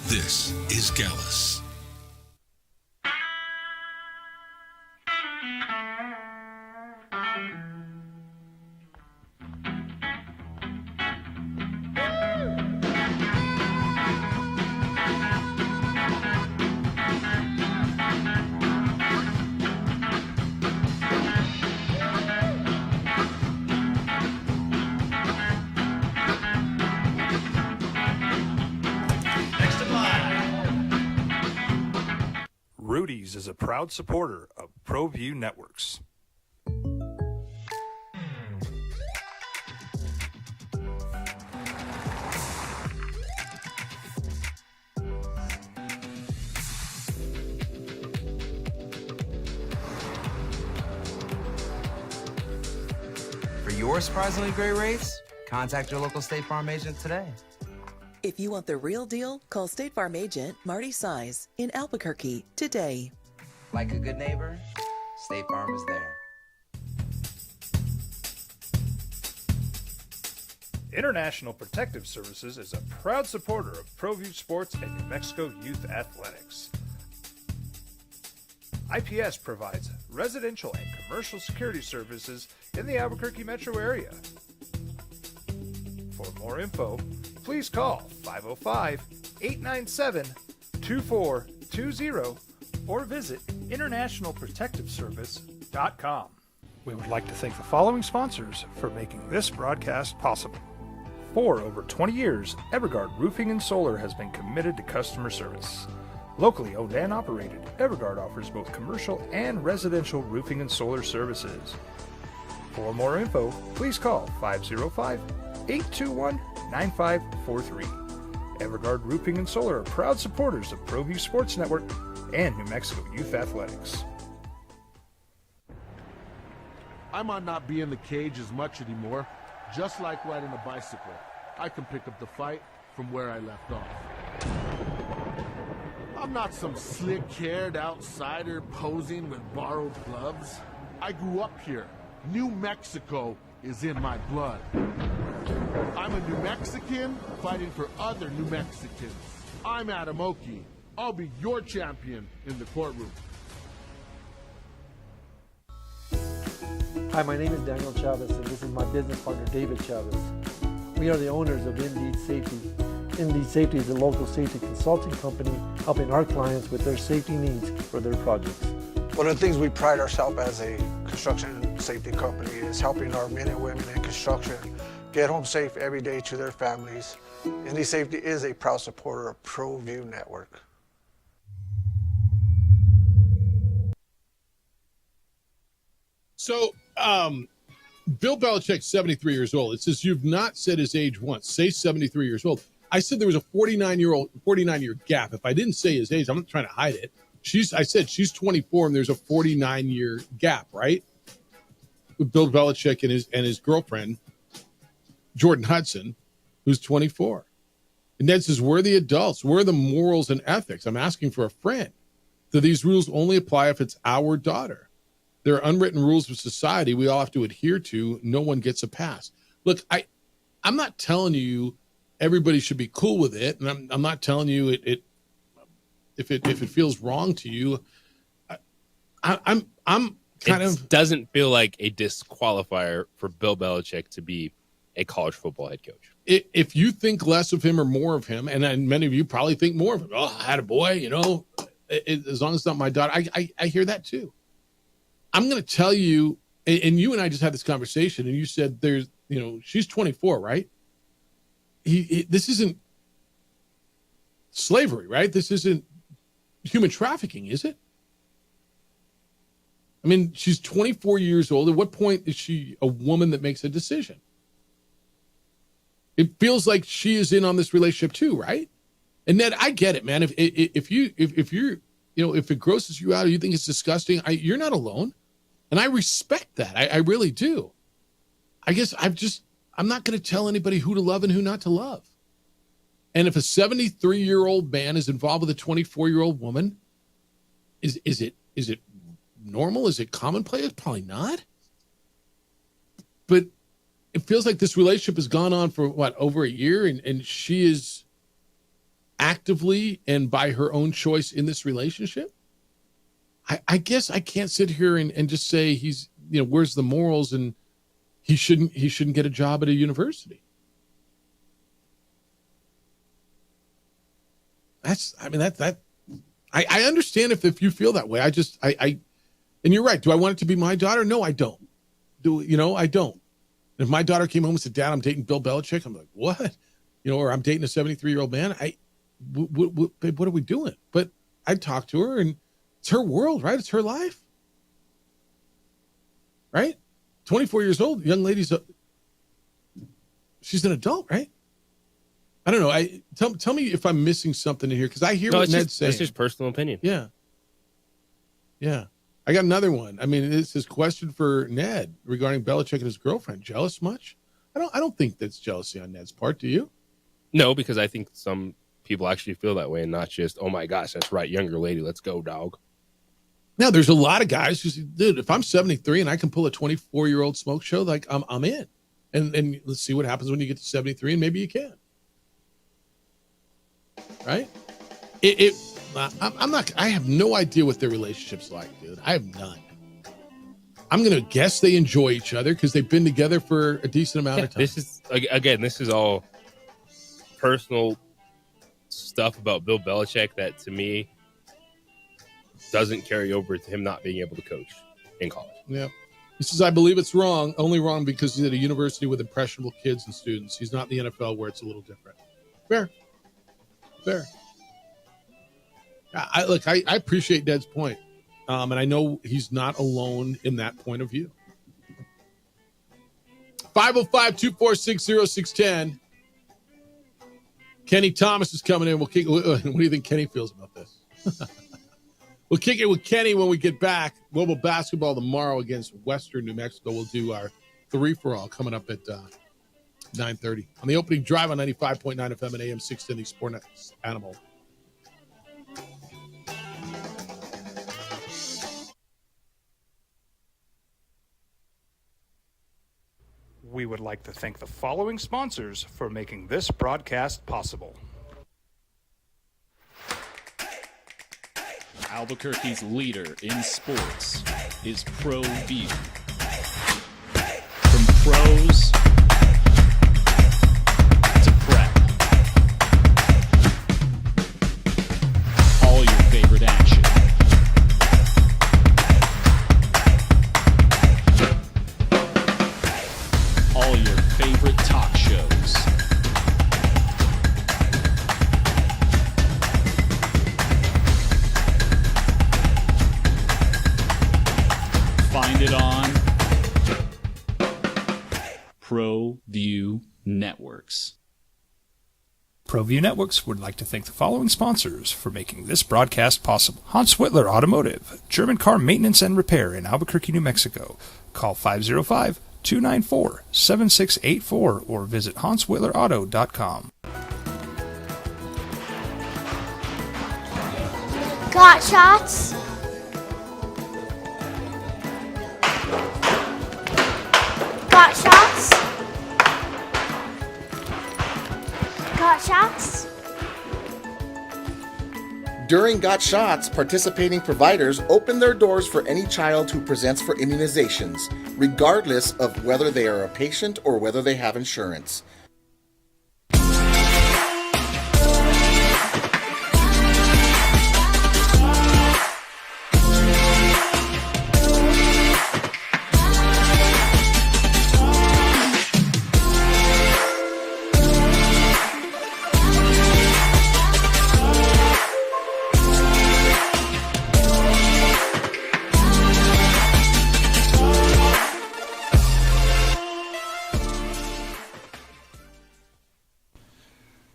This is Gallus. Rudy's is a proud supporter of ProView Networks. Or surprisingly great rates? Contact your local State Farm agent today. If you want the real deal, call State Farm agent Marty Size in Albuquerque today. Like a good neighbor, State Farm is there. International Protective Services is a proud supporter of ProView Sports and New Mexico Youth Athletics. IPS provides residential and commercial security services in the Albuquerque metro area. For more info, please call 505-897-2420 or visit internationalprotectiveservice.com. We would like to thank the following sponsors for making this broadcast possible. For over 20 years, Evergard Roofing and Solar has been committed to customer service. Locally owned and operated, Evergard offers both commercial and residential roofing and solar services. For more info, please call 505-821-9543. Evergard Roofing and Solar are proud supporters of ProView Sports Network and New Mexico Youth Athletics. I might not be in the cage as much anymore. Just like riding a bicycle, I can pick up the fight from where I left off. I'm not some slick-haired outsider posing with borrowed gloves. I grew up here. New Mexico is in my blood. I'm a New Mexican fighting for other New Mexicans. I'm Adam Oki. I'll be your champion in the courtroom. Hi, my name is Daniel Chavez, and this is my business partner, David Chavez. We are the owners of Indeed Safety. Indeed Safety is a local safety consulting company helping our clients with their safety needs for their projects. One of the things we pride ourselves as a construction safety company is helping our men and women in construction get home safe every day to their families. Indeed Safety is a proud supporter of ProView Network. So, Bill Belichick's 73 years old. It says you've not said his age once. Say 73 years old. I said there was a 49-year gap. If I didn't say his age, I'm not trying to hide it. I said she's 24 and there's a 49-year gap, right? With Bill Belichick and his girlfriend, Jordan Hudson, who's 24. And Ned says, we're the adults. Where are the morals and ethics? I'm asking for a friend. Do these rules only apply if it's our daughter? There are unwritten rules of society we all have to adhere to. No one gets a pass. Look, I'm not telling you everybody should be cool with it, and I'm not telling you if it feels wrong to you. I'm kind of doesn't feel like a disqualifier for Bill Belichick to be a college football head coach. If you think less of him or more of him, and then many of you probably think more of him. Oh, I had a boy, as long as it's not my daughter. I hear that too. I'm going to tell you, and you and I just had this conversation, and you said she's 24, right? This isn't slavery, right? This isn't human trafficking, is it? I mean, she's 24 years old. At what point is she a woman that makes a decision? It feels like she is in on this relationship too, right? And Ned, I get it, man. If it grosses you out or you think it's disgusting, you're not alone. And I respect that. I really do. I guess I'm not going to tell anybody who to love and who not to love. And if a 73-year-old man is involved with a 24-year-old woman, is it normal? Is it commonplace? It's probably not. But it feels like this relationship has gone on for over a year, and she is actively and by her own choice in this relationship. I guess I can't sit here and just say he's, where's the morals, and he shouldn't get a job at a university. I understand if you feel that way. And you're right. Do I want it to be my daughter? No, I don't. I don't. If my daughter came home and said, Dad, I'm dating Bill Belichick, I'm like, what? Or I'm dating a 73-year-old man. Babe, what are we doing? But I'd talk to her, and it's her world, right? It's her life, right? 24 years old, young lady's she's an adult, right? I don't know. Tell me if I'm missing something in here, because I hear what Ned's saying. That's just personal opinion. Yeah. I got another one. I mean, this is question for Ned regarding Belichick and his girlfriend. Jealous much? I don't think that's jealousy on Ned's part. Do you? No, because I think some people actually feel that way and not just, oh my gosh, that's right, younger lady, let's go, dog. Now, there's a lot of guys who say, dude, if I'm 73 and I can pull a 24-year-old smoke show, like I'm in. And let's see what happens when you get to 73, and maybe you can. Right? I'm not. I have no idea what their relationship's like, dude. I have none. I'm gonna guess they enjoy each other because they've been together for a decent amount of time. This is all personal stuff about Bill Belichick that to me doesn't carry over to him not being able to coach in college. Yeah. He says, I believe it's wrong, only wrong because he's at a university with impressionable kids and students. He's not in the NFL where it's a little different. Fair. I appreciate Ned's point. And I know he's not alone in that point of view. 505-246-0610. Kenny Thomas is coming in. What do you think Kenny feels about this? We'll kick it with Kenny when we get back. Global basketball tomorrow against Western New Mexico. We'll do our 3-for-all coming up at 9:30 on the opening drive on 95.9 FM and AM 610 Sport Animal. We would like to thank the following sponsors for making this broadcast possible. Albuquerque's leader in sports is ProView. From pros to prep, all your favorite action. All your favorite talk shows. Find it on ProView Networks. ProView Networks would like to thank the following sponsors for making this broadcast possible. Hans Whitler Automotive, German car maintenance and repair in Albuquerque, New Mexico. Call 505-294-7684 or visit HansWhitlerAuto.com. Got shots? Got shots? Got shots? During Got Shots, participating providers open their doors for any child who presents for immunizations, regardless of whether they are a patient or whether they have insurance.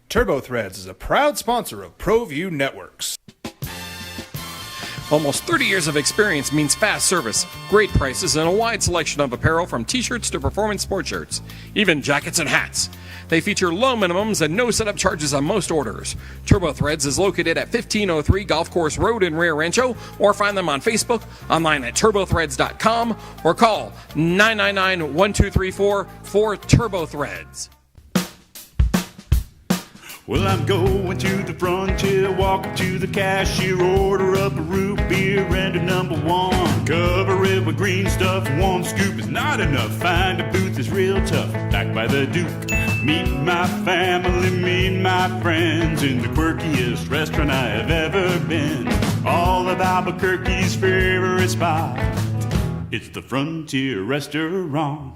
TurboThreads is a proud sponsor of ProView Networks. Almost 30 years of experience means fast service, great prices, and a wide selection of apparel from t-shirts to performance sport shirts, even jackets and hats. They feature low minimums and no setup charges on most orders. TurboThreads is located at 1503 Golf Course Road in Rio Rancho, or find them on Facebook, online at turbothreads.com, or call 999-1234 for TurboThreads. Well, I'm going to the frontier, walk up to the cashier, order up a root beer and a number one. Cover it with green stuff, one scoop is not enough. Find a booth is real tough, backed by the Duke. Meet my family, meet my friends in the quirkiest restaurant I have ever been. All of Albuquerque's favorite spot, it's the Frontier Restaurant.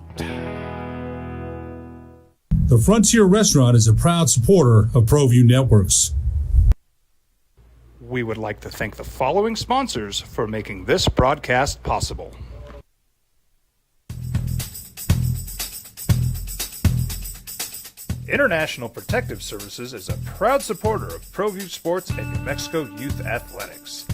The Frontier Restaurant is a proud supporter of ProView Networks. We would like to thank the following sponsors for making this broadcast possible. International Protective Services is a proud supporter of ProView Sports and New Mexico Youth Athletics.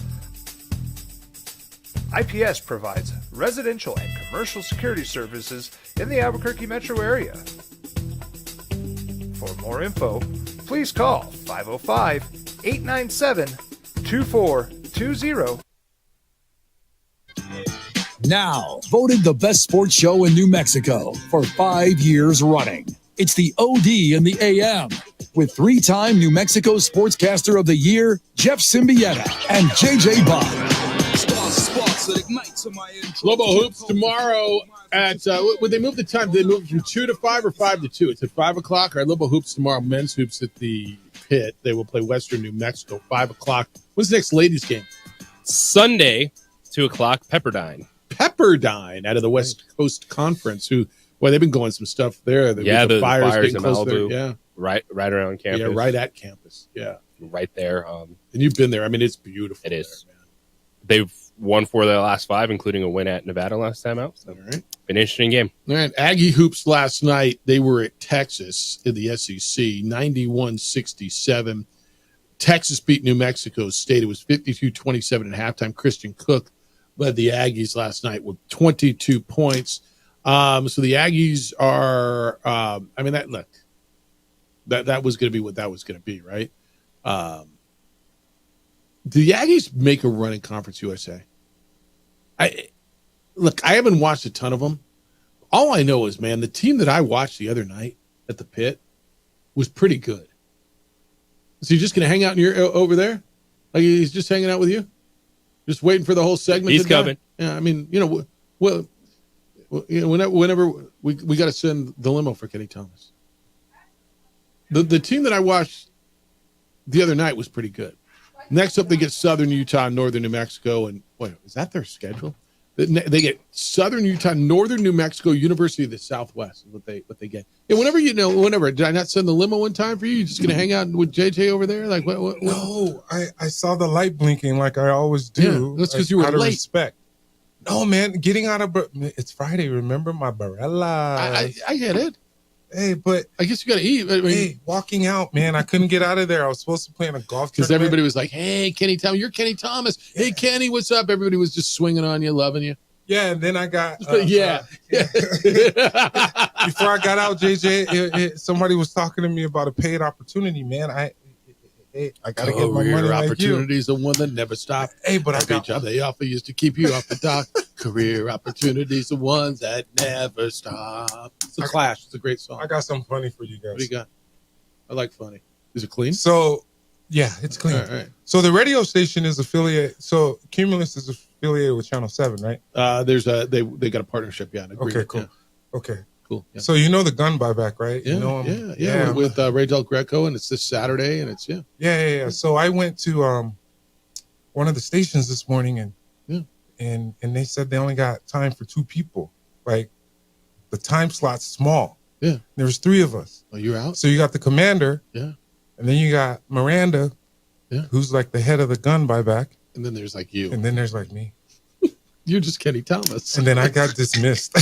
IPS provides residential and commercial security services in the Albuquerque metro area. For more info, please call 505-897-2420. Now, voted the best sports show in New Mexico for 5 years running. It's the OD in the AM with 3-time New Mexico Sportscaster of the Year, Jeff Symbieta and JJ Bond. Lobo Hoops tomorrow at, would they move the time? Did they move it from 2 to 5 or 5 to 2? It's at 5 o'clock. All right, Lobo Hoops tomorrow. Men's Hoops at the Pit. They will play Western New Mexico, 5 o'clock. When's the next ladies game? Sunday, 2 o'clock, Pepperdine. Pepperdine out of the West Coast Conference, who, well, they've been going some stuff there. The fires in Malibu. Yeah. Right around campus. Yeah, right at campus. Yeah. Right there. And you've been there. I mean, it's beautiful. It is. Man. They've won 4 of their last 5, including a win at Nevada last time out. So, all right. An interesting game. All right. Aggie Hoops last night, they were at Texas in the SEC, 91-67. Texas beat New Mexico State. It was 52-27 at halftime. Christian Cook led the Aggies last night with 22 points. So the Aggies are, that was going to be what that was going to be, right? Do the Aggies make a run in Conference USA? I haven't watched a ton of them. All I know is, man, the team that I watched the other night at the Pit was pretty good. So you're just going to hang out over there? Like he's just hanging out with you? Just waiting for the whole segment. He's coming. Yeah, I mean, whenever we got to send the limo for Kenny Thomas. The team that I watched the other night was pretty good. Next up, they get Southern Utah, Northern New Mexico, and wait, is that their schedule? They get Southern Utah, Northern New Mexico, University of the Southwest is what they get. Yeah, whenever did I not send the limo one time for you? You're just gonna hang out with JJ over there? Like what? No, I saw the light blinking like I always do. Yeah, that's because you were out late. Of respect. No, man, getting out of it's Friday. Remember my barella? I get it. Hey, but I guess you got to eat. I mean, walking out, man, I couldn't get out of there. I was supposed to play in a golf because tournament. everybody was like, "Hey, Kenny Thomas, you're Kenny Thomas. Hey, Kenny, what's up?" Everybody was just swinging on you, loving you. Yeah, and then I got Before I got out, JJ, somebody was talking to me about a paid opportunity. Man, I got to get my money. Opportunity is the one that never stop. Hey, but every job they offer is to keep you off the dock. Career opportunities, the ones that never stop. It's a Clash. It's a great song. I got something funny for you guys. What do you got? I like funny. Is it clean? So, yeah, it's clean. All right. So the radio station is affiliated. So Cumulus is affiliated with Channel 7, right? There's they got a partnership. Yeah. Okay, cool. Yeah. Okay, cool. Yeah. So you know the gun buyback, right? Yeah, you know yeah. With Ray Del Greco, and it's this Saturday, and it's Yeah. So I went to one of the stations this morning, and they said they only got time for 2 people. Like the time slot's small. Yeah. There was 3 of us. Oh, you're out? So you got the commander. Yeah. And then you got Miranda. Yeah. Who's like the head of the gun buyback. And then there's like you. And then there's like me. You're just Kenny Thomas. And then I got dismissed.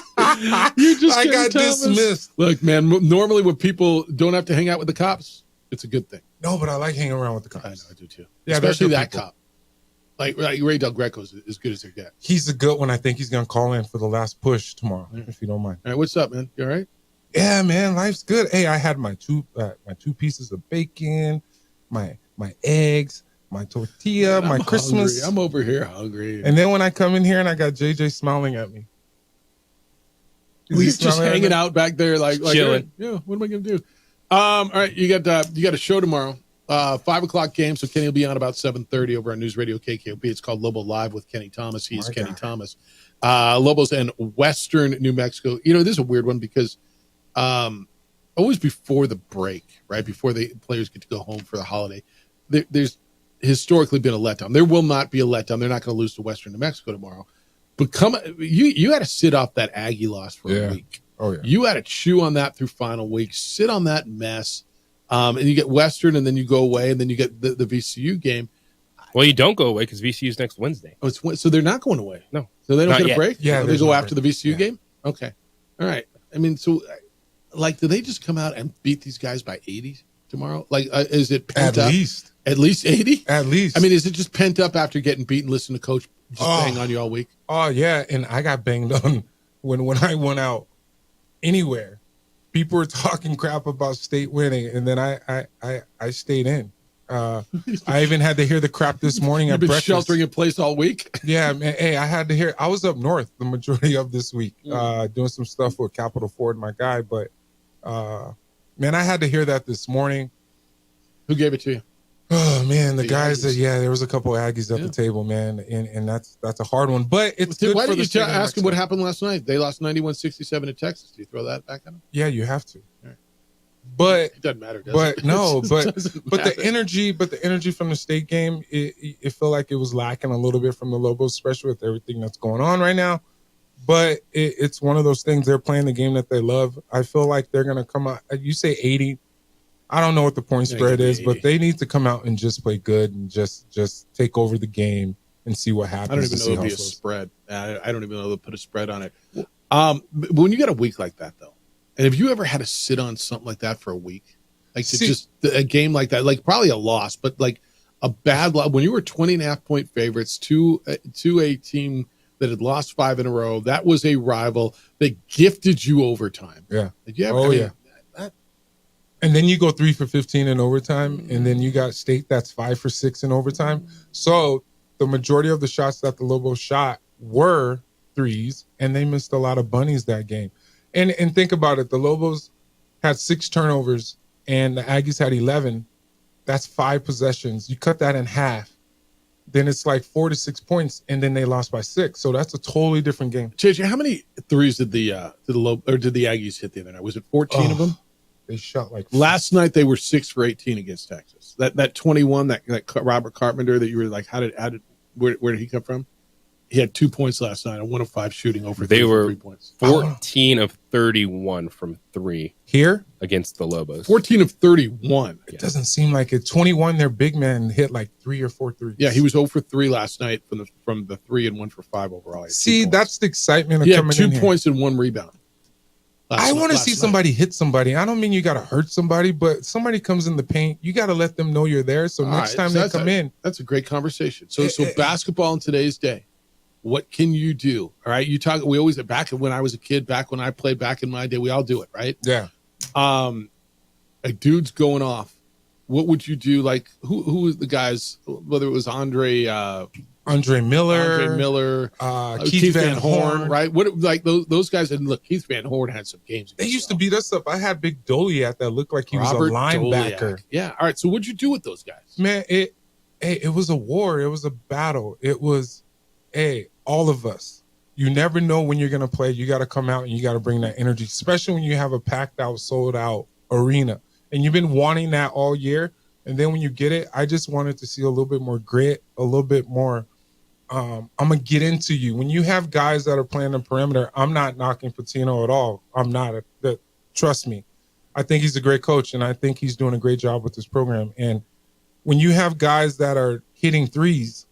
I got dismissed. Look, man, normally when people don't have to hang out with the cops, it's a good thing. No, but I like hanging around with the cops. I know, I do too. Yeah, especially that people. cop. Like Ray Del Greco's as good as they get. He's a good one. I think he's gonna call in for the last push tomorrow, if you don't mind. All right, what's up, man? You all right? Yeah, man, life's good. Hey, I had my two pieces of bacon, my eggs, my tortilla, Man, my I'm Christmas. hungry. I'm over here hungry. And then when I come in here and I got JJ smiling at me. He's just hanging out back there, like chilling. Yeah, what am I gonna do? All right, you got a show tomorrow. 5:00 game, so Kenny will be on about 7:30 over on News Radio KKOP. It's called Lobo Live with Kenny Thomas. He is Kenny Thomas. Lobos and Western New Mexico. You know, this is a weird one because always before the break, right before the players get to go home for the holiday, there's historically been a letdown. There will not be a letdown. They're not going to lose to Western New Mexico tomorrow. But you had to sit off that Aggie loss for a week. Oh yeah. You had to chew on that through final week. Sit on that mess. And you get Western, and then you go away, and then you get the VCU game. Well, you don't go away because VCU's next Wednesday. Oh, so they're not going away. No, so they don't not get a yet. break. Yeah, they there's go no after break. the VCU game. Okay, all right. I mean, so like, do they just come out and beat these guys by 80 tomorrow? Like, is it pent At up? least. At least 80? At least. I mean, is it just pent up after getting beaten? Listen to Coach Just bang on you all week? Oh, yeah. And I got banged on when I went out anywhere. People were talking crap about State winning, and then I stayed in. I even had to hear the crap this morning You've at been breakfast. sheltering in place all week? Yeah, man. Hey, I had to hear. I was up north the majority of this week, doing some stuff with Capital Ford, my guy. But, man, I had to hear that this morning. Who gave it to you? Oh, man, the guys Aggies. there was a couple of Aggies at the table, man, and that's a hard one. But it's good Why for didn't the you state of ask him Mexico. what happened last night? They lost 91-67 at Texas. Do you throw that back at him? Yeah, you have to. Right. But it doesn't matter. Does but it? no, It but doesn't but the matter. energy from the state game, it felt like it was lacking a little bit from the Lobos, especially with everything that's going on right now. But it's one of those things. They're playing the game that they love. I feel like they're gonna come out. You say 80. I don't know what the point Yeah, spread give me is, 80. but they need to come out and just play good and just take over the game and see what happens. I don't even to know see it'll be a how it goes. spread. I don't even know they'll put a spread on it. But when you got a week like that, though, and have you ever had to sit on something like that for a week? Like a game like that, like probably a loss, but like a bad loss. When you were 20.5-point favorites to a team that had lost 5 in a row, that was a rival that gifted you overtime. Yeah. Did you ever, Oh, I mean, yeah. And then you go 3 for 15 in overtime, and then you got State that's 5 for 6 in overtime. So the majority of the shots that the Lobos shot were threes, and they missed a lot of bunnies that game. And think about it, the Lobos had 6 turnovers, and the Aggies had 11. That's 5 possessions. You cut that in half, then it's like 4 to 6 points, and then they lost by 6. So that's a totally different game. JJ, how many threes did the Aggies hit the other night? Was it 14 of them? They shot like last night. They were 6 for 18 against Texas. That 21, that Robert Carpenter that you were like, where did he come from? He had 2 points last night on 1 of 5 shooting over. They were 3 points. 14 of 31 from 3 here against the Lobos. 14 of 31. It doesn't seem like it. 21, their big man hit like 3 or 4 threes. Yeah, he was 0 for 3 last night from the 3 and 1 for 5 overall. See, that's the excitement of He had coming 2 in here. points and 1 rebound. I want to see somebody hit somebody. I don't mean you got to hurt somebody, but somebody comes in the paint, you got to let them know you're there. So next time they come in, that's a great conversation. So basketball in today's day, what can you do? All right, you talk. We always back when I was a kid, back when I played, back in my day, we all do it, right? Yeah. A dude's going off. What would you do? Like who was the guys? Whether it was Andre Miller, Keith Van Horn, right? What like those guys? And look, Keith Van Horn had some games. They used to beat us up. I had Big Doliak that looked like he Robert was a linebacker. Doliak. Yeah. All right. So what'd you do with those guys? Man, it was a war. It was a battle. It was, all of us. You never know when you're gonna play. You got to come out and you got to bring that energy, especially when you have a packed out, sold out arena, and you've been wanting that all year. And then when you get it, I just wanted to see a little bit more grit, a little bit more. I'm gonna get into you. When you have guys that are playing the perimeter, I'm not knocking Patino at all. I'm not. Trust me, I think he's a great coach, and I think he's doing a great job with this program. And when you have guys that are hitting threes,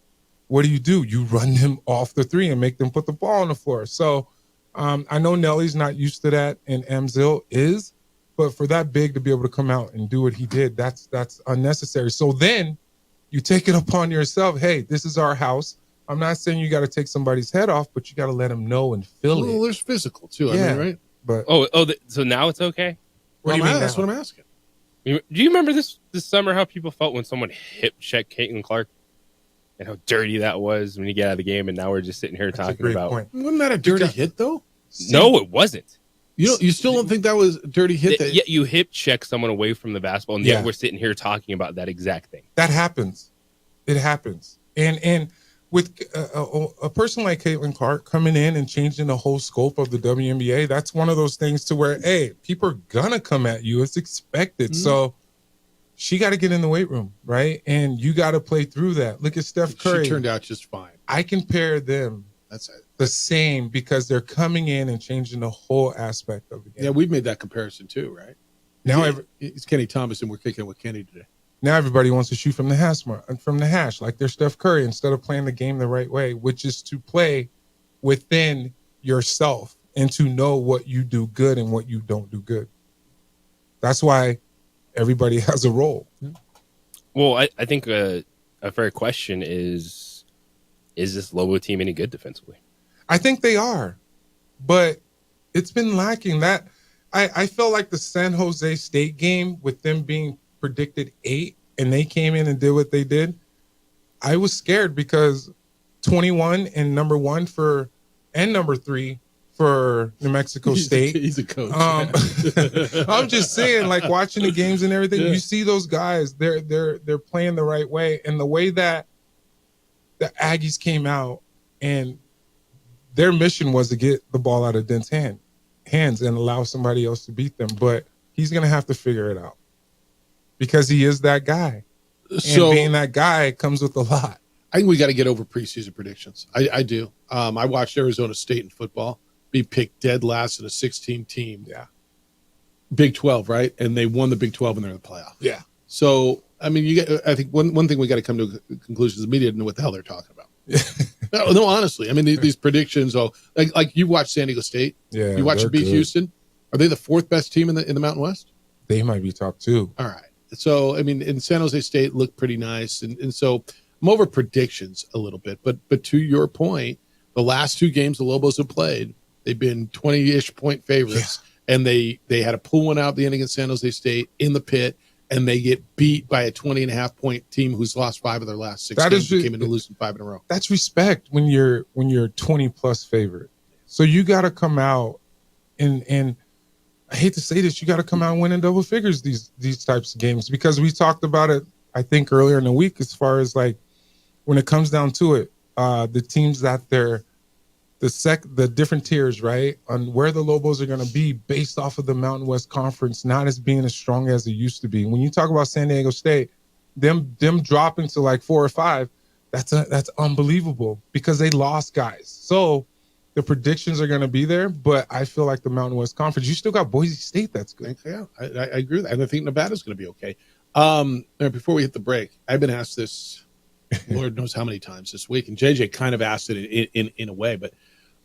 what do? You run them off the 3 and make them put the ball on the floor. So I know Nelly's not used to that, and Amzil is, but for that big to be able to come out and do what he did, that's unnecessary. So then you take it upon yourself. Hey, this is our house. I'm not saying you got to take somebody's head off, but you got to let them know and feel it. Well, there's physical too. I Yeah. mean, right? But so now it's okay. What do you mean That's now? what I'm asking. Do you remember this summer how people felt when someone hip checked Caitlin Clark and how dirty that was when you get out of the game? And now we're just sitting here talking about. Wasn't that a dirty hit though? No, it wasn't. You still don't think that was a dirty hit? Yeah, you hip check someone away from the basketball, and Yeah. yet we're sitting here talking about that exact thing. That happens. It happens. And with a person like Caitlin Clark coming in and changing the whole scope of the WNBA, that's one of those things to where, hey, people are gonna come at you. It's expected. Mm-hmm. So she got to get in the weight room, right? And you got to play through that. Look at Steph Curry. She turned out just fine. I compare them the same because they're coming in and changing the whole aspect of the game. Yeah, we've made that comparison too, right? Now it's Kenny Thomas, and we're kicking with Kenny today. Now everybody wants to shoot from the hash, like they're Steph Curry, instead of playing the game the right way, which is to play within yourself and to know what you do good and what you don't do good. That's why everybody has a role. Well, I think a fair question is, is this Lobo team any good defensively? I think they are, but it's been lacking. That I felt like the San Jose State game, with them being predicted 8 and they came in and did what they did. I was scared because 21 and number 1 and number 3 for New Mexico State. He's a coach. I'm just saying, like, watching the games and everything, you see those guys, they're playing the right way. And the way that the Aggies came out, and their mission was to get the ball out of Dent's hands and allow somebody else to beat them. But he's going to have to figure it out because he is that guy. So, and being that guy comes with a lot. I think we got to get over preseason predictions. I do. I watched Arizona State in football be picked dead last in a 16 team. Yeah. Big 12, right? And they won the Big 12 and they're in the playoff. Yeah. So, I mean, I think one thing we got to come to a conclusion is the media didn't know what the hell they're talking about. No, honestly. I mean, these predictions, like you watch San Diego State. Yeah. You watch them beat Houston. Are they the 4th best team in the Mountain West? They might be top 2. All right. So, I mean, in San Jose State looked pretty nice. And so I'm over predictions a little bit. But to your point, the last 2 games the Lobos have played, they've been 20-ish point favorites. Yeah. And they had to pull one out at the end against San Jose State in the pit, and they get beat by a 20.5-point team who's lost 5 of their last 6 games and came into losing 5 in a row. That's respect when you're 20-plus favorite. So you got to come out and I hate to say this, you got to come out and win in double figures these types of games, because we talked about it, I think, earlier in the week, as far as like when it comes down to it, the teams that they're the different tiers, right, on where the Lobos are going to be based off of the Mountain West Conference, not as being as strong as it used to be. When you talk about San Diego State, them dropping to like 4 or 5, that's unbelievable because they lost guys. So the predictions are going to be there, but I feel like the Mountain West Conference, you still got Boise State that's good. Yeah, I agree with that. And I think Nevada's going to be okay. Before we hit the break, I've been asked this, Lord knows how many times this week, and JJ kind of asked it in a way, but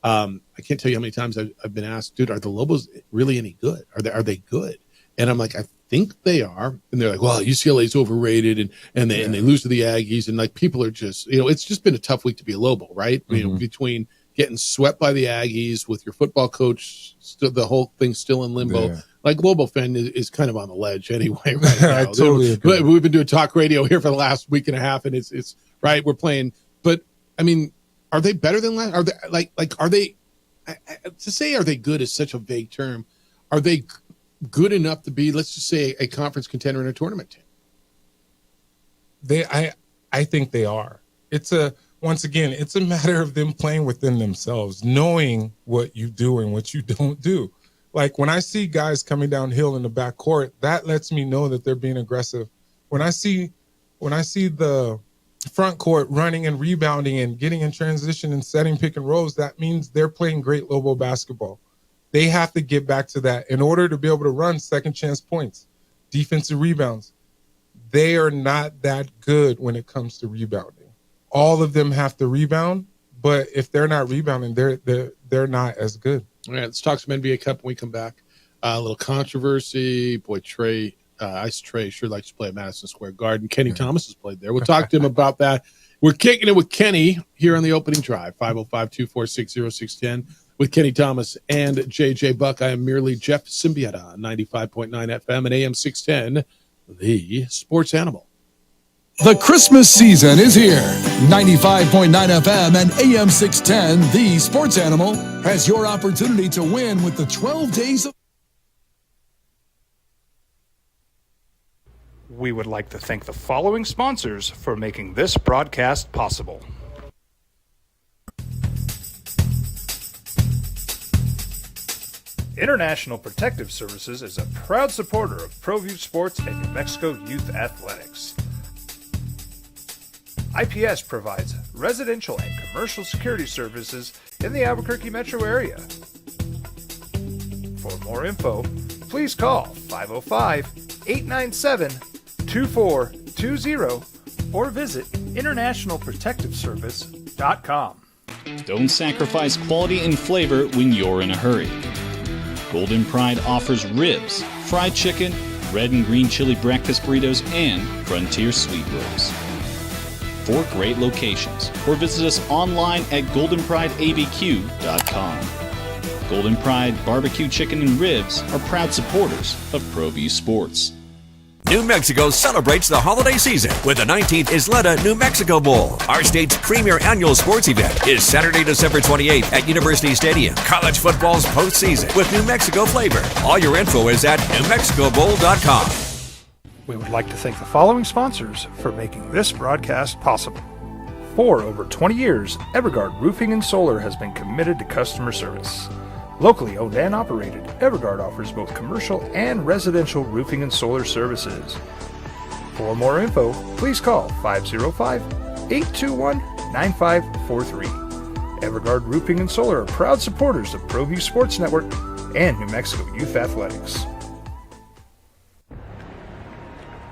I can't tell you how many times I've been asked, dude, are the Lobos really any good? Are they good? And I'm like, I think they are. And they're like, well, UCLA's overrated and they lose to the Aggies. And like, people are just, it's just been a tough week to be a Lobo, right? Mm-hmm. Between getting swept by the Aggies with your football coach, the whole thing still in limbo. Yeah. Like, Lobo fan is kind of on the ledge anyway right now. I totally agree. We've been doing talk radio here for the last week and a half, and it's right, we're playing. But, I mean, are they better than last? Are they are they to say are they good is such a vague term. Are they good enough to be, let's just say, a conference contender in a tournament team? I think they are. Once again, it's a matter of them playing within themselves, knowing what you do and what you don't do. Like, when I see guys coming downhill in the backcourt, that lets me know that they're being aggressive. When I see the front court running and rebounding and getting in transition and setting pick and rolls, that means they're playing great Lobo basketball. They have to get back to that in order to be able to run second chance points, defensive rebounds. They are not that good when it comes to rebounding. All of them have to rebound, but if they're not rebounding, they're not as good. All right, let's talk some NBA Cup when we come back. A little controversy. Boy, Ice Trey sure likes to play at Madison Square Garden. Kenny Thomas has played there. We'll talk to him about that. We're kicking it with Kenny here on the opening drive, 505-246-0610, with Kenny Thomas and JJ Buck. I am merely Jeff Symbieta on 95.9 FM and AM 610, the Sports Animal. The Christmas season is here. 95.9 FM and AM 610, the Sports Animal, has your opportunity to win with the 12 days of... We would like to thank the following sponsors for making this broadcast possible. International Protective Services is a proud supporter of ProView Sports and New Mexico Youth Athletics. IPS provides residential and commercial security services in the Albuquerque metro area. For more info, please call 505-897-2420 or visit internationalprotectiveservice.com. Don't sacrifice quality and flavor when you're in a hurry. Golden Pride offers ribs, fried chicken, red and green chili breakfast burritos, and Frontier sweet rolls. 4 great locations, or visit us online at goldenprideabq.com. Golden Pride Barbecue Chicken and Ribs are proud supporters of ProView Sports. New Mexico celebrates the holiday season with the 19th Isleta New Mexico Bowl. Our state's premier annual sports event is Saturday, December 28th at University Stadium. College football's postseason with New Mexico flavor. All your info is at newmexicobowl.com. We would like to thank the following sponsors for making this broadcast possible. For over 20 years, Evergard Roofing and Solar has been committed to customer service. Locally owned and operated, Evergard offers both commercial and residential roofing and solar services. For more info, please call 505-821-9543. Evergard Roofing and Solar are proud supporters of ProView Sports Network and New Mexico Youth Athletics.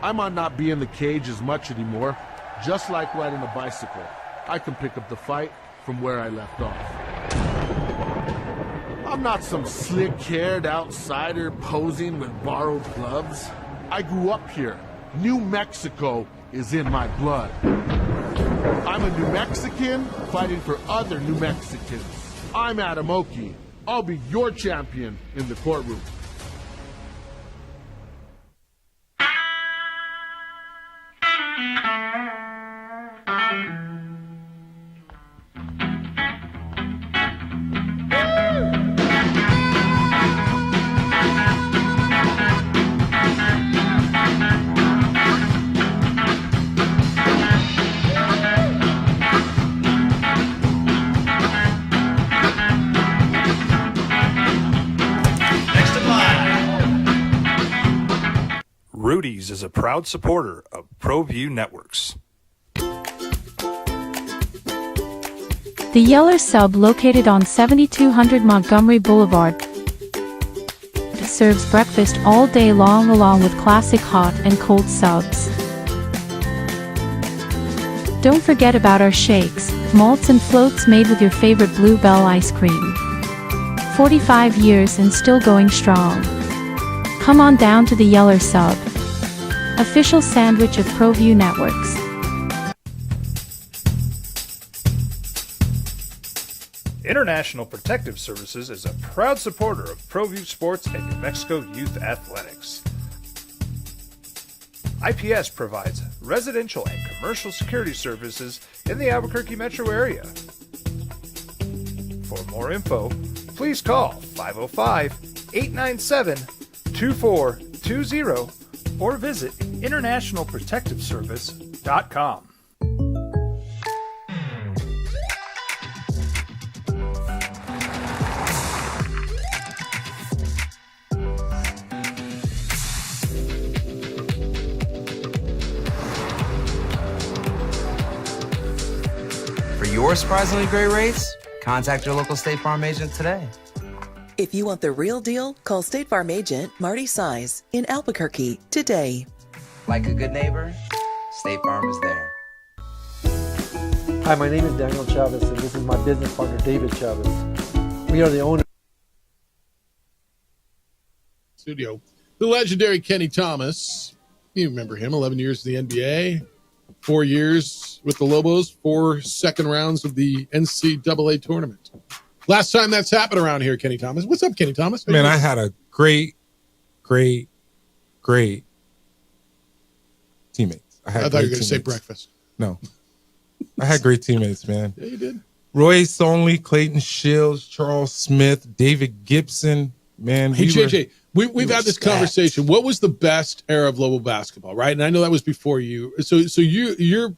I might not be in the cage as much anymore. Just like riding a bicycle, I can pick up the fight from where I left off. I'm not some slick-haired outsider posing with borrowed gloves. I grew up here. New Mexico is in my blood. I'm a New Mexican fighting for other New Mexicans. I'm Adam Oki. I'll be your champion in the courtroom. Rudy's is a proud supporter of ProView Networks. The Yeller Sub, located on 7200 Montgomery Boulevard, serves breakfast all day long along with classic hot and cold subs. Don't forget about our shakes, malts and floats made with your favorite Bluebell ice cream. 45 years and still going strong. Come on down to the Yeller Sub, official sandwich of ProView Networks. International Protective Services is a proud supporter of ProView Sports and New Mexico Youth Athletics. IPS provides residential and commercial security services in the Albuquerque metro area. For more info, please call 505-897-2420 or visit internationalprotectiveservice.com. For your surprisingly great rates, contact your local State Farm agent today. If you want the real deal, call State Farm agent Marty Size in Albuquerque today. Like a good neighbor, State Farm is there. Hi, my name is Daniel Chavez, and this is my business partner, David Chavez. We are the owners. Studio. The legendary Kenny Thomas. You remember him, 11 years in the NBA, 4 years with the Lobos, 4 second rounds of the NCAA tournament. Last time that's happened around here, Kenny Thomas. What's up, Kenny Thomas? Man, I had a great teammates. I thought you were going to say breakfast. No. I had great teammates, man. Yeah, you did. Roy Sonley, Clayton Shields, Charles Smith, David Gibson. Man, hey, JJ, we've had this conversation. What was the best era of Lobo basketball, right? And I know that was before you. So your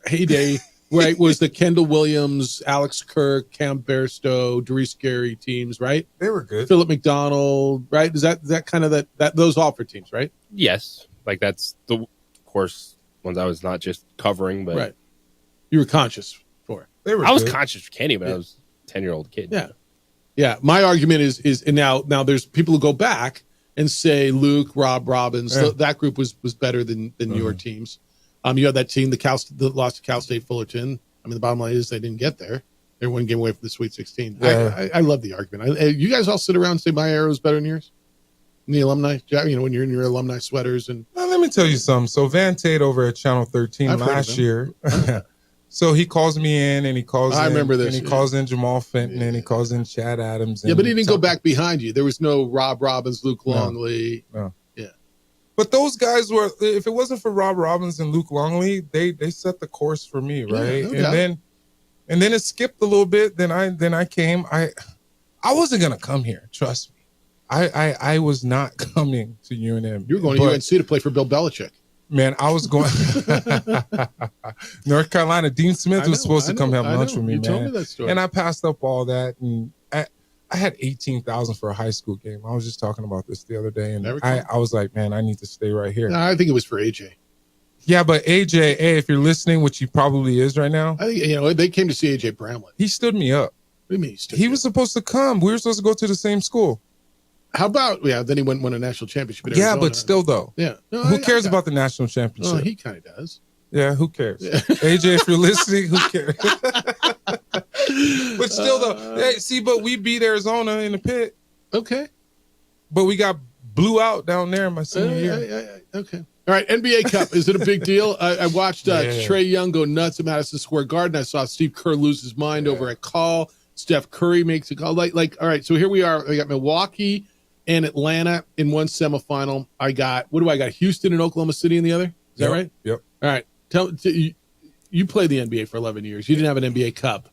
heyday, right, was the Kendall Williams, Alex Kirk, Cam Bairstow, Doris Gary teams, right? They were good. Philip McDonald, right? Is that kind of that those all for teams, right? Yes, like that's the of course ones I was not just covering, but right. You were conscious for it. I was conscious for Kenny, but I was a 10-year-old kid. Yeah. Yeah, my argument is and now there's people who go back and say Luke, Rob Robbins, that group was better than your teams. You had that team that lost to Cal State Fullerton. I mean, the bottom line is they didn't get there. They're one game away from the Sweet 16. Yeah. I love the argument. You guys all sit around and say my era was better than yours? In the alumni, when you're in your alumni sweaters and no, let me tell you something. So Van Tate over at Channel 13 I've heard of last him. year. So he calls me in, and he calls. I in, remember this, And he yeah. calls in Jamal Fenton, and he calls in Chad Adams. Yeah, and but he didn't go back behind you. There was no Rob Robbins, Luke No. Longley. No. Yeah. But those guys were. If it wasn't for Rob Robbins and Luke Longley, they set the course for me, right? no doubt. And then it skipped a little bit. Then I came. I wasn't gonna come here. Trust me. I was not coming to UNM. You were going to UNC to play for Bill Belichick. Man, I was going North Carolina. Dean Smith was supposed to come have lunch with me, You man. told me that story. And I passed up all that, and I had 18,000 for a high school game. I was just talking about this the other day, and I was like, man, I need to stay right here. No, I think it was for AJ. Yeah, but AJ, hey, if you're listening, which he probably is right now, I think they came to see AJ Bramlett. he stood me up. What do you mean? He was supposed to come. We were supposed to go to the same school. How about then he went and won a national championship. At Yeah, Arizona. but still though. Yeah. No, Who I cares got about the national championship? Oh, he kind of does. Yeah, who cares? AJ, if you're listening, who cares? But still, though, but we beat Arizona in the pit. Okay. But we got blew out down there in my senior year. Okay. All right, NBA Cup. Is it a big deal? I watched Trey Young go nuts at Madison Square Garden. I saw Steve Kerr lose his mind over a call. Steph Curry makes a call. Like, all right, so here we are. We got Milwaukee and Atlanta in one semifinal. I got Houston and Oklahoma City in the other. Is that right? Yep. All right. You played the NBA for 11 years. You didn't have an NBA Cup.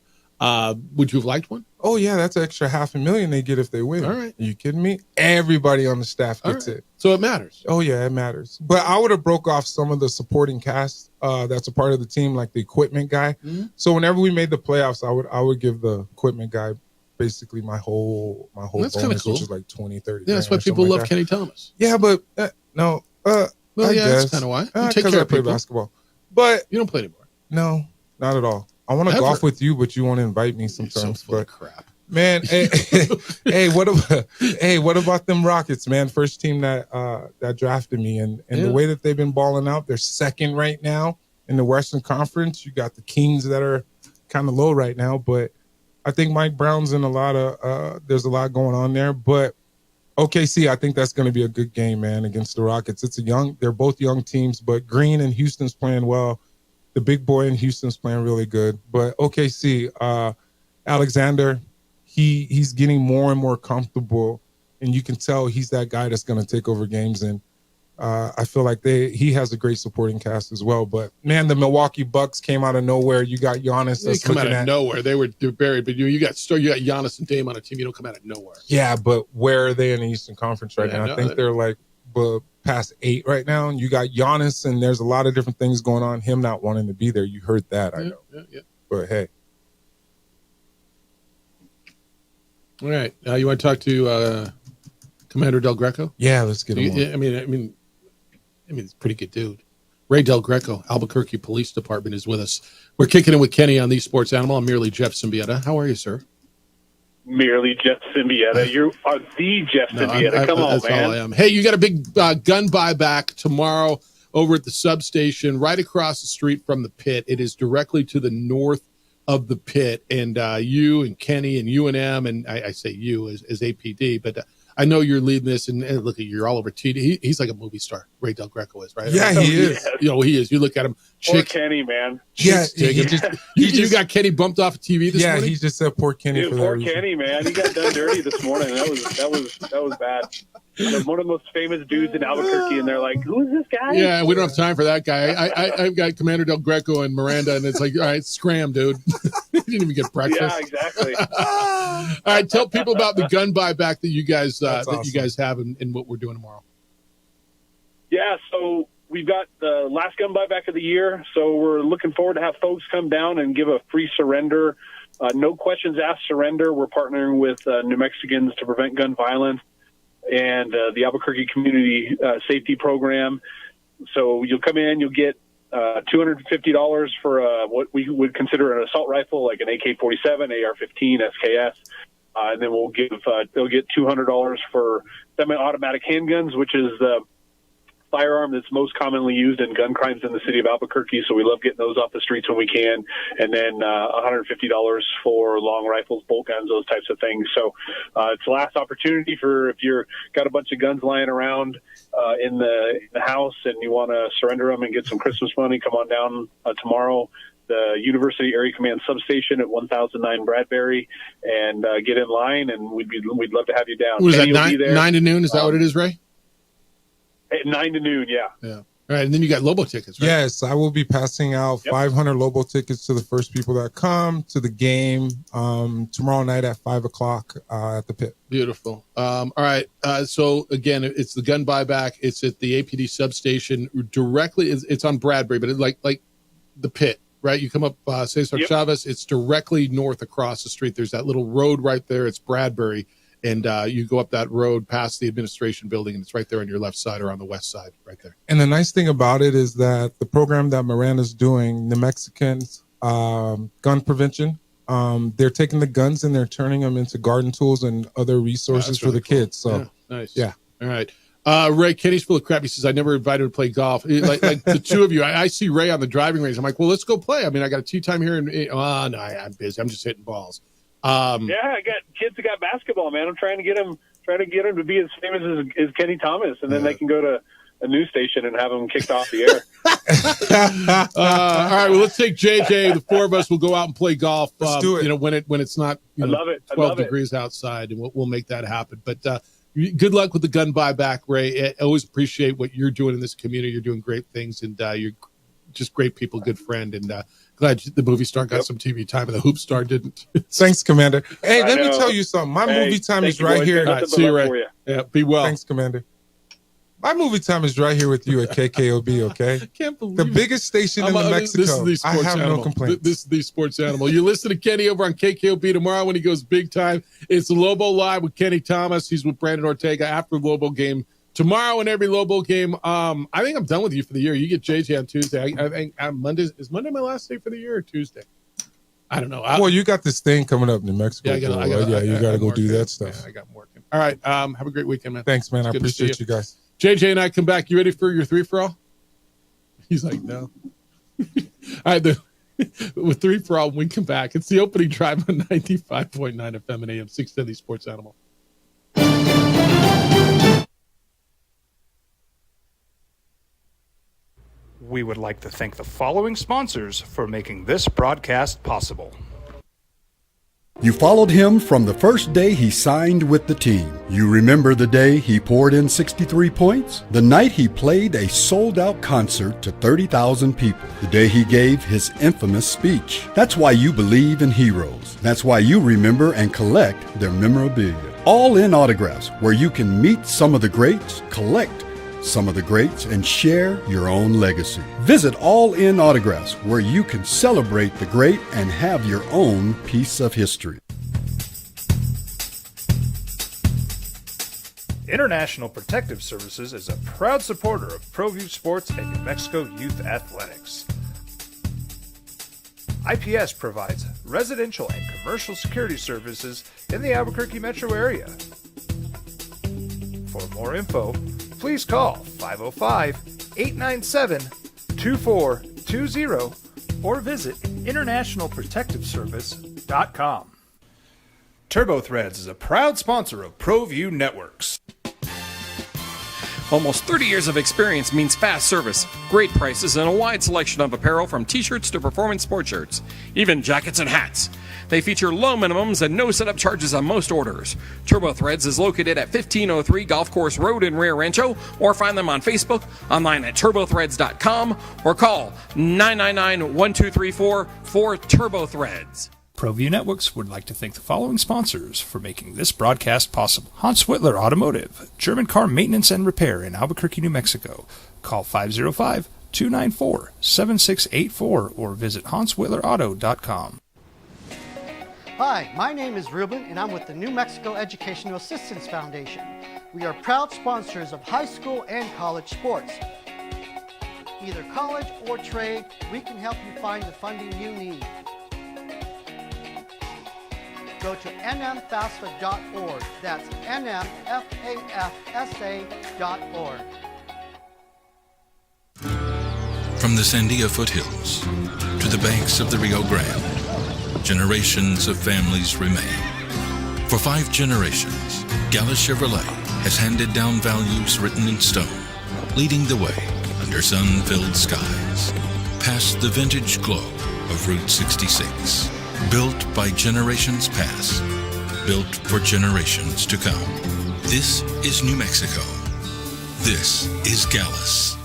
Would you have liked one? Oh, yeah, that's an extra $500,000 they get if they win. All right. Are you kidding me? Everybody on the staff gets it. So it matters. Oh, yeah, it matters. But I would have broke off some of the supporting cast that's a part of the team, like the equipment guy. Mm-hmm. So whenever we made the playoffs, I would give the equipment guy basically my whole That's kinda bonus, cool. which is like 20, 30. Yeah, that's why grand or people something love like that. Kenny Thomas. Yeah, but no. Well, I yeah, that's guess. kinda why. You take Because care I of play people. basketball. But you don't play anymore. No, not at all. I want to Ever. golf with you, but you won't invite me sometimes. But crap. Man, hey, what about them Rockets, man? First team that drafted me, and the way that they've been balling out, they're second right now in the Western Conference. You got the Kings that are kind of low right now, but I think Mike Brown's in there's a lot going on there. But OKC, I think that's going to be a good game, man, against the Rockets. They're both young teams, but Green and Houston's playing well. The big boy in Houston's playing really good. But OKC, Alexander, he's getting more and more comfortable, and you can tell he's that guy that's going to take over games. And I feel like he has a great supporting cast as well. But man, the Milwaukee Bucks came out of nowhere. You got Giannis. They That's come out looking of at nowhere. They're buried, but you got Giannis and Dame on a team. You don't come out of nowhere. Yeah, but where are they in the Eastern Conference right now? no, I think they're like past 8 right now. And you got Giannis, and there's a lot of different things going on. Him not wanting to be there. You heard that, I know. Yeah. But hey. All right. You want to talk to Commander Del Greco? Yeah, let's get him on. I mean, he's a pretty good dude. Ray Del Greco, Albuquerque Police Department, is with us. We're kicking it with Kenny on the Sports Animal. I'm merely Jeff Symbieta. How are you, sir? Merely Jeff Symbieta. You are the Jeff Symbieta. Come on, that's man. all I am. Hey, you got a big gun buyback tomorrow over at the substation right across the street from the pit. It is directly to the north of the pit. And you and Kenny and UNM, and I say you as APD, but I know you're leading this. And look, you're all over TD. He's like a movie star. Ray Del Greco is, right? Yeah, he is. He is. You look at him. Poor Kenny, man. Yeah, you got Kenny bumped off of TV this morning? he just said poor Kenny. Dude, for poor that reason. Kenny, man. He got done dirty this morning. That was bad. One of the most famous dudes in Albuquerque, and they're like, "Who is this guy?" Yeah, we don't have time for that guy. I've got Commander Del Greco and Miranda, and it's like, all right, scram, dude. You didn't even get breakfast. Yeah, exactly. All right, tell people about the gun buyback that you guys awesome. you guys have and what we're doing tomorrow. Yeah, so we've got the last gun buyback of the year, so we're looking forward to have folks come down and give a free surrender. No questions asked surrender. We're partnering with New Mexicans to prevent gun violence and the Albuquerque Community Safety Program. So you'll come in, you'll get $250 for what we would consider an assault rifle, like an AK-47, AR-15, SKS. And then they'll get $200 for semi-automatic handguns, which is firearm that's most commonly used in gun crimes in the city of Albuquerque, so we love getting those off the streets when we can. And then $150 for long rifles, bolt guns, those types of things. So it's the last opportunity for if you're got a bunch of guns lying around in the house and you want to surrender them and get some Christmas money, come on down tomorrow. The University Area Command Substation at 1009 Bradbury, and get in line, and we'd love to have you down. Was that 9 to noon? Is that what it is, Ray? At 9 to noon, yeah. Yeah. All right, and then you got Lobo tickets, right? Yes, I will be passing out 500 Lobo tickets to the first people that come to the game tomorrow night at 5 o'clock at the pit. Beautiful. All right. So again, it's the gun buyback. It's at the APD substation directly. It's on Bradbury, but like the pit. Right, you come up Cesar Chavez. It's directly north across the street. There's that little road right there. It's Bradbury, and you go up that road past the administration building, and it's right there on your left side or on the west side, right there. And the nice thing about it is that the program that Miranda's doing, New Mexicans Gun Prevention, they're taking the guns and they're turning them into garden tools and other resources for the kids. So, nice. Yeah. All right. Ray, Kenny's full of crap. He says, I never invited him to play golf. Like the two of you, I see Ray on the driving range. I'm like, well, let's go play. I mean, I got a tee time here. No, I'm busy. I'm just hitting balls. I got kids that got basketball, man. I'm trying to get them to be as famous as Kenny Thomas, and then they can go to a news station and have them kicked off the air. All right, well, let's take JJ. The four of us will go out and play golf. Let's do it. When it's not 12 degrees outside, and we'll make that happen. But good luck with the gun buyback, Ray. I always appreciate what you're doing in this community. You're doing great things, and you're just great people, good friend, and glad the movie star got some TV time and the hoop star didn't. Thanks, Commander. Hey, let me tell you something. My movie time is right here. All right, see you, Ray. Yeah, be well. Thanks, Commander. My movie time is right here with you at KKOB, okay? I can't believe the biggest station in New Mexico. This is the sports I have animal. no complaints. This is the sports animal. You listen to Kenny over on KKOB tomorrow when he goes big time. It's Lobo Live with Kenny Thomas. He's with Brandon Ortega after the Lobo game. Tomorrow and every Lobo game. I think I'm done with you for the year. You get JJ on Tuesday. I think Monday is Monday my last day for the year or Tuesday? I don't know. Well, you got this thing coming up in New Mexico. Yeah, you got to go do that stuff. Yeah, I got working. All right. Have a great weekend, man. Thanks, man. I appreciate you guys. JJ and I come back. You ready for your 3-for-all? He's like, no. All right, with 3-for-all, when we come back, it's the opening drive on 95.9 FM and AM 670 Sports Animal. We would like to thank the following sponsors for making this broadcast possible. You followed him from the first day he signed with the team. You remember the day he poured in 63 points? The night he played a sold-out concert to 30,000 people. The day he gave his infamous speech. That's why you believe in heroes. That's why you remember and collect their memorabilia. All in Autographs, where you can meet some of the greats, collect some of the greats, and share your own legacy. Visit All In Autographs, where you can celebrate the great and have your own piece of history. International Protective Services is a proud supporter of ProView Sports and New Mexico Youth Athletics. IPS provides residential and commercial security services in the Albuquerque metro area. For more info, please call 505-897-2420 or visit internationalprotectiveservice.com. TurboThreads is a proud sponsor of ProView Networks. Almost 30 years of experience means fast service, great prices, and a wide selection of apparel from t-shirts to performance sport shirts, even jackets and hats. They feature low minimums and no setup charges on most orders. TurboThreads is located at 1503 Golf Course Road in Rio Rancho, or find them on Facebook, online at turbothreads.com, or call 999-1234 for TurboThreads. ProView Networks would like to thank the following sponsors for making this broadcast possible. Hans Whitler Automotive, German car maintenance and repair in Albuquerque, New Mexico. Call 505-294-7684 or visit hanswhitlerauto.com. Hi, my name is Ruben, and I'm with the New Mexico Educational Assistance Foundation. We are proud sponsors of high school and college sports. Either college or trade, we can help you find the funding you need. Go to nmfafsa.org. That's nmfafsa.org. From the Sandia foothills to the banks of the Rio Grande, generations of families remain. For 5 generations, Gallus Chevrolet has handed down values written in stone, leading the way under sun-filled skies, past the vintage glow of Route 66. Built by generations past, built for generations to come. This is New Mexico. This is Gallus.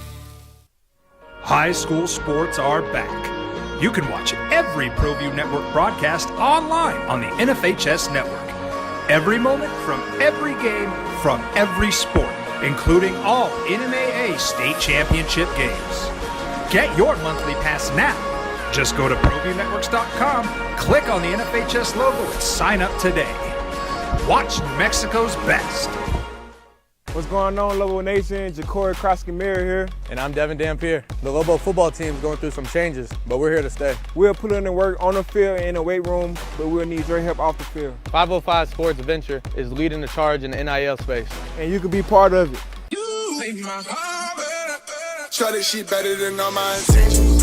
High school sports are back. You can watch every ProView Network broadcast online on the NFHS network. Every moment from every game from every sport, including all NMAA state championship games. Get your monthly pass now. Just go to ProViewNetworks.com, click on the NFHS logo, and sign up today. Watch New Mexico's best. What's going on, Lobo Nation? Ja'Cory Krosky-Miller here. And I'm Devin Dampier. The Lobo football team is going through some changes, but we're here to stay. We'll put in the work on the field and in the weight room, but we'll need your help off the field. 505 Sports Venture is leading the charge in the NIL space. And you can be part of it. Try this shit better than all my intentions.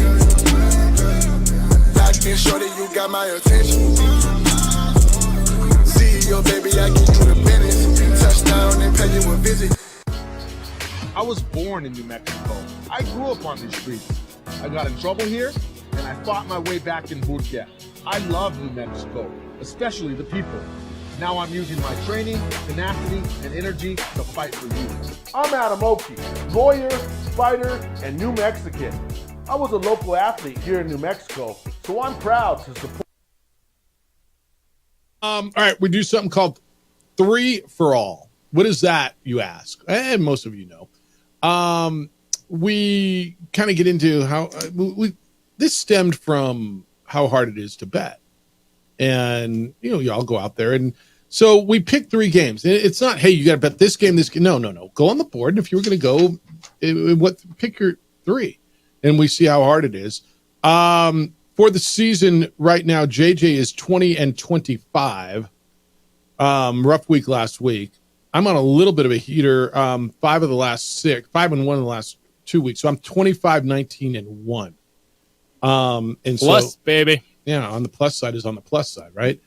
Locked in, shorty, you got my attention. CEO, baby, I get you the business. Touchdown and pay you a visit. I was born in New Mexico. I grew up on these streets. I got in trouble here, and I fought my way back in Burquia. I love New Mexico, especially the people. Now I'm using my training, tenacity, and energy to fight for you. I'm Adam Oki, lawyer, fighter, and New Mexican. I was a local athlete here in New Mexico, so I'm proud to support. All right, we do something called 3 for All. What is that, you ask? And most of you know. We kind of get into how this stemmed from how hard it is to bet. And, y'all go out there. And so we picked 3 games. It's not, hey, you got to bet this game, this game. No. Go on the board. And if you were going to go, pick your 3. And we see how hard it is. For the season right now, JJ is 20-25. Rough week last week. I'm on a little bit of a heater. 5 of the last 6, 5 and 1 in the last 2 weeks. So I'm 25-19-1. And plus, so, baby. Yeah, on the plus side is on the plus side, right?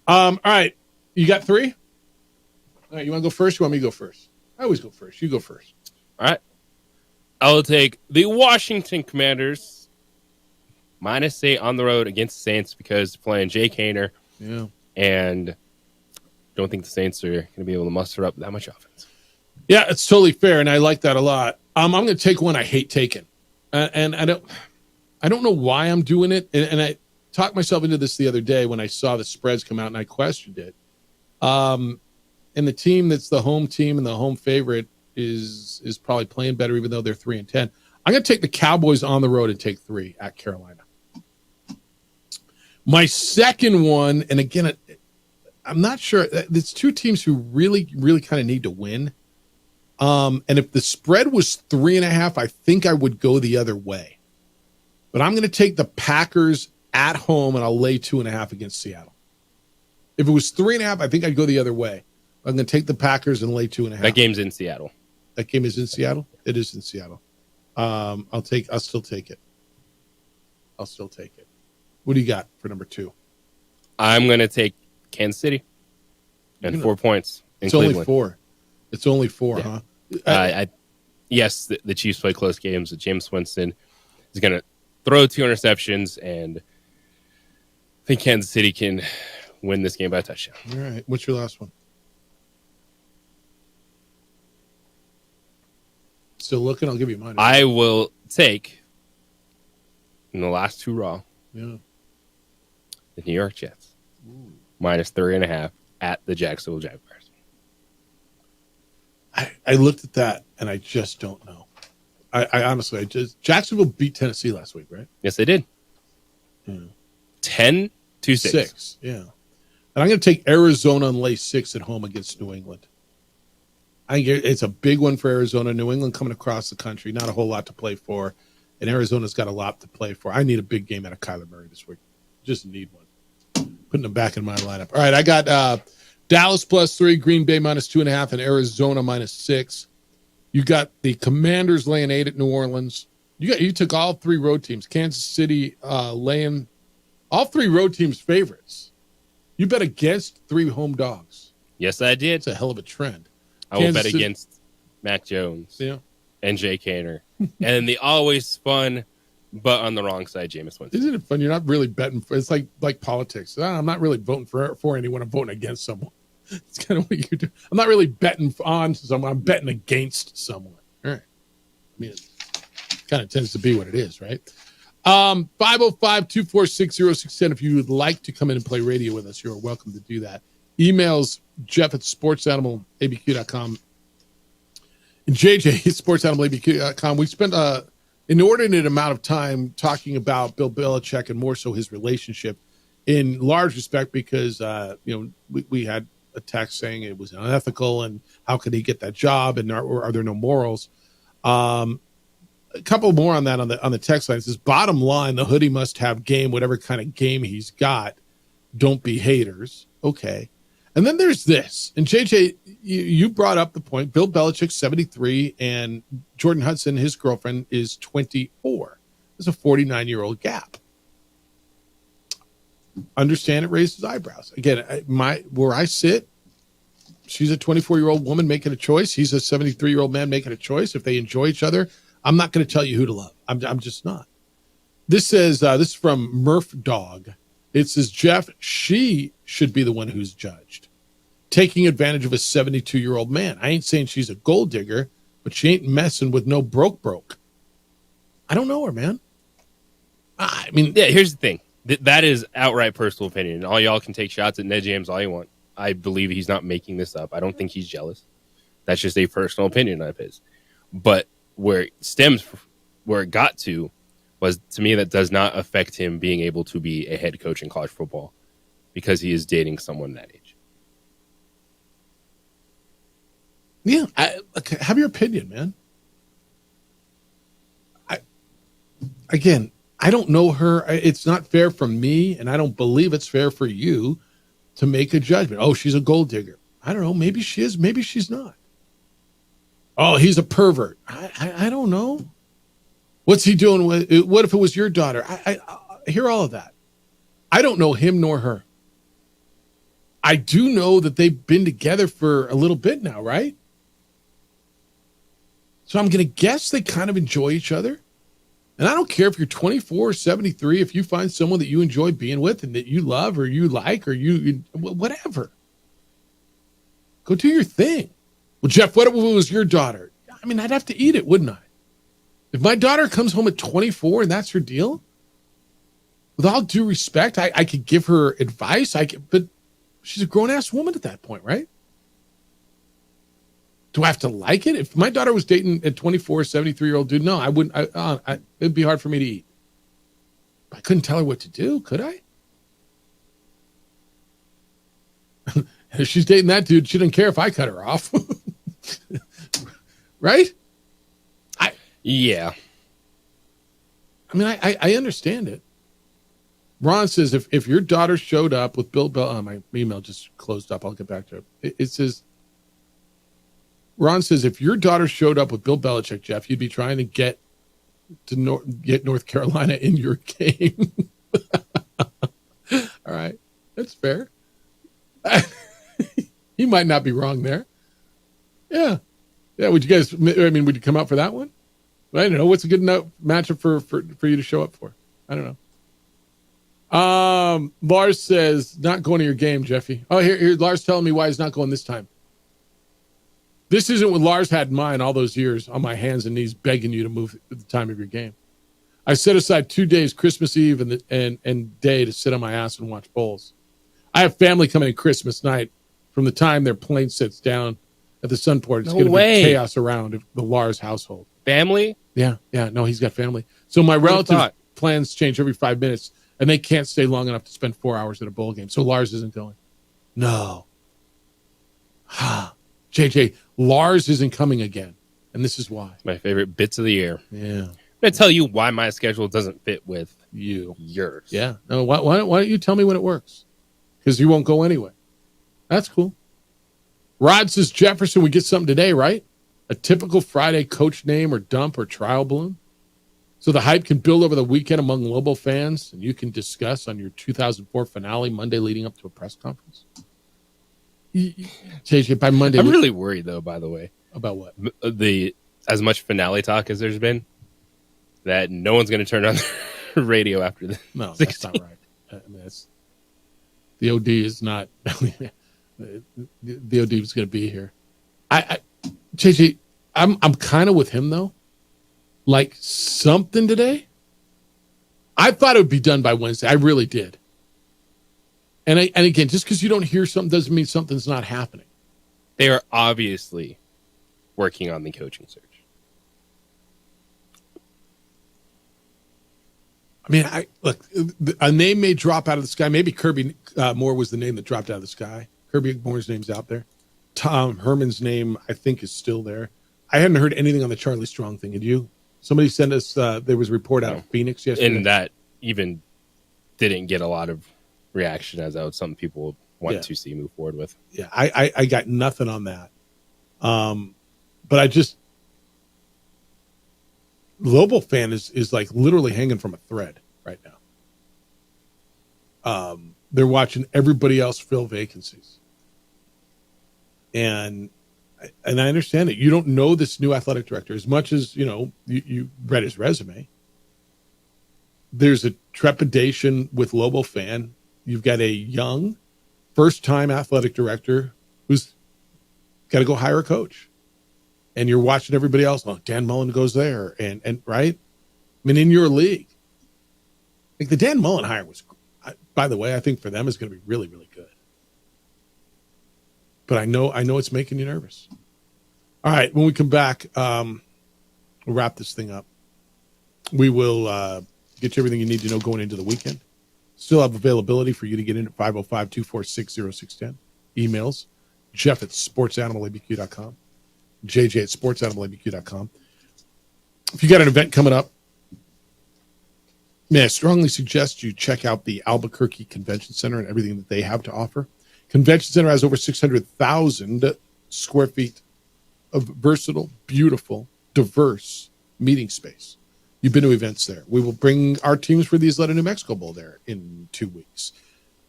All right. You got 3? All right, you want to go first? You want me to go first? I always go first. You go first. All right. I will take the Washington Commanders -8 on the road against the Saints because they're playing Jake Haener. Yeah. And don't think the Saints are going to be able to muster up that much offense. Yeah, it's totally fair, and I like that a lot. I'm going to take one I hate taking. And I don't know why I'm doing it. And I talked myself into this the other day when I saw the spreads come out and I questioned it. And the team that's the home team and the home favorite is probably playing better, even though they're 3-10. I'm going to take the Cowboys on the road and take 3 at Carolina. My second one, and again, I'm not sure. It's 2 teams who really, really kind of need to win. And if the spread was 3.5, I think I would go the other way. But I'm going to take the Packers at home, and I'll lay 2.5 against Seattle. If it was 3.5, I think I'd go the other way. I'm going to take the Packers and lay 2.5. That game's in Seattle. That game is in Seattle? It is in Seattle. I'll still take it. I'll still take it. What do you got for number 2? I'm going to take Kansas City and 4 points in It's Cleveland. only 4. It's only 4, Yeah. huh? Yes, the Chiefs play close games. James Winston is going to throw 2 interceptions, and I think Kansas City can win this game by a touchdown. All right. What's your last one? Still looking? I'll give you mine. I will take, in the last 2 raw, Yeah. the New York Jets, -3.5 at the Jacksonville Jaguars. I looked at that, and I just don't know. I honestly, Jacksonville beat Tennessee last week, right? Yes, they did. 10-6. 6, yeah. And I'm going to take Arizona and lay 6 at home against New England. I think it's a big one for Arizona. New England coming across the country, not a whole lot to play for. And Arizona's got a lot to play for. I need a big game out of Kyler Murray this week. Just need one. Putting them back in my lineup. All right, I got Dallas +3, Green Bay -2.5, and Arizona -6. You got the Commanders laying 8 at New Orleans. You took all 3 road teams. Kansas City laying all 3 road teams favorites. You bet against 3 home dogs. Yes, I did. It's a hell of a trend. I will bet against Mac Jones and Jay Kanner. And the always fun, but on the wrong side, Jameis Winston. Isn't it fun? You're not really betting for. It's like politics. I'm not really voting for anyone. I'm voting against someone. It's kind of what you do. I'm not really betting on someone. I'm betting against someone. All right. I mean, it kind of tends to be what it is, right? 505-246-0610. If you would like to come in and play radio with us, you're welcome to do that. Emails Jeff at sportsanimалabq.com and JJ at sportsanimалabq.com. We spent an inordinate amount of time talking about Bill Belichick and more so his relationship in large respect because, we had a text saying it was unethical and how could he get that job and are there no morals? A couple more on that on the text line. It says, bottom line, the hoodie must have game, whatever kind of game he's got. Don't be haters. Okay. And then there's this. And JJ, you brought up the point. Bill Belichick's 73 and Jordan Hudson, his girlfriend, is 24. There's a 49-year-old gap. Understand it raises eyebrows. Again, where I sit, she's a 24-year-old woman making a choice. He's a 73-year-old man making a choice. If they enjoy each other, I'm not going to tell you who to love. I'm just not. This says, this is from Murph Dog. It says, Jeff, she should be the one who's judged. Taking advantage of a 72-year-old man. I ain't saying she's a gold digger, but she ain't messing with no broke. I don't know her, man. I mean, yeah, here's the thing. That is outright personal opinion. All y'all can take shots at Ned James all you want. I believe he's not making this up. I don't think he's jealous. That's just a personal opinion of his. But where it got to was, to me, that does not affect him being able to be a head coach in college football because he is dating someone that age. Yeah, have your opinion, man. I don't know her. It's not fair from me, and I don't believe it's fair for you to make a judgment. Oh, she's a gold digger. I don't know. Maybe she is. Maybe she's not. Oh, he's a pervert. I don't know. What's he doing with? What if it was your daughter? I hear all of that. I don't know him nor her. I do know that they've been together for a little bit now, right? So I'm going to guess they kind of enjoy each other. And I don't care if you're 24 or 73, if you find someone that you enjoy being with and that you love or you like or you whatever. Go do your thing. Well, Jeff, what if it was your daughter? I mean, I'd have to eat it, wouldn't I? If my daughter comes home at 24 and that's her deal, with all due respect, I could give her advice. But she's a grown-ass woman at that point, right? Do I have to like it? If my daughter was dating a 24, 73-year-old dude, no, I wouldn't. It'd be hard for me to eat. I couldn't tell her what to do, could I? If she's dating that dude, she doesn't care if I cut her off. Right? Yeah. I mean, I understand it. Ron says, if your daughter showed up with Bill Bell, my email just closed up. I'll get back to it. It says, Ron says, if your daughter showed up with Bill Belichick, Jeff, you'd be trying to get North Carolina in your game. All right. That's fair. He might not be wrong there. Yeah. Yeah. Would you come out for that one? I don't know. What's a good enough matchup for you to show up for? I don't know. Lars says, not going to your game, Jeffy. Oh, here, Lars telling me why he's not going this time. This isn't what Lars had in mind all those years on my hands and knees begging you to move at the time of your game. I set aside 2 days, Christmas Eve and day, to sit on my ass and watch bowls. I have family coming in Christmas night. From the time their plane sits down at the Sunport, it's going to be chaos around the Lars household. Family? Yeah. No, he's got family. So my relative plans change every 5 minutes, and they can't stay long enough to spend 4 hours at a bowl game. So Lars isn't going. No. JJ, Lars isn't coming again, and this is why. My favorite bits of the year. Yeah. I'm going to tell you why my schedule doesn't fit with yours. Yeah. No, why don't you tell me when it works? Because you won't go anyway. That's cool. Rod says, Jefferson, we get something today, right? A typical Friday coach name or dump or trial balloon? So the hype can build over the weekend among Lobo fans, and you can discuss on your 2004 finale Monday leading up to a press conference. JJ, by Monday, I'm really worried though. By the way, about what? As much finale talk as there's been, that no one's going to turn on the radio after this. No, that's not right. I mean, the OD is not. The OD is going to be here. JJ, I'm kind of with him though. Like something today. I thought it would be done by Wednesday. I really did. And again, just because you don't hear something doesn't mean something's not happening. They are obviously working on the coaching search. I mean, look, a name may drop out of the sky. Maybe Kirby Moore was the name that dropped out of the sky. Kirby Moore's name's out there. Tom Herman's name, I think, is still there. I hadn't heard anything on the Charlie Strong thing. Did you? Somebody sent us, there was a report out of Phoenix yesterday. And that even didn't get a lot of reaction, as that was something people want to see move forward with. Yeah, I got nothing on that. But I just, Lobo fan is like literally hanging from a thread right now. They're watching everybody else fill vacancies. And I understand it. You don't know this new athletic director as much as, you read his resume. There's a trepidation with Lobo fan. You've got a young, first-time athletic director who's got to go hire a coach. And you're watching everybody else. Oh, Dan Mullen goes there. And right? I mean, in your league. Like the Dan Mullen hire was, by the way, I think for them is going to be really, really good. But I know it's making you nervous. All right, when we come back, we'll wrap this thing up. We will get you everything you need to know going into the weekend. Still have availability for you to get in at 505-246-0610. Emails, Jeff at sportsanimалabq.com, JJ at sportsanimалabq.com. If you got an event coming up, I strongly suggest you check out the Albuquerque Convention Center and everything that they have to offer. Convention Center has over 600,000 square feet of versatile, beautiful, diverse meeting space. You've been to events there. We will bring our teams for the Isleta New Mexico Bowl there in 2 weeks.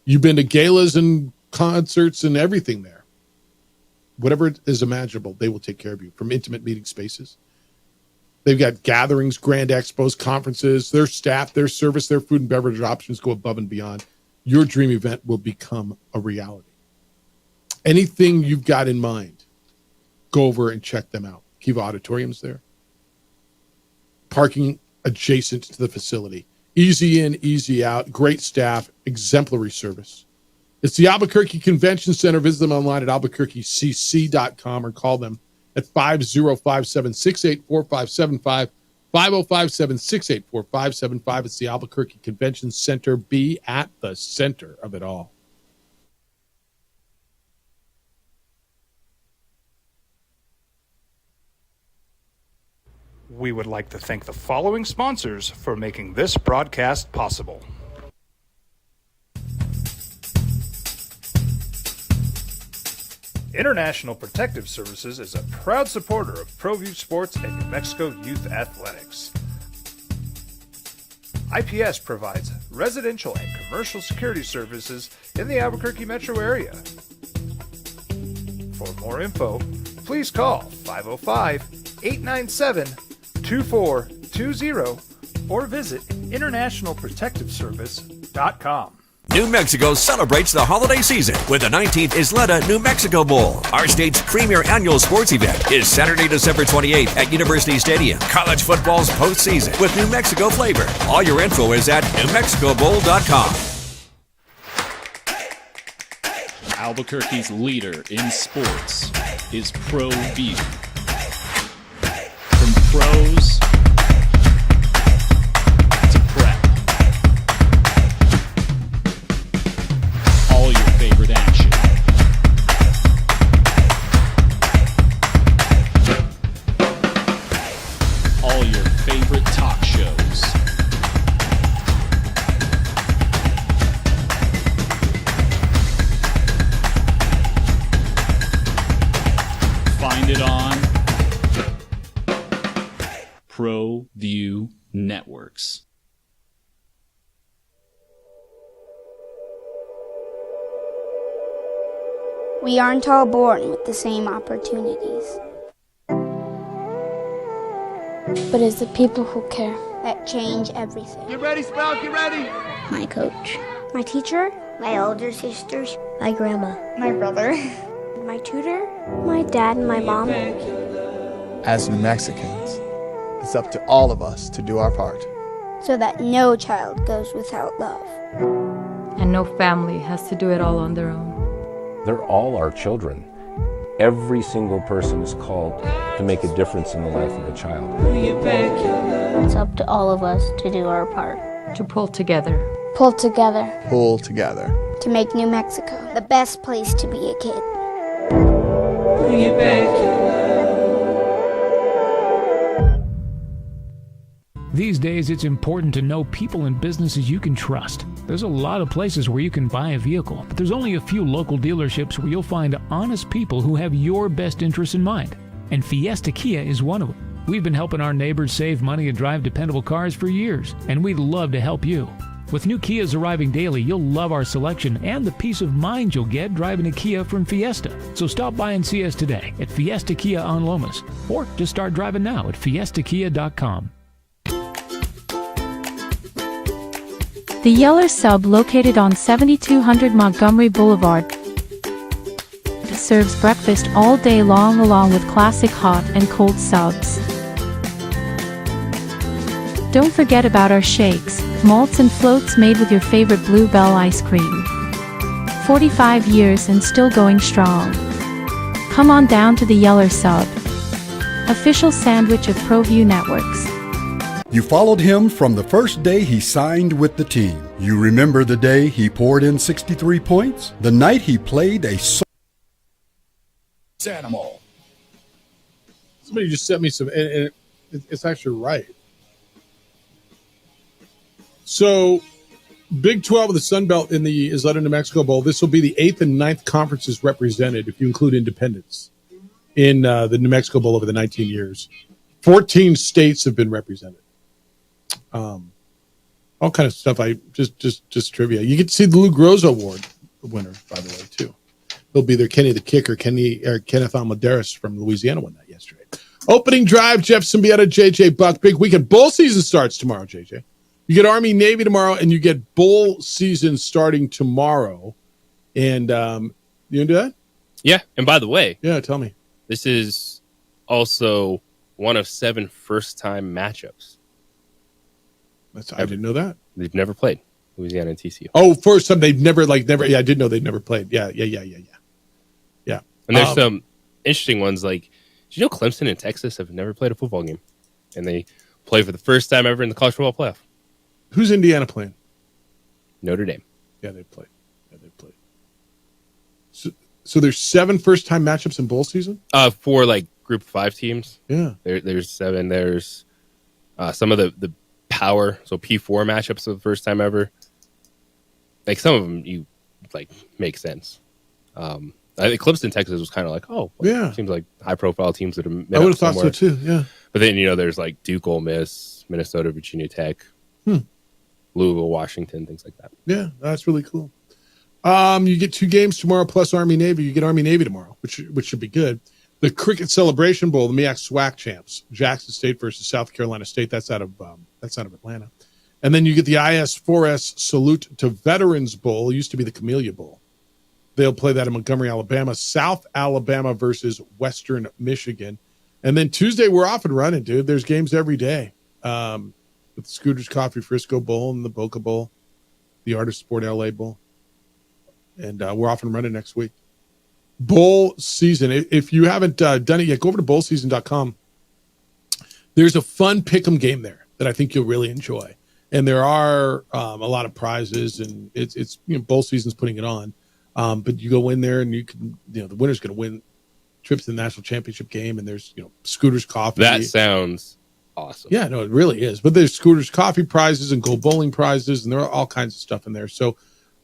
You've been to galas and concerts and everything there. Whatever is imaginable, they will take care of you, from intimate meeting spaces. They've got gatherings, grand expos, conferences. Their staff, their service, their food and beverage options go above and beyond. Your dream event will become a reality. Anything you've got in mind, go over and check them out. Kiva Auditorium's there. Parking adjacent to the facility. Easy in, easy out. Great staff. Exemplary service. It's the Albuquerque Convention Center. Visit them online at albuquerquecc.com or call them at 505-768-4575. 505-768-4575. It's the Albuquerque Convention Center. Be at the center of it all. We would like to thank the following sponsors for making this broadcast possible. International Protective Services is a proud supporter of ProView Sports and New Mexico Youth Athletics. IPS provides residential and commercial security services in the Albuquerque metro area. For more info, please call 505-897-2420 or visit internationalprotectiveservice.com. New Mexico celebrates the holiday season with the 19th Isleta New Mexico Bowl. Our state's premier annual sports event is Saturday, December 28th at University Stadium. College football's postseason with New Mexico flavor. All your info is at newmexicobowl.com. Albuquerque's leader in sports is ProView. From pros to prep. All your favorite action. All your favorite talk shows. Find it on ProView Networks. We aren't all born with the same opportunities. But it's the people who care that change everything. Get ready, Spout, get ready. My coach, my teacher, my older sisters, my grandma, my brother, my tutor, my dad, and my mom. As New Mexicans, it's up to all of us to do our part. So that no child goes without love. And no family has to do it all on their own. They're all our children. Every single person is called to make a difference in the life of a child. It's up to all of us to do our part. To pull together. Pull together. Pull together. To make New Mexico the best place to be a kid. These days, it's important to know people and businesses you can trust. There's a lot of places where you can buy a vehicle, but there's only a few local dealerships where you'll find honest people who have your best interests in mind. And Fiesta Kia is one of them. We've been helping our neighbors save money and drive dependable cars for years, and we'd love to help you. With new Kias arriving daily, you'll love our selection and the peace of mind you'll get driving a Kia from Fiesta. So stop by and see us today at Fiesta Kia on Lomas, or just start driving now at fiestakia.com. The Yeller Sub, located on 7200 Montgomery Boulevard, serves breakfast all day long along with classic hot and cold subs. Don't forget about our shakes, malts and floats made with your favorite Bluebell ice cream. 45 years and still going strong. Come on down to the Yeller Sub, official sandwich of ProView Networks. You followed him from the first day he signed with the team. You remember the day he poured in 63 points? The night he played a animal. Somebody just sent me some, and it's actually right. So, Big 12 of the Sun Belt in the Isleta New Mexico Bowl. This will be the 8th and 9th conferences represented, if you include independents, in the New Mexico Bowl over the 19 years. 14 states have been represented. All kind of stuff. I just trivia. You get to see the Lou Groza Award winner, by the way, too. He'll be there. Kenny the kicker, Kenneth Almaderis from Louisiana won that yesterday. Opening drive, Jeff Symbieta, JJ Buck. Big weekend. Bowl season starts tomorrow, JJ. You get Army Navy tomorrow, and you get bowl season starting tomorrow. And you gonna do that? Yeah. And by the way, yeah, tell me. This is also one of 7 first-time matchups. I didn't know that. They've never played Louisiana and TCU. Oh, first time they've never. Yeah, I did know they'd never played. Yeah. And there's some interesting ones. Like, did you know Clemson and Texas have never played a football game, and they play for the first time ever in the college football playoff? Who's Indiana playing? Notre Dame. Yeah, they played. So there's 7 first-time matchups in bowl season? For like Group of 5 teams. Yeah. There's 7. There's some of the power, so P4 matchups for the first time ever. Like some of them, you like make sense. I think Clemson, Texas was kind of like, seems like high-profile teams that have met. I would have thought so too. Yeah. But then there's like Duke, Ole Miss, Minnesota, Virginia Tech, Louisville, Washington, things like that. Yeah, that's really cool. You get 2 games tomorrow plus Army Navy. You get Army Navy tomorrow, which should be good. The Cricket Celebration Bowl, the MEAC SWAC champs, Jackson State versus South Carolina State. That's out of Atlanta. And then you get the IS-4S Salute to Veterans Bowl. It used to be the Camellia Bowl. They'll play that in Montgomery, Alabama. South Alabama versus Western Michigan. And then Tuesday, we're off and running, dude. There's games every day. With the Scooters Coffee Frisco Bowl and the Boca Bowl, the Artist Sport LA Bowl. And we're off and running next week. Bowl season. If you haven't done it yet, go over to bowlseason.com. There's a fun pick'em game there that I think you'll really enjoy. And there are a lot of prizes, and it's bowl season's putting it on. But you go in there and you can, the winner's going to win trips to the national championship game, and there's, Scooters Coffee. That sounds awesome. Yeah, no, it really is. But there's Scooters Coffee prizes and Gold Bowling prizes, and there are all kinds of stuff in there. So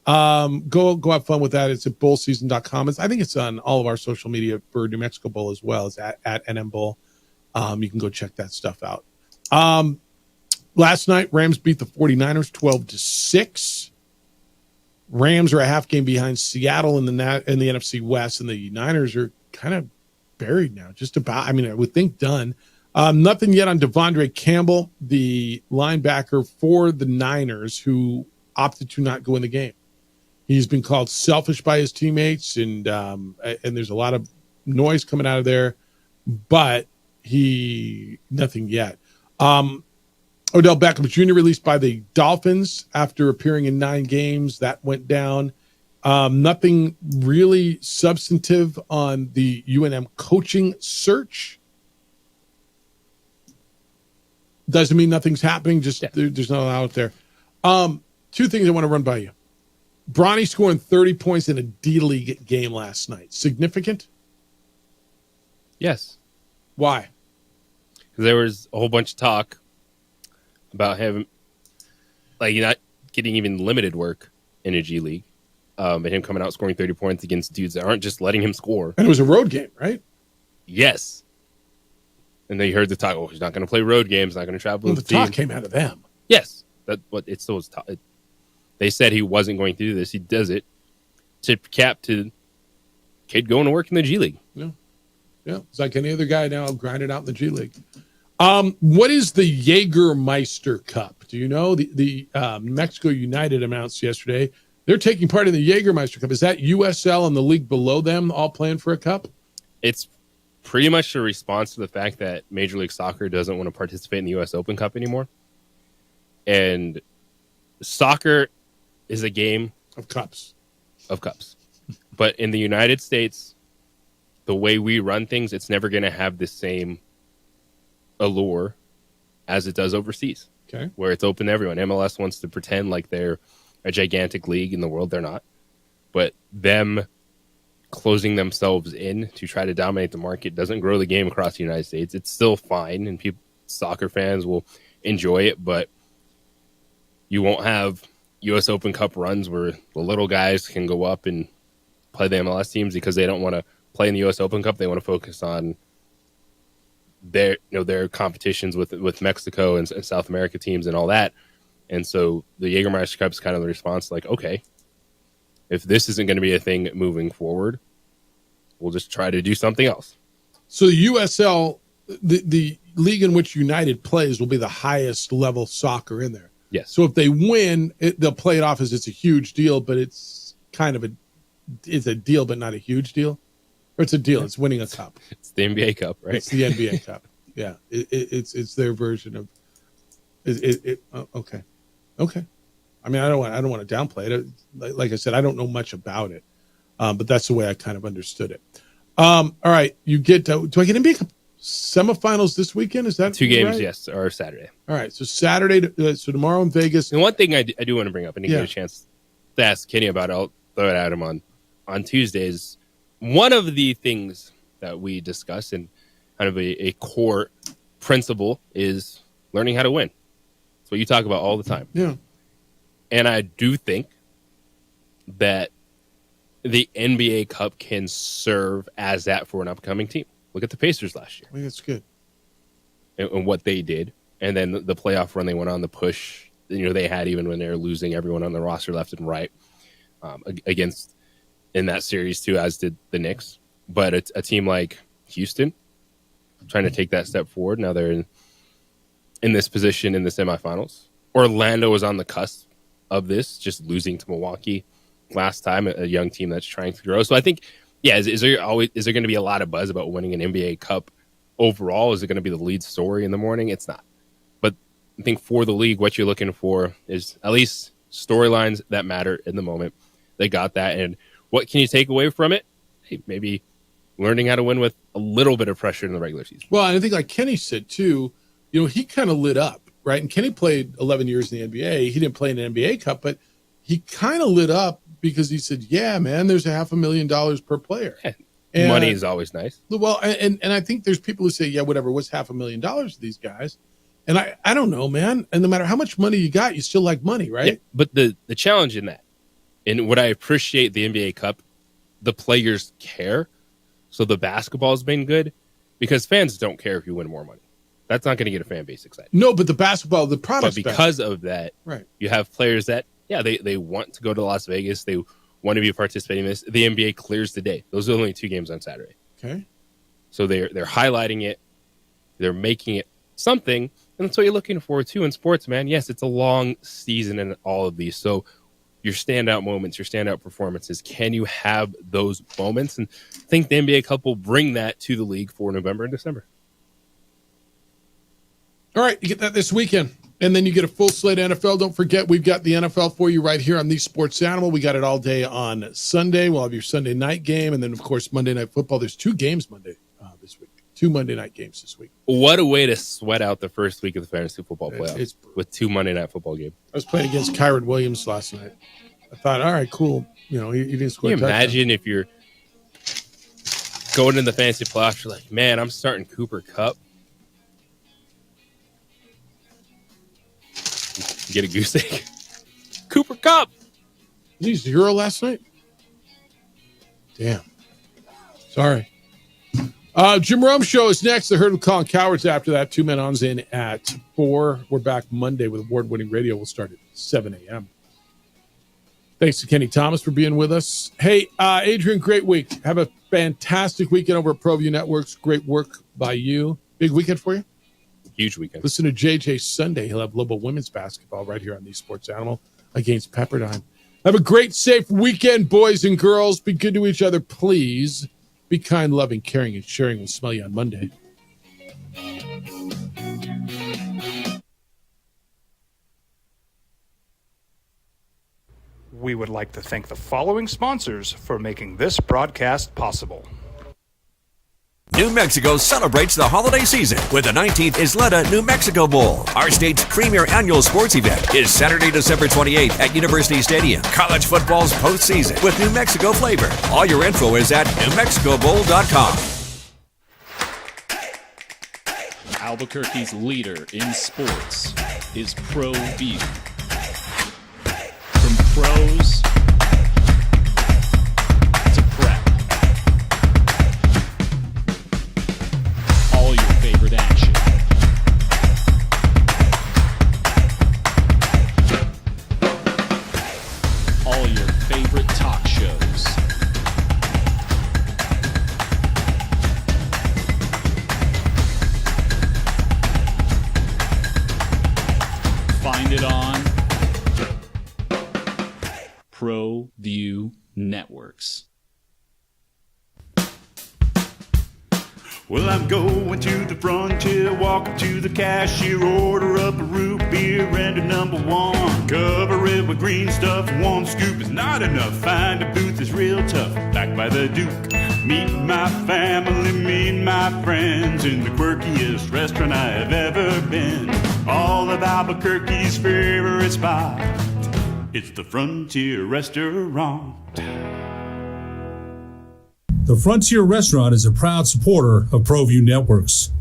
go have fun with that. It's at bowlseason.com. I think it's on all of our social media for New Mexico Bowl as well. It's at NM Bowl. You can go check that stuff out. Last night, Rams beat the 49ers 12-6. Rams are a half game behind Seattle in the NFC West, and the Niners are kind of buried now. Just about, I mean, I would think done. Nothing yet on Devondre Campbell, the linebacker for the Niners, who opted to not go in the game. He's been called selfish by his teammates, and there's a lot of noise coming out of there, but nothing yet. Odell Beckham Jr. released by the Dolphins after appearing in 9 games. That went down. Nothing really substantive on the UNM coaching search. Doesn't mean nothing's happening. Just there's nothing out there. 2 things I want to run by you. Bronny scoring 30 points in a D-League game last night. Significant? Yes. Why? Because there was a whole bunch of talk about him, like, not getting even limited work in a G League, and him coming out scoring 30 points against dudes that aren't just letting him score. And it was a road game, right? Yes. And they heard the talk. Oh, he's not going to play road games. Not going to travel. Well, the talk came out of them. Yes, but it still was. They said he wasn't going to do this. He does it to cap to kid going to work in the G League. Yeah, it's like any other guy now grinding out in the G League. What is the Jägermeister Cup? Do you know? The Mexico United announced yesterday they're taking part in the Jägermeister Cup. Is that USL and the league below them all playing for a cup? It's pretty much a response to the fact that Major League Soccer doesn't want to participate in the U.S. Open Cup anymore. And soccer is a game of cups. But in the United States, the way we run things, it's never going to have the same allure as it does overseas. Okay. Where it's open to everyone. MLS wants to pretend like they're a gigantic league in the world. They're not. But them closing themselves in to try to dominate the market doesn't grow the game across the United States. It's still fine, and soccer fans will enjoy it, but you won't have U.S. Open Cup runs where the little guys can go up and play the MLS teams because they don't want to play in the U.S. Open Cup. They want to focus on their competitions with Mexico and South America teams and all that. And so the Jägermeister Cup is kind of the response, like, okay, if this isn't going to be a thing moving forward, we'll just try to do something else. So the USL, the league in which United plays, will be the highest level soccer in there. Yes. So if they win, they'll play it off as it's a huge deal, but it's kind of it's a deal, but not a huge deal. Or it's a deal. It's winning a cup. It's the NBA Cup, right? It's the NBA Cup. Yeah. It's their version of okay. Okay. I mean, I don't want to downplay it. Like I said, I don't know much about it, but that's the way I kind of understood it. All right, you get do I get NBA Cup semifinals this weekend? Is that 2 games? right? Yes, or Saturday. All right, so Saturday, so tomorrow in Vegas. And one thing I do want to bring up, and get a chance to ask Kenny about, I'll throw it at him on Tuesdays. One of the things that we discuss and kind of a core principle is learning how to win. That's what you talk about all the time. Yeah. And I do think that the NBA Cup can serve as that for an upcoming team. Look at the Pacers last year. I think that's good. And what they did. And then the playoff run they went on, the push, they had even when they were losing everyone on the roster left and right against in that series too, as did the Knicks. But a team like Houston trying to take that step forward. Now they're in this position in the semifinals. Orlando was on the cusp of this, just losing to Milwaukee last time, a young team that's trying to grow. So I think, is there going to be a lot of buzz about winning an NBA Cup overall? Is it going to be the lead story in the morning? It's not. But I think for the league, what you're looking for is at least storylines that matter in the moment. They got that. And what can you take away from it? Hey, maybe learning how to win with a little bit of pressure in the regular season. Well, and I think like Kenny said too, he kind of lit up, right? And Kenny played 11 years in the NBA. He didn't play in an NBA Cup, but he kind of lit up because he said, yeah, man, there's $500,000 per player. Yeah. And, money is always nice. Well, and I think there's people who say, yeah, whatever, what's $500,000 to these guys? And I don't know, man. And no matter how much money you got, you still like money, right? Yeah, but the challenge in that, and what I appreciate the NBA Cup, the players care. So the basketball has been good because fans don't care if you win more money. That's not going to get a fan base excited. No, but the basketball, the product. But because of that, right, you have players that, they want to go to Las Vegas. They want to be participating in this. The NBA clears the day. Those are only 2 games on Saturday. Okay. So they're highlighting it. They're making it something. And that's what you're looking forward to in sports, man. Yes, it's a long season in all of these. So your standout moments, your standout performances, can you have those moments? And I think the NBA Cup will bring that to the league for November and December. All right, you get that this weekend. And then you get a full slate of NFL. Don't forget, we've got the NFL for you right here on The Sports Animal. We got it all day on Sunday. We'll have your Sunday night game. And then, of course, Monday Night Football. There's 2 games Monday this week. 2 Monday night games this week. What a way to sweat out the first week of the fantasy football playoffs with 2 Monday Night Football games. I was playing against Kyron Williams last night. I thought, all right, cool. He didn't score. Can you imagine if you're going in the fantasy playoffs, you're like, man, I'm starting Cooper Kupp. Get a goose egg. Cooper Kupp. Was he 0 last night? Damn. Sorry. Jim Rome Show is next. The Herd with Colin Cowards after that. 2 Men On's in at 4. We're back Monday with award-winning radio. We'll start at 7 a.m. Thanks to Kenny Thomas for being with us. Hey, Adrian, great week. Have a fantastic weekend over at ProView Networks. Great work by you. Big weekend for you? Huge weekend. Listen to JJ Sunday. He'll have Lobo women's basketball right here on The Sports Animal against Pepperdine. Have a great, safe weekend, boys and girls. Be good to each other, please. Be kind, loving, caring, and sharing. We'll smell you on Monday. We would like to thank the following sponsors for making this broadcast possible. New Mexico celebrates the holiday season with the 19th Isleta New Mexico Bowl. Our state's premier annual sports event is Saturday, December 28th at University Stadium. College football's postseason with New Mexico flavor. All your info is at NewMexicoBowl.com. Albuquerque's leader in sports is ProView. From pros to prep. All your favorite action. All your favorite talk shows. Find it on ProView Networks. Well, I'm going to the frontier, walk up to the cashier, order up a root beer and a number 1. Cover it with green stuff, 1 scoop is not enough. Find a booth is real tough, back by the Duke. Meet my family, meet my friends in the quirkiest restaurant I've ever been. All of Albuquerque's favorite spot, it's the Frontier Restaurant. The Frontier Restaurant is a proud supporter of ProView Networks.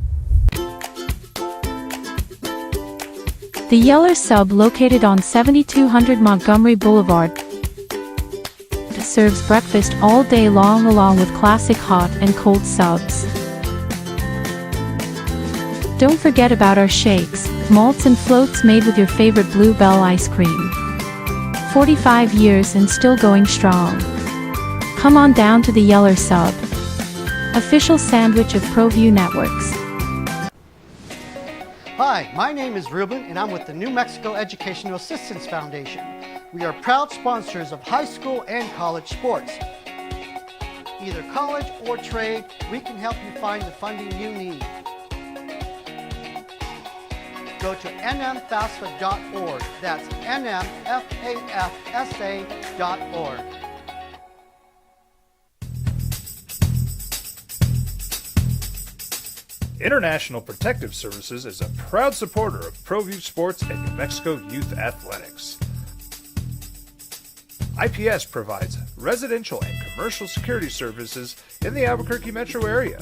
The Yeller Sub, located on 7200 Montgomery Boulevard, serves breakfast all day long along with classic hot and cold subs. Don't forget about our shakes, malts and floats made with your favorite Blue Bell ice cream. 45 years and still going strong. Come on down to the Yeller Sub, official sandwich of ProView Networks. Hi, my name is Ruben, and I'm with the New Mexico Educational Assistance Foundation. We are proud sponsors of high school and college sports. Either college or trade, we can help you find the funding you need. Go to nmfafsa.org. That's nmfafsa.org. International Protective Services is a proud supporter of ProView Sports and New Mexico Youth Athletics. IPS provides residential and commercial security services in the Albuquerque metro area.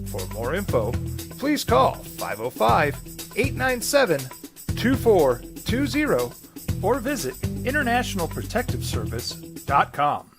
For more info, please call 505-897-2420 or visit internationalprotectiveservice.com.